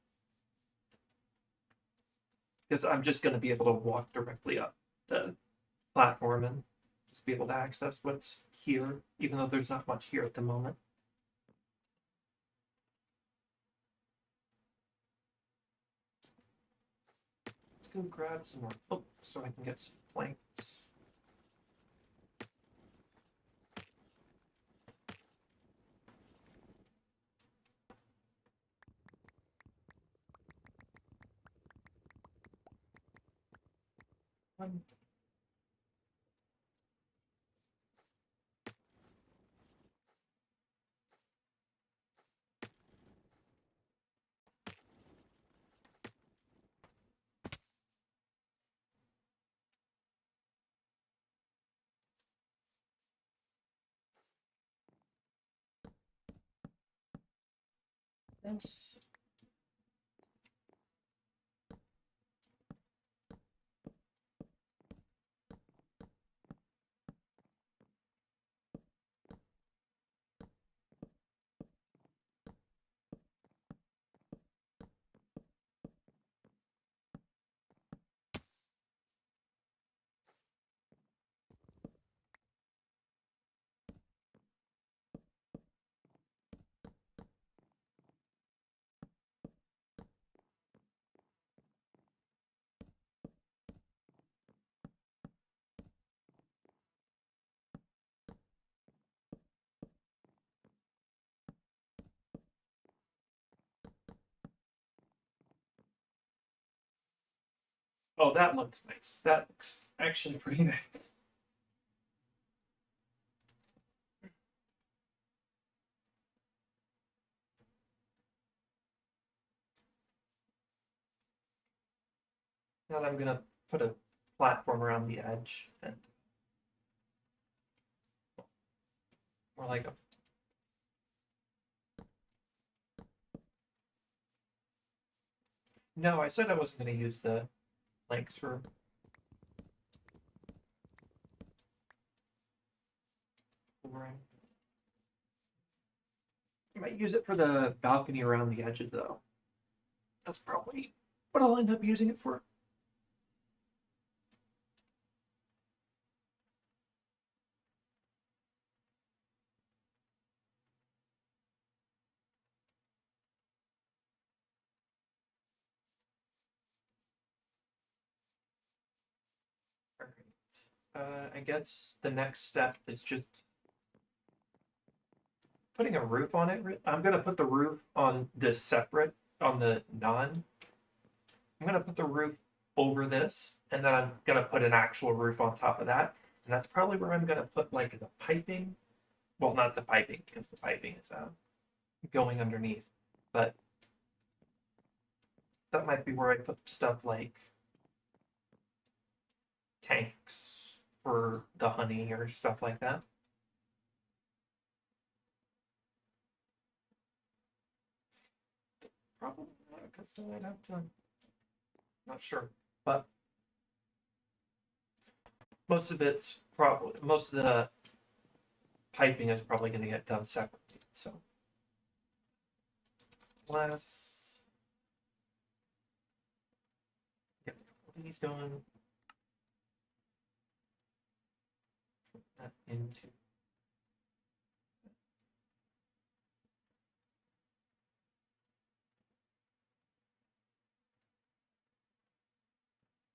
Because I'm just gonna be able to walk directly up the platform and just be able to access what's here, even though there's not much here at the moment. Let's go grab some more books so I can get some planks. Yes. Oh, that looks nice. That looks actually pretty nice. Now I'm gonna put a platform around the edge and more like a No, I said I wasn't gonna use the planks for flooring. I might use it for the balcony around the edges though. That's probably what I'll end up using it for. Alright. I guess the next step is just putting a roof on it. I'm gonna put the roof on this separate, on the non. I'm gonna put the roof over this, and then I'm gonna put an actual roof on top of that. And that's probably where I'm gonna put like the piping. Well, not the piping, because the piping is going underneath. But that might be where I put stuff like tanks for the honey or stuff like that. Probably not, because then I'd have to. Not sure, but most of the piping is probably going to get done separately. So let's get these going. Put that into.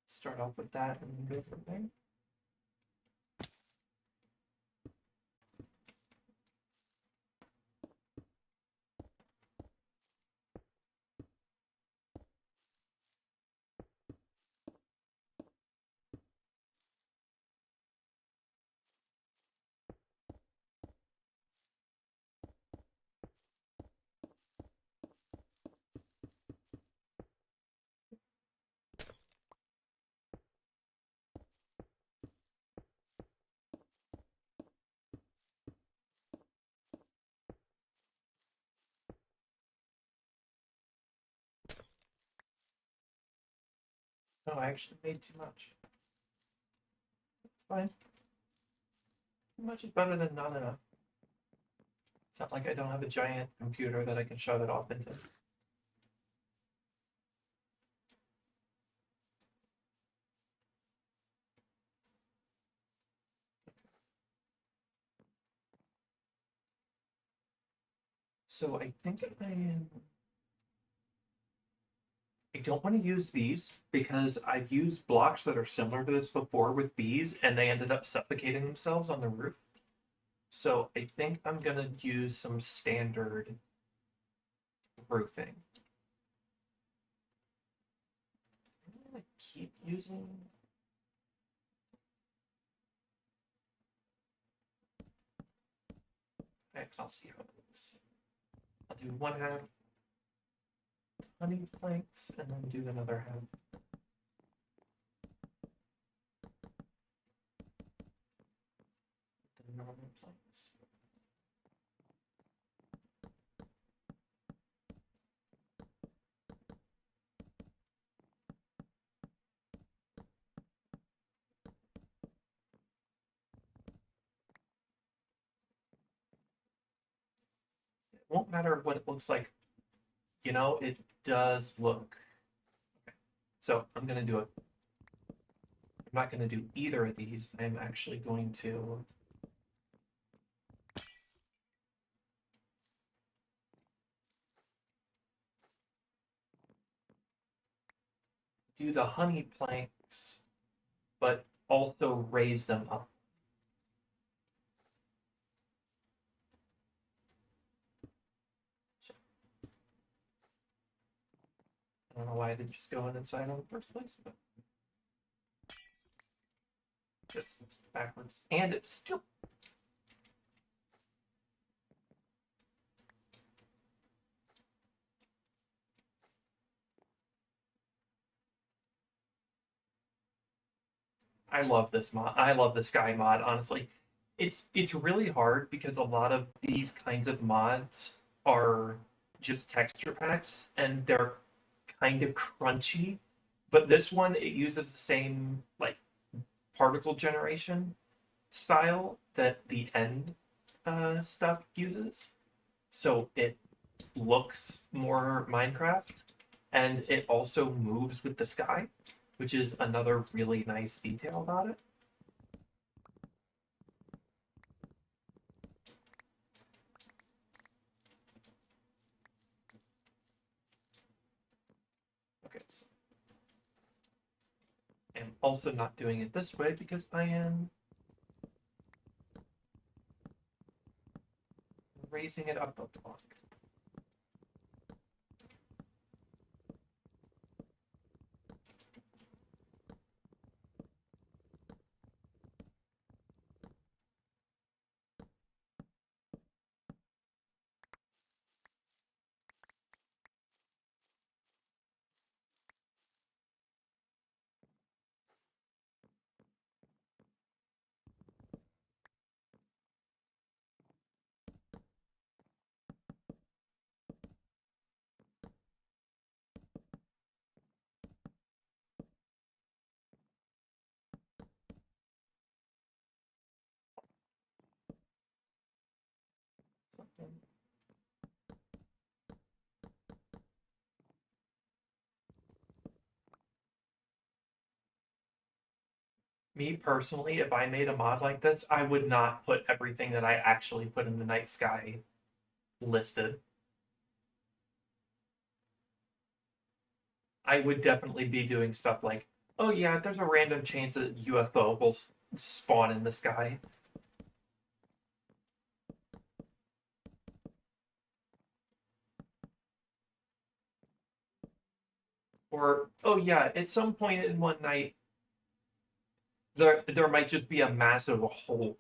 Start off with that and go from there. No, I actually made too much. It's fine. Too much is better than not enough. It's not like I don't have a giant computer that I can shove it off into. So I think I don't want to use these because I've used blocks that are similar to this before with bees and they ended up suffocating themselves on the roof. So I think I'm going to use some standard roofing. I'm going to keep using... Okay, I'll see how it looks. I'll do one half honey planks and then do another half the normal planks. It won't matter what it looks like. You know, it does look. Okay. So I'm going to do it. I'm not going to do either of these. I'm actually going to do the honey planks, but also raise them up. I don't know why I didn't just go inside in the first place, but just backwards. And it's still... I love this mod. I love the sky mod, honestly. It's really hard because a lot of these kinds of mods are just texture packs and they're kind of crunchy. But this one, it uses the same like particle generation style that the end stuff uses. So it looks more Minecraft and it also moves with the sky, which is another really nice detail about it. Okay, so I'm also not doing it this way because I am raising it up a block. Something. Me personally, if I made a mod like this, I would not put everything that I actually put in the night sky listed. I would definitely be doing stuff like, oh yeah, there's a random chance that UFO will spawn in the sky. Or, oh yeah, at some point in one night, there might just be a massive hole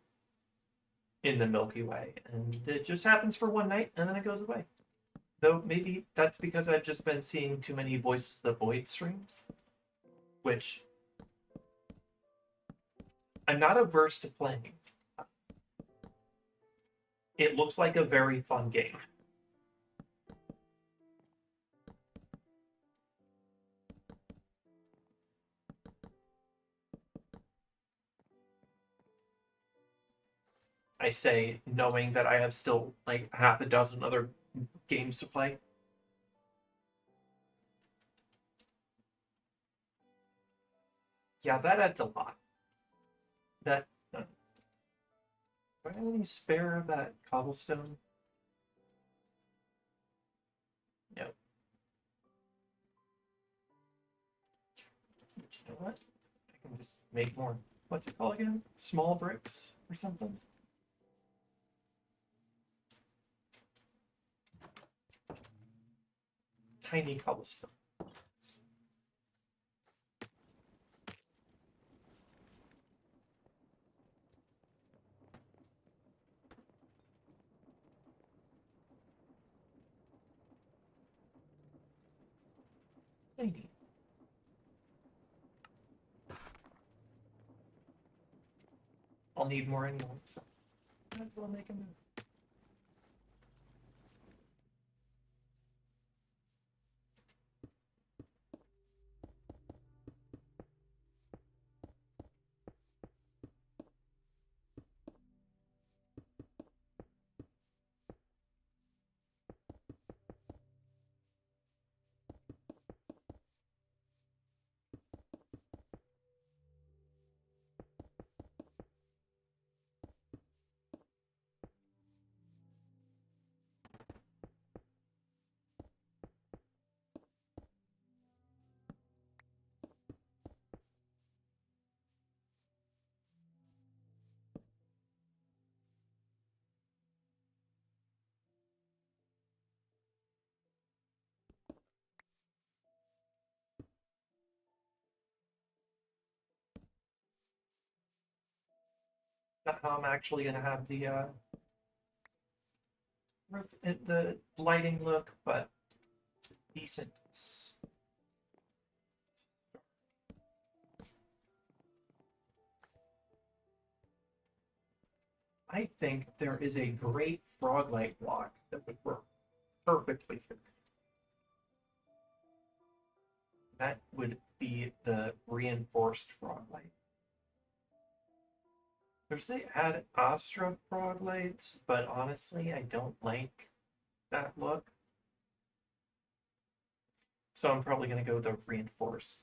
in the Milky Way, and it just happens for one night, and then it goes away. Though maybe that's because I've just been seeing too many Voices of the Void streams, which I'm not averse to playing. It looks like a very fun game. I say, knowing that I have still like half a dozen other games to play. Yeah, that adds a lot. That do I have any spare of that cobblestone? Nope. But you know what? I can just make more. What's it called again? Small bricks or something? Tiny cobblestone. Tiny. I'll need more anyway, so might as well make a move. Not how I'm actually gonna have the roof, the lighting look, but decent. I think there is a great frog light block that would work perfectly here. That would be the reinforced frog light. There's the add Astra frog lights, but honestly, I don't like that look. So I'm probably going to go with the reinforced.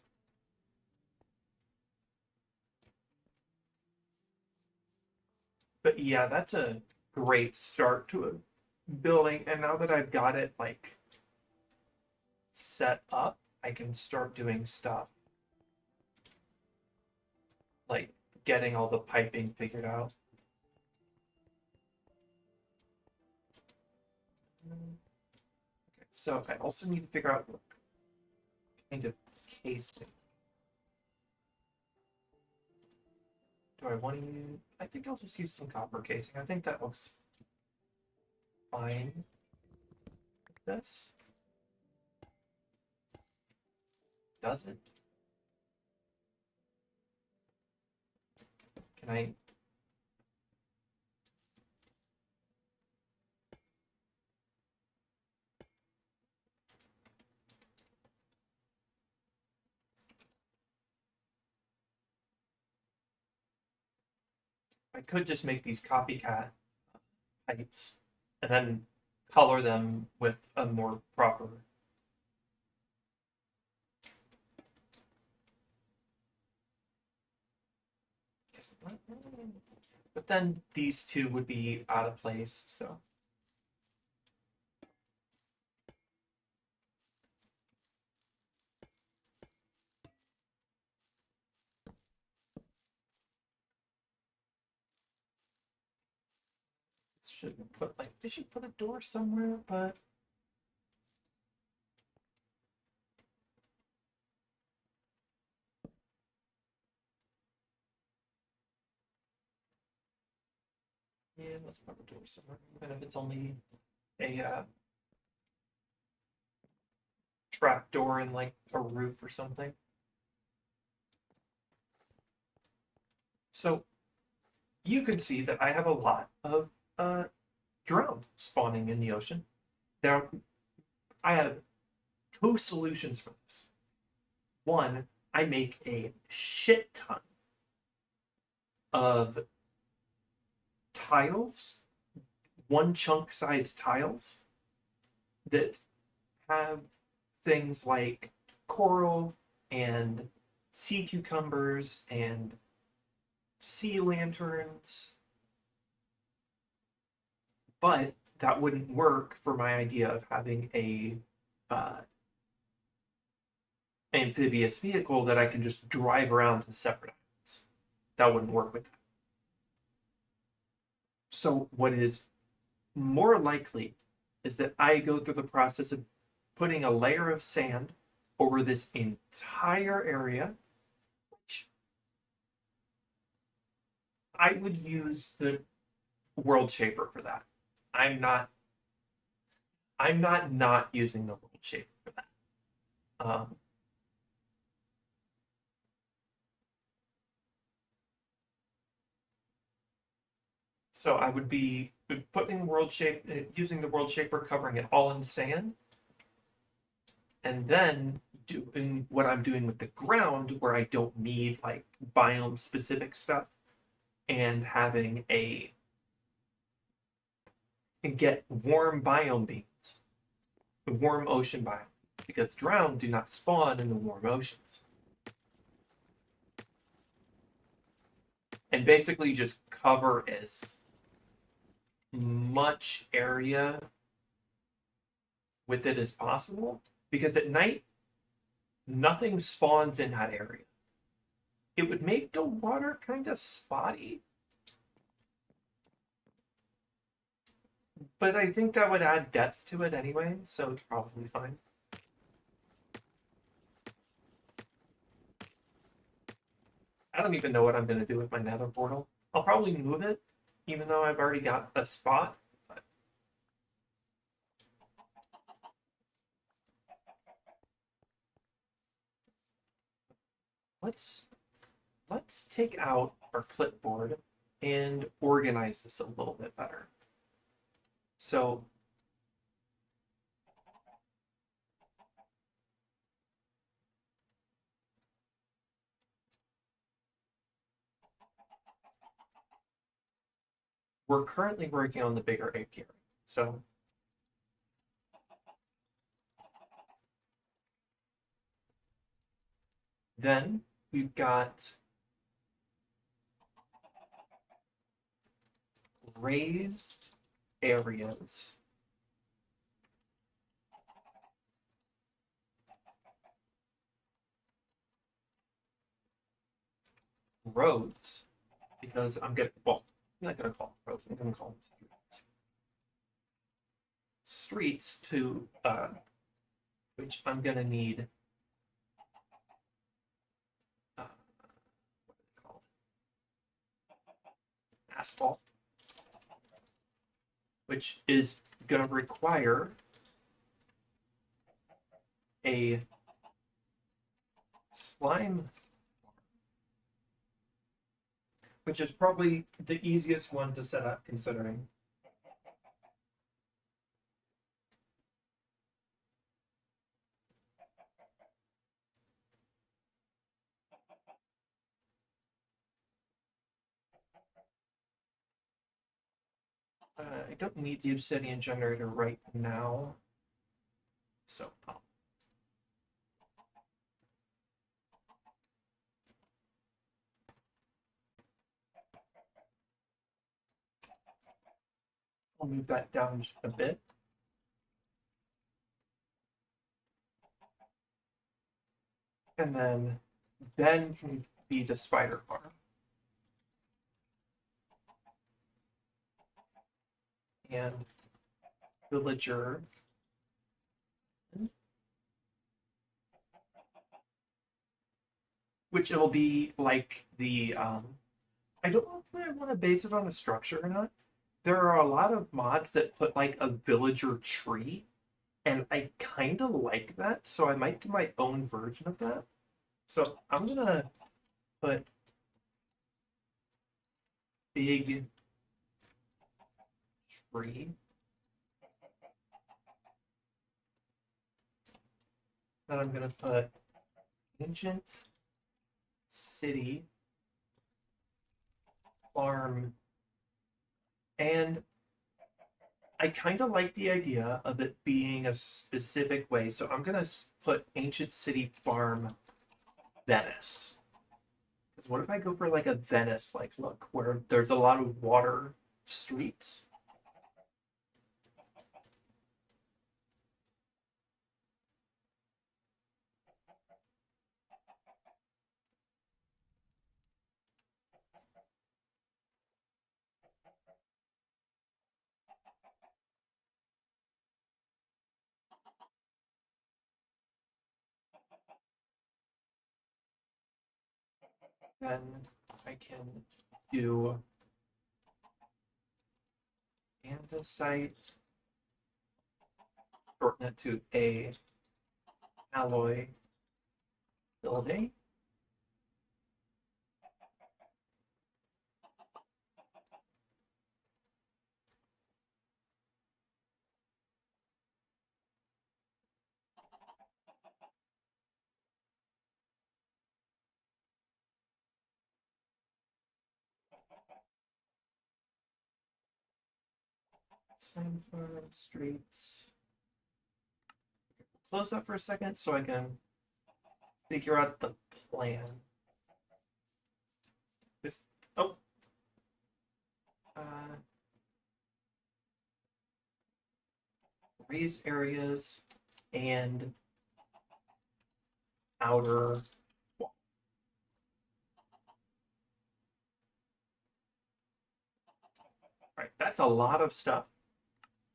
But yeah, that's a great start to a building. And now that I've got it like set up, I can start doing stuff. Like getting all the piping figured out. Okay, so I also need to figure out what kind of casing. Do I want to use? I think I'll just use some copper casing. I think that looks fine with this. Does it? Can I? I could just make these copycat pipes and then color them with a more proper. But then these two would be out of place, so. Shouldn't put like they should put a door somewhere, but yeah, let's put a door somewhere, even if it's only a trap door in like a roof or something. So you can see that I have a lot of drone spawning in the ocean. There, I have two solutions for this. One, I make a shit ton of tiles, one chunk size tiles that have things like coral and sea cucumbers and sea lanterns, but that wouldn't work for my idea of having a amphibious vehicle that I can just drive around to separate islands. That wouldn't work with that. So what is more likely is that I go through the process of putting a layer of sand over this entire area, which I would use the world shaper for that. I'm not using the world shaper for that. So I would be putting using the world shaper, covering it all in sand, and then doing what I'm doing with the ground, where I don't need like biome specific stuff, and having and get warm biome beans, warm ocean biome, because drowned do not spawn in the warm oceans. And basically just cover as much area with it as possible, because at night nothing spawns in that area. It would make the water kind of spotty, but I think that would add depth to it anyway, so it's probably fine. I don't even know what I'm going to do with my nether portal. I'll probably move it, even though I've already got a spot. But let's take out our clipboard and organize this a little bit better. So we're currently working on the bigger apiary. So then we've got raised areas. Roads, because I'm not gonna call them roads, I'm gonna call them streets. Streets to which I'm gonna need what is it called? Asphalt, which is gonna require a slime, which is probably the easiest one to set up, considering I don't need the obsidian generator right now, so I'll move that down a bit. And then can be the spider farm. And villager. Which it'll be like the I don't know if I want to base it on a structure or not. There are a lot of mods that put like a villager tree, and I kind of like that, so I might do my own version of that. So I'm gonna put big tree. Then I'm gonna put ancient city farm And I kind of like the idea of it being a specific way. So I'm going to put Ancient City Farm Venice. Because what if I go for like a Venice-like look where there's a lot of water streets? Then I can do andesite, shorten it to a alloy building. Sign farm streets. Close that for a second so I can figure out the plan. This, oh. Raised areas and outer wall. All right, that's a lot of stuff.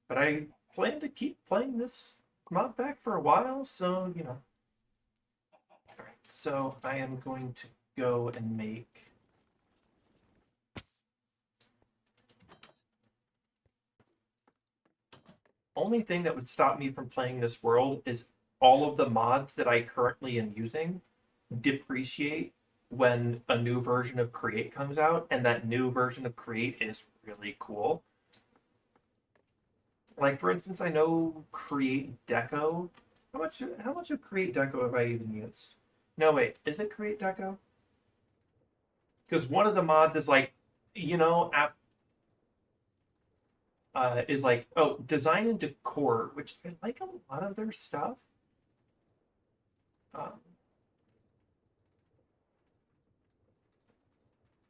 But I plan to keep playing this mod pack for a while, so, you know. All right, so I am going to go and make only thing that would stop me from playing this world is all of the mods that I currently am using depreciate when a new version of Create comes out, and that new version of Create is really cool. Like, for instance, I know Create Deco. How much of Create Deco have I even used? No, wait, is it Create Deco? Because one of the mods is like, you know, is like, oh, design and decor, which I like a lot of their stuff. Um,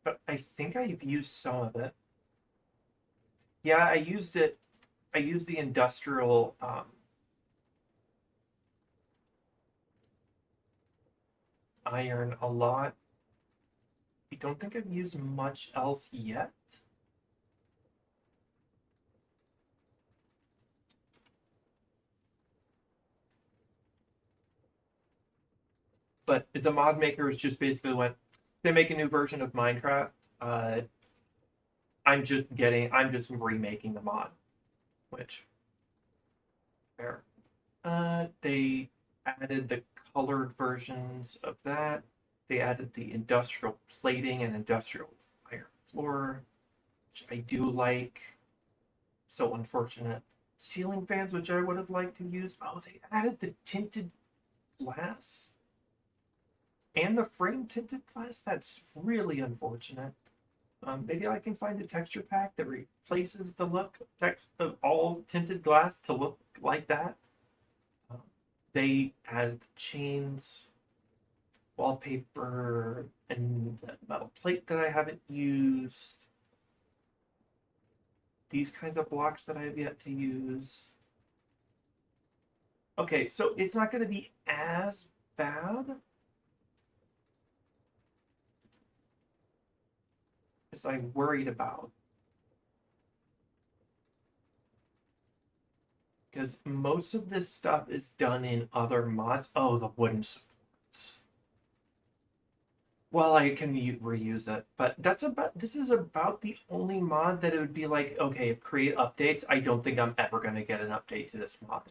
but I think I've used some of it. Yeah, I used it. I used the industrial iron a lot. I don't think I've used much else yet. But the mod makers just basically went, they make a new version of Minecraft. Uh, I'm just remaking the mod, which fair. They added the colored versions of that. They added the industrial plating and industrial iron floor, which I do like. So unfortunate. Ceiling fans, which I would have liked to use. Oh, they added the tinted glass and the frame tinted glass. That's really unfortunate. Maybe I can find a texture pack that replaces the look of all tinted glass to look like that. Um, they added the chains, wallpaper, and the metal plate that I haven't used. These kinds of blocks that I have yet to use. Okay, so it's not going to be as bad as I worried about. Because most of this stuff is done in other mods. Oh, the wooden supports. Well, I can reuse it, but this is about the only mod that it would be like, okay, if create updates, I don't think I'm ever going to get an update to this mod.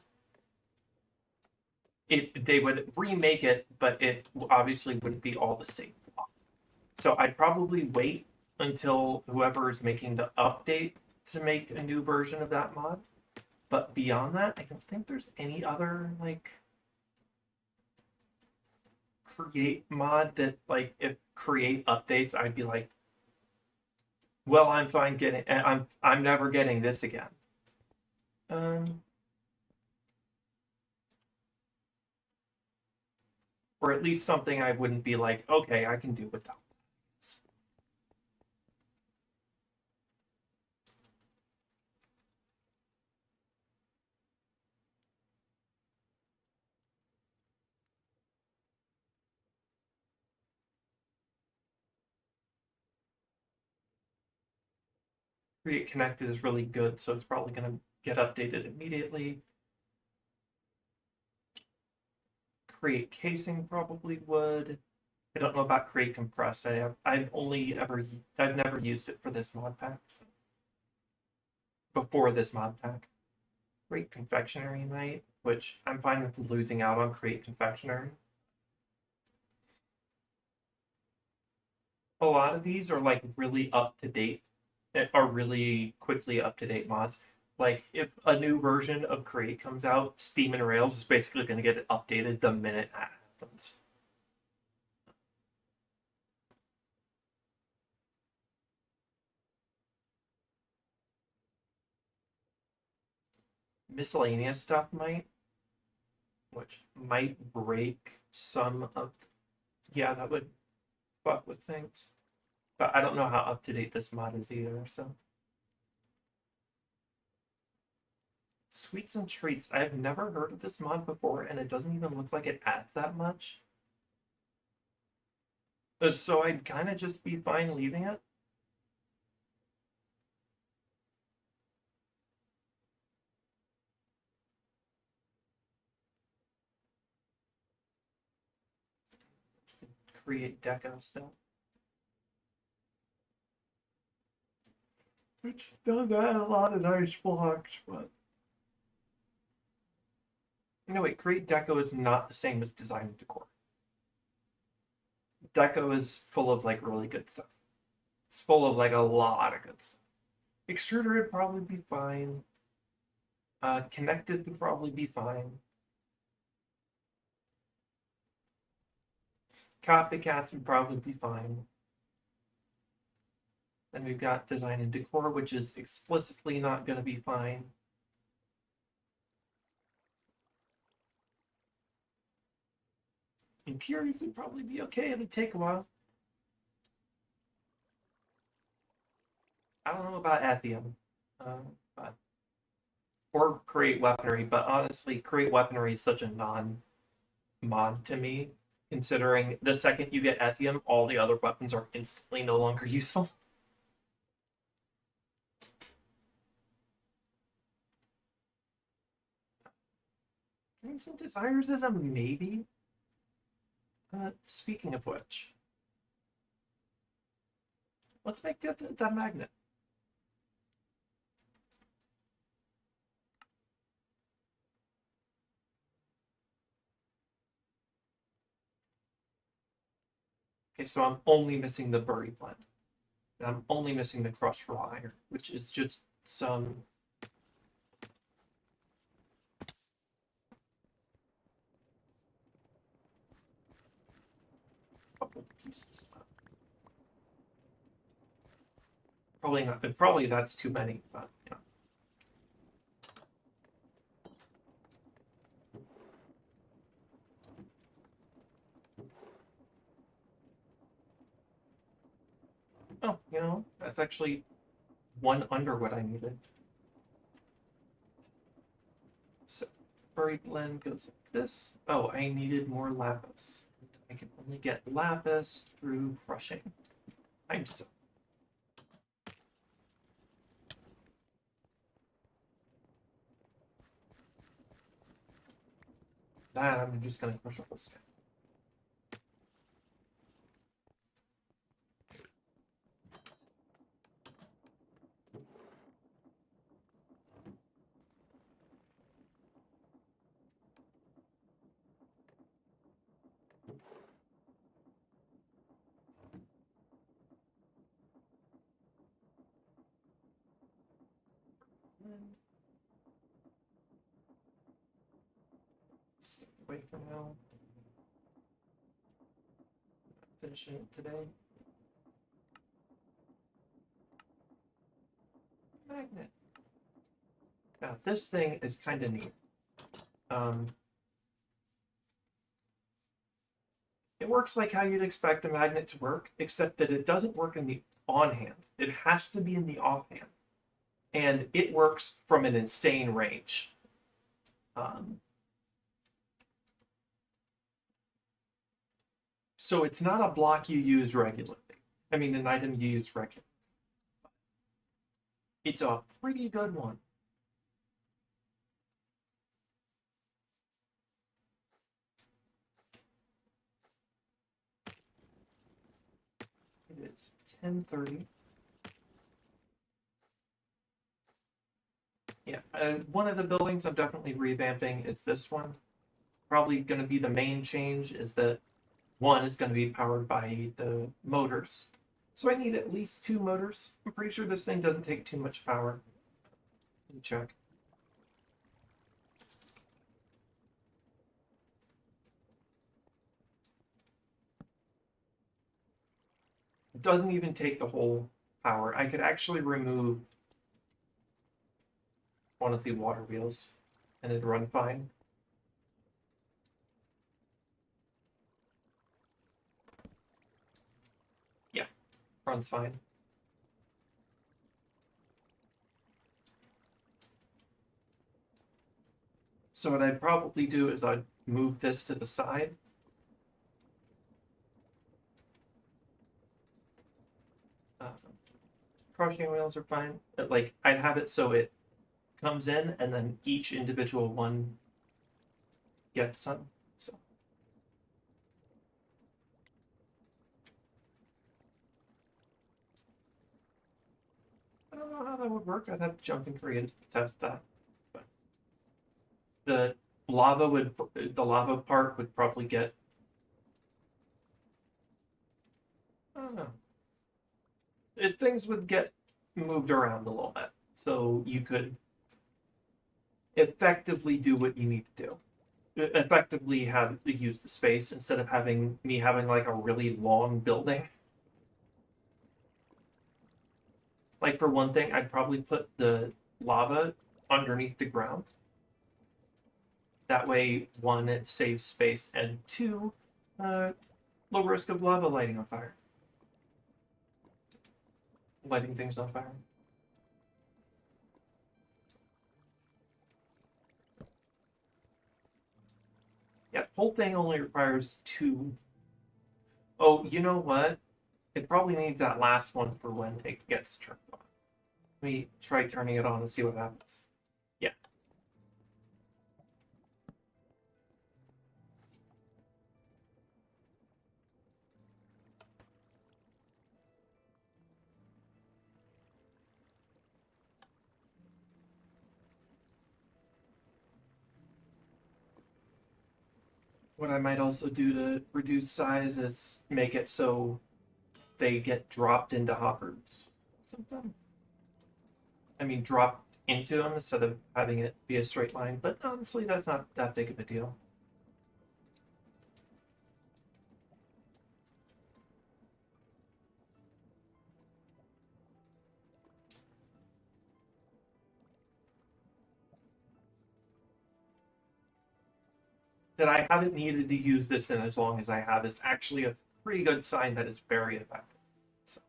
They would remake it, but it obviously wouldn't be all the same. So I'd probably wait until whoever is making the update to make a new version of that mod. But beyond that, I don't think there's any other like create mod that like if create updates, I'd be like, Well, I'm fine getting. I'm never getting this again. Or at least something I wouldn't be like, okay, I can do without this. Create connected is really good, so it's probably going to get updated immediately. Create casing probably would. I don't know about create compress. I've never used it for this mod pack. So. Before this mod pack. Create confectionery might, which I'm fine with losing out on create confectionery. A lot of these are like really up to date, are really quickly up to date mods. Like if a new version of Create comes out, Steam and Rails is basically going to get it updated the minute that happens. Miscellaneous stuff might, which might break some of. Yeah, that would fuck with things. But I don't know how up to date this mod is either. So sweets and treats. I've never heard of this mod before, and it doesn't even look like it adds that much. So I'd kind of just be fine leaving it. Just to create deco stuff. Which does add a lot of nice blocks, but. No, wait, create deco is not the same as design and decor. Deco is full of like really good stuff. It's full of like a lot of good stuff. Extruder would probably be fine. Connected would probably be fine. Copycats would probably be fine. Then we've got design and decor, which is explicitly not going to be fine. Interiors would probably be okay. It would take a while. I don't know about Ethium, but or create weaponry, but honestly, create weaponry is such a non-mod to me, considering the second you get Ethium, all the other weapons are instantly no longer useful. Dreams and Desires is a maybe. Speaking of which, let's make that magnet. Okay, so I'm only missing the Buried Blend. And I'm only missing the Crushed Raw Iron, which is just some. Couple pieces. Probably not, but probably that's too many, but yeah. Oh, you know, that's actually one under what I needed. So, Buried Blend goes like this. Oh, I needed more lapis. I can only get lapis through crushing limestone. That I'm just gonna crush up this guy. Step away for now. Finishing it today. magnet. Now, this thing is kind of neat. It works like how you'd expect a magnet to work, except that it doesn't work in the on-hand. It has to be in the off-hand. And it works from an insane range. So it's not a block you use regularly. I mean, an item you use regularly. It's a pretty good one. It is 10:30. Yeah, one of the buildings I'm definitely revamping is this one. Probably going to be the main change is that one is going to be powered by the motors. So I need at least 2 motors. I'm pretty sure this thing doesn't take too much power. Let me check. It doesn't even take the whole power. I could actually remove one of the water wheels and it'd run fine. Yeah, runs fine. So what I'd probably do is I'd move this to the side. Crushing wheels are fine. But, like, I'd have it so it comes in and then each individual one gets some. So I don't know how that would work. I'd have to jump in creative to test that. But the lava part would probably get, I don't know. Things would get moved around a little bit. So you could effectively do what you need to do. Effectively have to use the space instead of having like a really long building. Like, for one thing, I'd probably put the lava underneath the ground. That way, one, it saves space, and two, low risk of lava lighting on fire. Lighting things on fire. Yeah, the whole thing only requires 2. Oh, you know what? It probably needs that last one for when it gets turned on. Let me try turning it on and see what happens. Yeah. What I might also do to reduce size is make it so they get dropped into hoppers. Sometimes. I mean, dropped into them instead of having it be a straight line, but honestly, that's not that big of a deal. That I haven't needed to use this in as long as I have is actually a pretty good sign that it's very effective. So.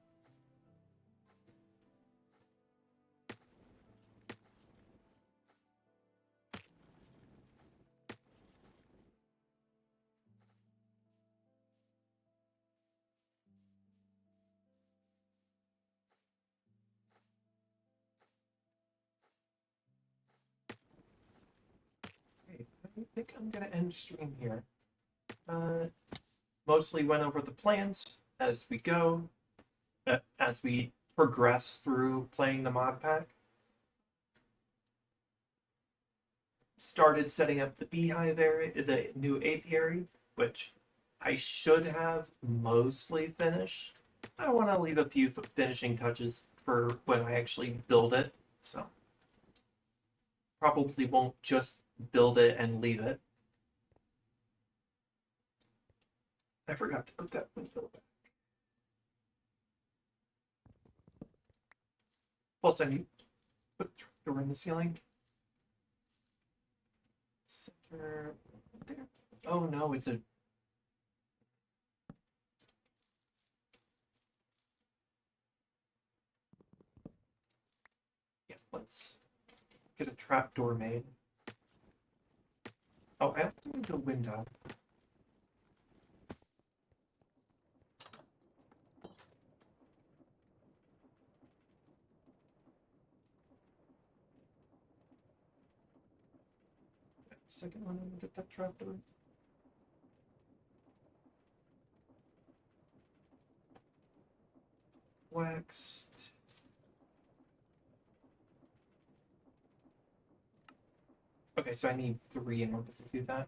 Okay, I think I'm going to end stream here. Mostly went over the plans as we go, as we progress through playing the mod pack. Started setting up the beehive area, the new apiary, which I should have mostly finished. I want to leave a few finishing touches for when I actually build it, so probably won't just build it and leave it. I forgot to put that window back. Plus, Put a trapdoor in the ceiling. Center there. Oh no, it's a. Yeah, let's get a trapdoor made. Oh, I also need the window. Second one with that trapdoor. Waxed. Okay, so I need 3 in order to do that.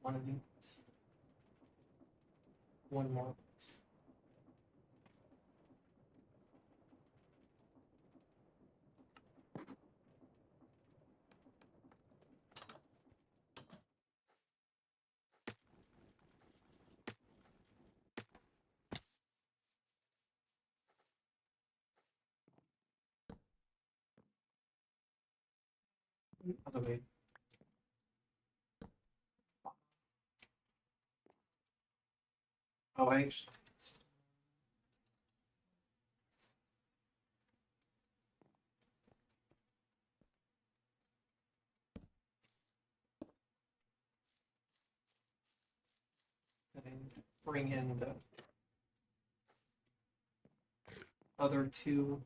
One of these. One more. Other way. Oh, I actually. And bring in the other 2.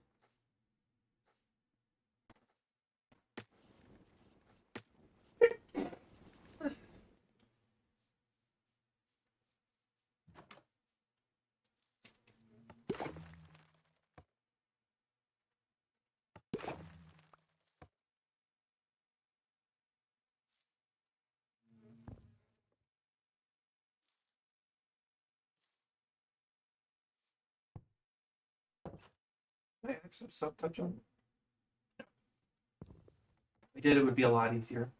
Can I access sub-touch on? If I did, it would be a lot easier.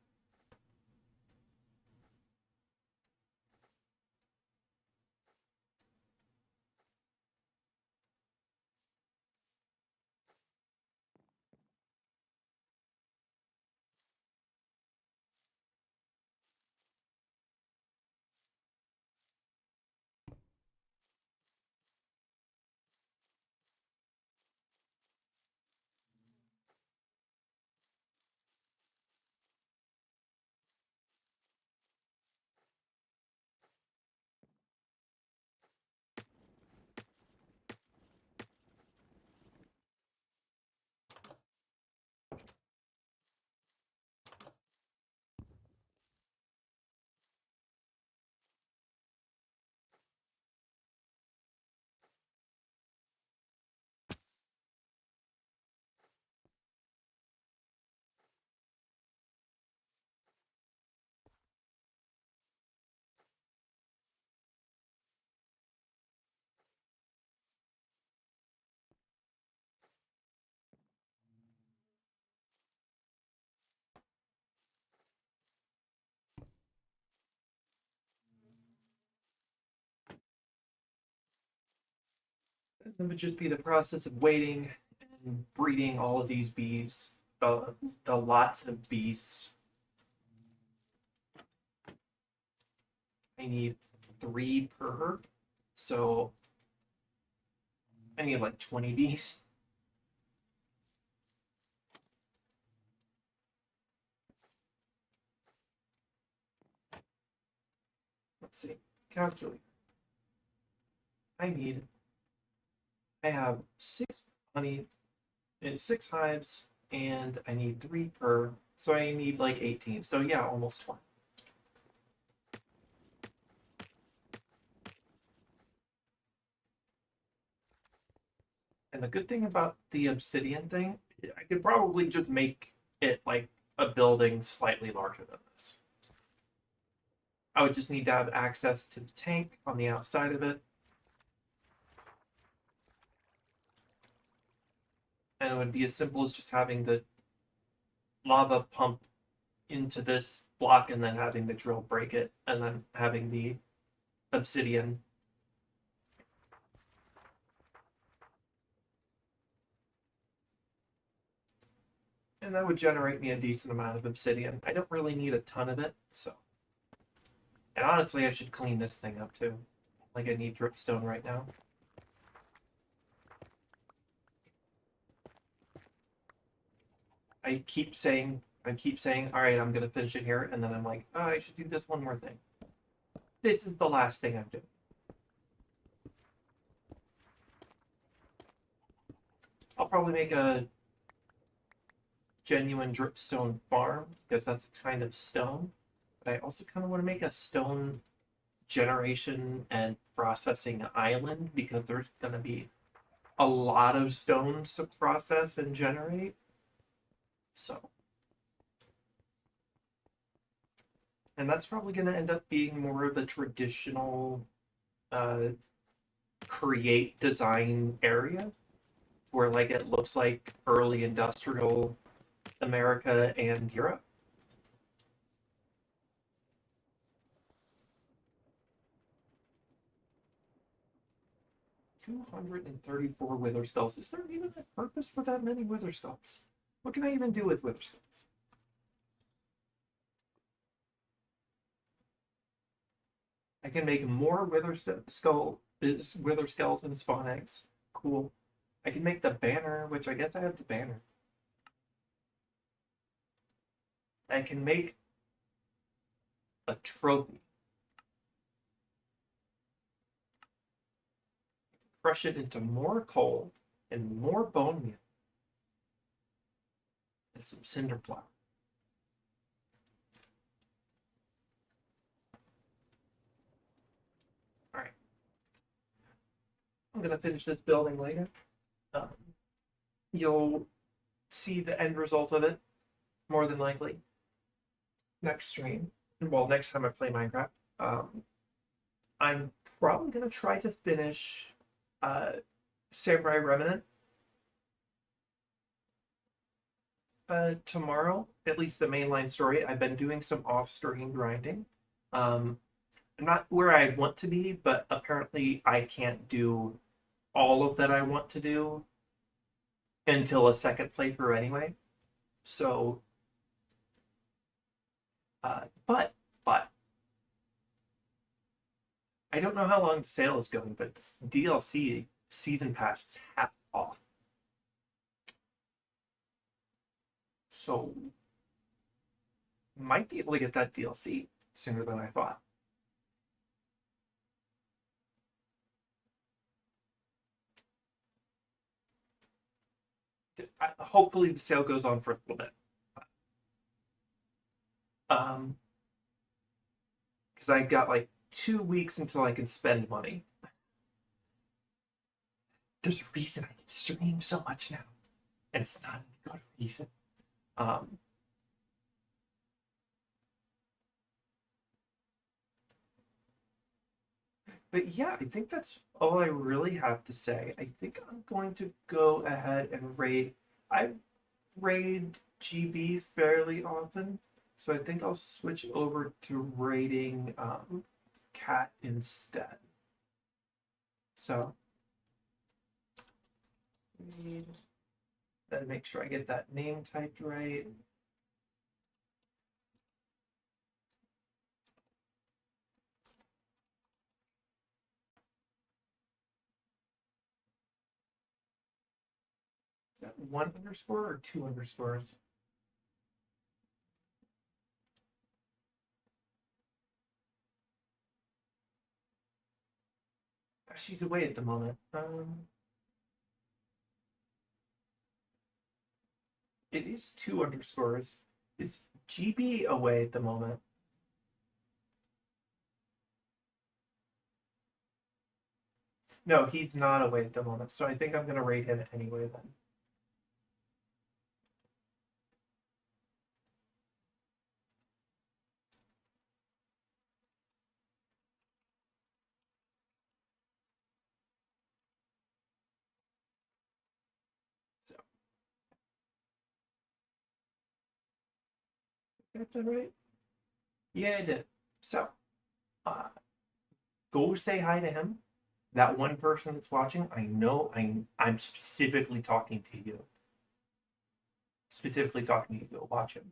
And it would just be the process of waiting and breeding all of these bees, the lots of bees. I need 3 per, so I need like 20 bees. Let's see, calculate. I have 6 honey and 6 hives, and I need 3 per, so I need like 18. So yeah, almost 20. And the good thing about the obsidian thing, I could probably just make it like a building slightly larger than this. I would just need to have access to the tank on the outside of it. And it would be as simple as just having the lava pump into this block and then having the drill break it and then having the obsidian And that would generate me a decent amount of obsidian. I don't really need a ton of it, so. And honestly, I should clean this thing up too. Like, I need dripstone right now. I keep saying, all right, I'm gonna finish it here, and then I'm like, oh, I should do this one more thing. This is the last thing I'm doing. I'll probably make a genuine dripstone farm, because that's a kind of stone. But I also kind of want to make a stone generation and processing island, because there's going to be a lot of stones to process and generate. So. And that's probably going to end up being more of a traditional create design area, where like it looks like early industrial America and Europe. $234 wither skulls. Is there even a purpose for that many wither skulls? What can I even do with wither skulls? I can make more wither skulls and spawn eggs. Cool. I can make the banner, which I guess I have the banner. I can make a trophy. Crush it into more coal and more bone meal. And some cinder flour. Alright. I'm going to finish this building later. You'll see the end result of it, more than likely, next stream. Well, next time I play Minecraft. I'm probably going to try to finish Samurai Remnant tomorrow, at least the mainline story. I've been doing some off-screen grinding. I'm not where I want to be, but apparently I can't do all of that I want to do until a second playthrough anyway. So, but I don't know how long the sale is going, but this DLC season pass is half off. So, might be able to get that DLC sooner than I thought. Hopefully the sale goes on for a little bit. Because I got like 2 weeks until I can spend money. There's a reason I can stream so much now, and it's not a good reason. But yeah, I think that's all I really have to say. I think I'm going to go ahead and raid. I raid GB fairly often, so I think I'll switch over to raiding Cat instead. So, then make sure I get that name typed right. Is that 1 underscore or 2 underscores? She's away at the moment. It is 2 underscores. Is GB away at the moment? No, he's not away at the moment, so I think I'm going to rate him anyway then. So. Got that right? Yeah, I did. So, go say hi to him. That one person that's watching, I know I'm specifically talking to you. specifically talking to you, go watch him.